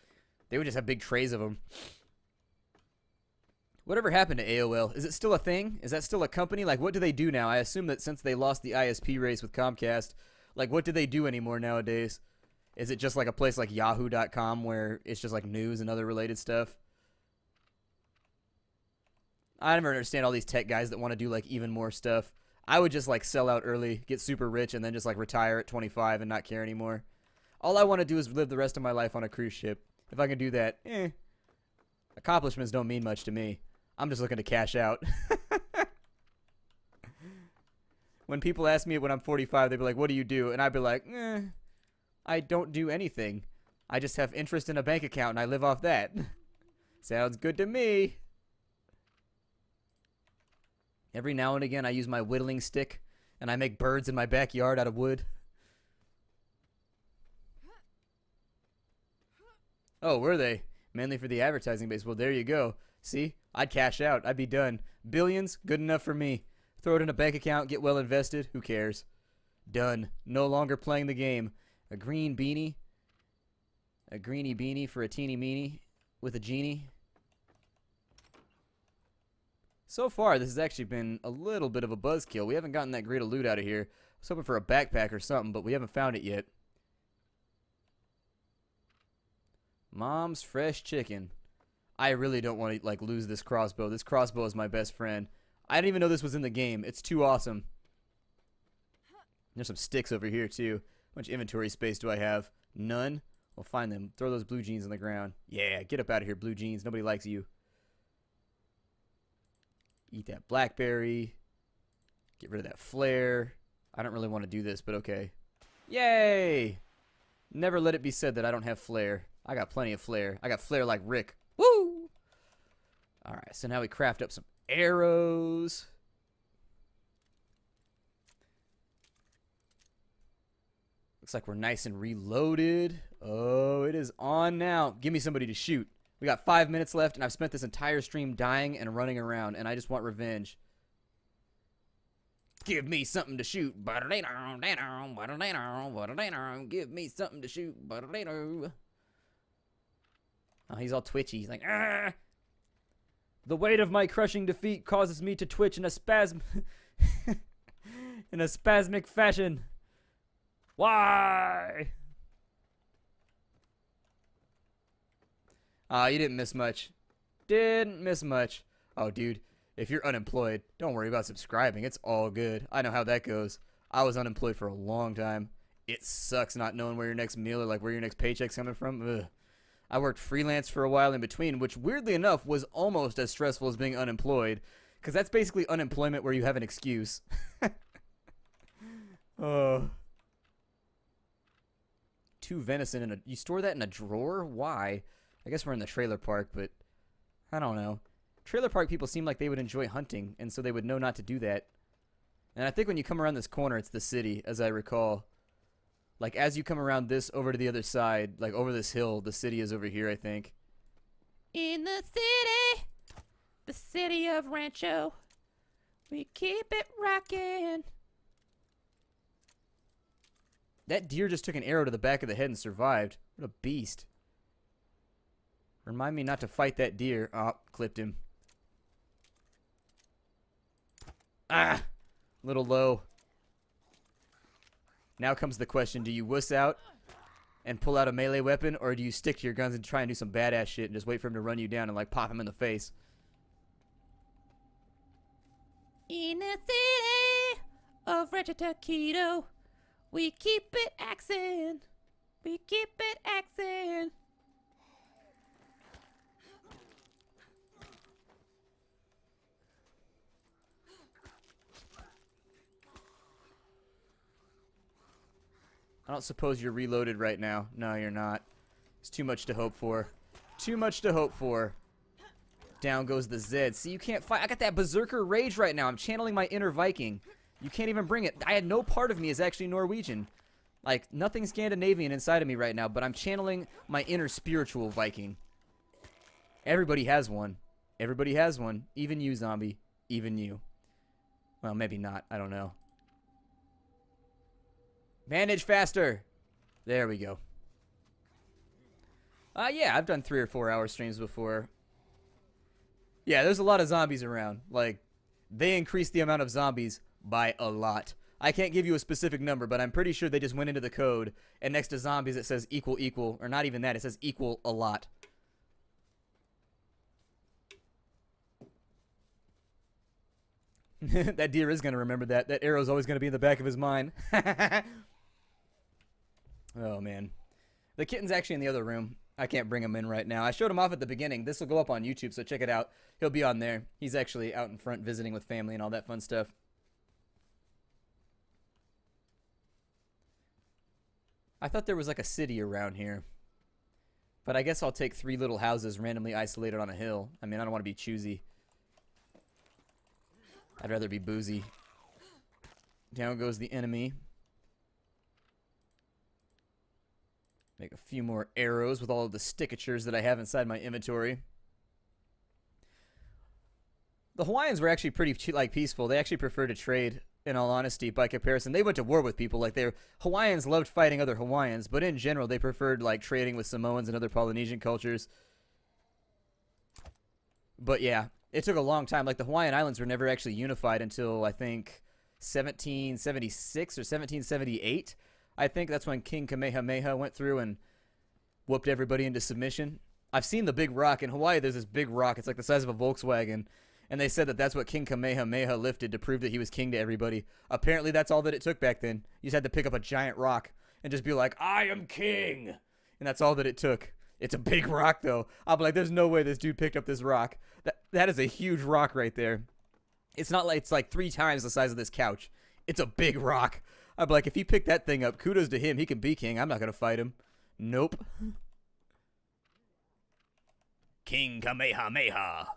Speaker 1: They would just have big trays of them. Whatever happened to AOL? Is it still a thing? Is that still a company? Like, what do they do now? I assume that since they lost the ISP race with Comcast, like, what do they do anymore nowadays? Is it just like a place like Yahoo.com where it's just like news and other related stuff? I never understand all these tech guys that want to do like even more stuff. I would just like sell out early, get super rich, and then just like retire at 25 and not care anymore. All I want to do is live the rest of my life on a cruise ship. If I can do that, accomplishments don't mean much to me. I'm just looking to cash out. When people ask me when I'm 45, they'd be like, what do you do? And I'd be like, I don't do anything. I just have interest in a bank account and I live off that. Sounds good to me. Every now and again, I use my whittling stick and I make birds in my backyard out of wood. Oh, were they? Mainly for the advertising base. Well, there you go. See? I'd cash out. I'd be done. Billions? Good enough for me. Throw it in a bank account, get well invested. Who cares? Done. No longer playing the game. A green beanie. A greeny beanie for a teeny meanie with a genie. So far, this has actually been a little bit of a buzzkill. We haven't gotten that great of loot out of here. I was hoping for a backpack or something, but we haven't found it yet. Mom's fresh chicken. I really don't want to like lose this crossbow. This crossbow is my best friend. I didn't even know this was in the game. It's too awesome. There's some sticks over here too. How much inventory space do I have? None? We'll find them. Throw those blue jeans on the ground. Yeah, get up out of here, blue jeans. Nobody likes you. Eat that blackberry. Get rid of that flare. I don't really want to do this, but okay. Yay! Never let it be said that I don't have flare. I got plenty of flare. I got flare like Rick. Woo! Alright, so now we craft up some arrows. Looks like we're nice and reloaded. Oh, it is on now. Give me somebody to shoot. We got 5 minutes left, and I've spent this entire stream dying and running around, and I just want revenge. Give me something to shoot. Give me something to shoot. Oh, he's all twitchy. He's like, ah! The weight of my crushing defeat causes me to twitch in a in a spasmic fashion. Why? You didn't miss much. Didn't miss much. Oh, dude, if you're unemployed, don't worry about subscribing. It's all good. I know how that goes. I was unemployed for a long time. It sucks not knowing where your next meal or like where your next paycheck's coming from. Ugh. I worked freelance for a while in between, which weirdly enough was almost as stressful as being unemployed, because that's basically unemployment where you have an excuse. Oh. 2 venison in a... You store that in a drawer? Why? I guess we're in the trailer park, but I don't know. Trailer park people seem like they would enjoy hunting, and so they would know not to do that. And I think when you come around this corner, it's the city, as I recall. Like, as you come around this over to the other side, like over this hill, the city is over here, I think.
Speaker 2: In the city of Rancho, we keep it rockin'.
Speaker 1: That deer just took an arrow to the back of the head and survived. What a beast. Remind me not to fight that deer. Oh, clipped him. Ah! Little low. Now comes the question, do you wuss out and pull out a melee weapon, or do you stick to your guns and try and do some badass shit and just wait for him to run you down and like pop him in the face?
Speaker 2: In the city of Rancho Taquito, we keep it axin'. We keep it axin'.
Speaker 1: I don't suppose you're reloaded right now. No, you're not. It's too much to hope for. Too much to hope for. Down goes the Zed. See, you can't fight. I got that berserker rage right now. I'm channeling my inner Viking. You can't even bring it. I had no part of me is actually Norwegian. Like, nothing Scandinavian inside of me right now, but I'm channeling my inner spiritual Viking. Everybody has one. Everybody has one. Even you, zombie. Even you. Well, maybe not. I don't know. Bandage faster. There we go. Yeah, I've done 3 or 4 hour streams before. Yeah, there's a lot of zombies around. Like, they increased the amount of zombies by a lot. I can't give you a specific number, but I'm pretty sure they just went into the code, and next to zombies it says equal, equal, or not even that, it says equal a lot. That deer is going to remember that. That arrow's always going to be in the back of his mind. Oh, man. The kitten's actually in the other room. I can't bring him in right now. I showed him off at the beginning. This will go up on YouTube, so check it out. He'll be on there. He's actually out in front visiting with family and all that fun stuff. I thought there was like a city around here. But I guess I'll take 3 little houses randomly isolated on a hill. I mean, I don't want to be choosy. I'd rather be boozy. Down goes the enemy. Make a few more arrows with all of the stickatures that I have inside my inventory. The Hawaiians were actually pretty peaceful. They actually prefer to trade, in all honesty, by comparison. They went to war with people. Like, Hawaiians loved fighting other Hawaiians, but in general, they preferred like trading with Samoans and other Polynesian cultures. But yeah, it took a long time. Like, the Hawaiian Islands were never actually unified until, I think, 1776 or 1778. I think that's when King Kamehameha went through and whooped everybody into submission. I've seen the big rock. In Hawaii, there's this big rock. It's like the size of a Volkswagen. And they said that that's what King Kamehameha lifted to prove that he was king to everybody. Apparently, that's all that it took back then. You just had to pick up a giant rock and just be like, I am king. And that's all that it took. It's a big rock, though. I'll be like, there's no way this dude picked up this rock. That is a huge rock right there. It's not like it's like 3 times the size of this couch. It's a big rock. I'd be like, if he picked that thing up, kudos to him. He can be king. I'm not going to fight him. Nope. King Kamehameha.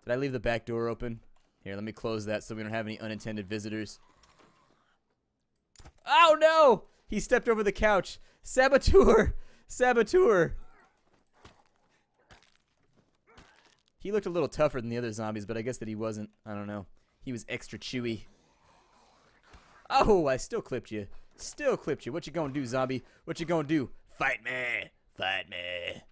Speaker 1: Did I leave the back door open? Here, let me close that so we don't have any unintended visitors. Oh, no! He stepped over the couch. Saboteur! Saboteur! He looked a little tougher than the other zombies, but I guess that he wasn't. I don't know. He was extra chewy. Oh, I still clipped you. Still clipped you. What you gonna do, zombie? What you gonna do? Fight me! Fight me!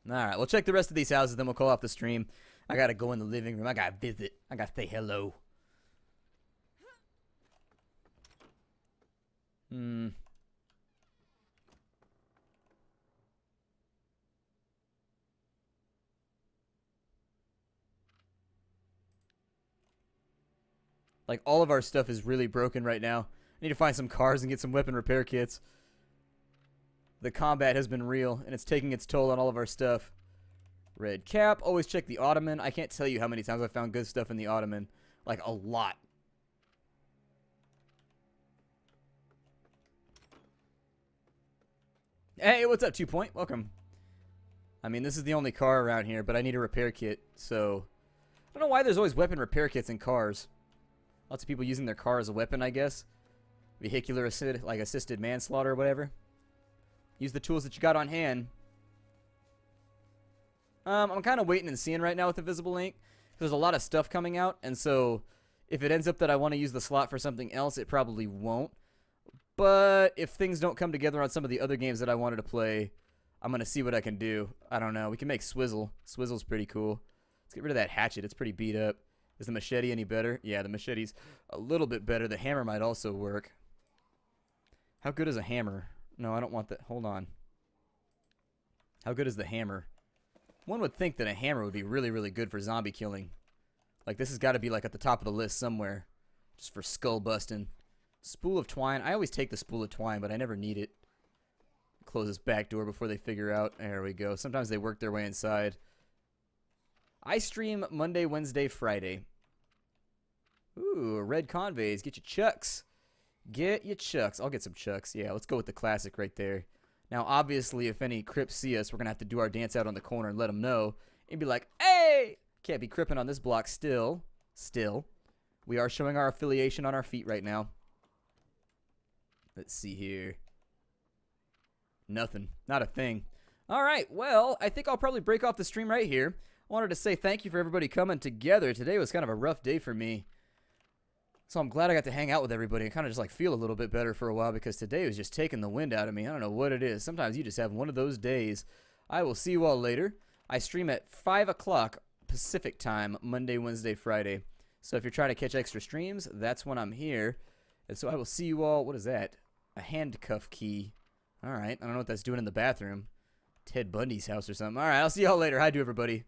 Speaker 1: Alright, we'll check the rest of these houses, then we'll call off the stream. I gotta go in the living room. I gotta visit. I gotta say hello. Like, all of our stuff is really broken right now. I need to find some cars and get some weapon repair kits. The combat has been real, and it's taking its toll on all of our stuff. Red cap. Always check the ottoman. I can't tell you how many times I found good stuff in the ottoman. Like, a lot. Hey, what's up, 2 Point? Welcome. I mean, this is the only car around here, but I need a repair kit, so... I don't know why there's always weapon repair kits in cars. Lots of people using their car as a weapon, I guess. Vehicular assisted manslaughter or whatever. Use the tools that you got on hand. I'm kind of waiting and seeing right now with Invisible Ink. There's a lot of stuff coming out, and so if it ends up that I want to use the slot for something else, it probably won't. But if things don't come together on some of the other games that I wanted to play, I'm going to see what I can do. I don't know. We can make Swizzle. Swizzle's pretty cool. Let's get rid of that hatchet. It's pretty beat up. Is the machete any better? Yeah, the machete's a little bit better. The hammer might also work. How good is a hammer? No, I don't want that. Hold on. How good is the hammer? One would think that a hammer would be really, really good for zombie killing. Like, this has got to be, like, at the top of the list somewhere. Just for skull busting. Spool of twine. I always take the spool of twine, but I never need it. Close this back door before they figure out. There we go. Sometimes they work their way inside. I stream Monday, Wednesday, Friday. Ooh, red conveys. Get your chucks. Get your chucks. I'll get some chucks. Yeah, let's go with the classic right there. Now, obviously, if any Crips see us, we're going to have to do our dance out on the corner and let them know. And be like, hey! Can't be cripping on this block still. Still. We are showing our affiliation on our feet right now. Let's see here. Nothing. Not a thing. Alright, well, I think I'll probably break off the stream right here. I wanted to say thank you for everybody coming together. Today was kind of a rough day for me. So I'm glad I got to hang out with everybody and kind of just like feel a little bit better for a while because today was just taking the wind out of me. I don't know what it is. Sometimes you just have one of those days. I will see you all later. I stream at 5 o'clock Pacific time, Monday, Wednesday, Friday. So if you're trying to catch extra streams, that's when I'm here. And so I will see you all. What is that? A handcuff key. All right. I don't know what that's doing in the bathroom. Ted Bundy's house or something. All right. I'll see y'all later. Hi to everybody.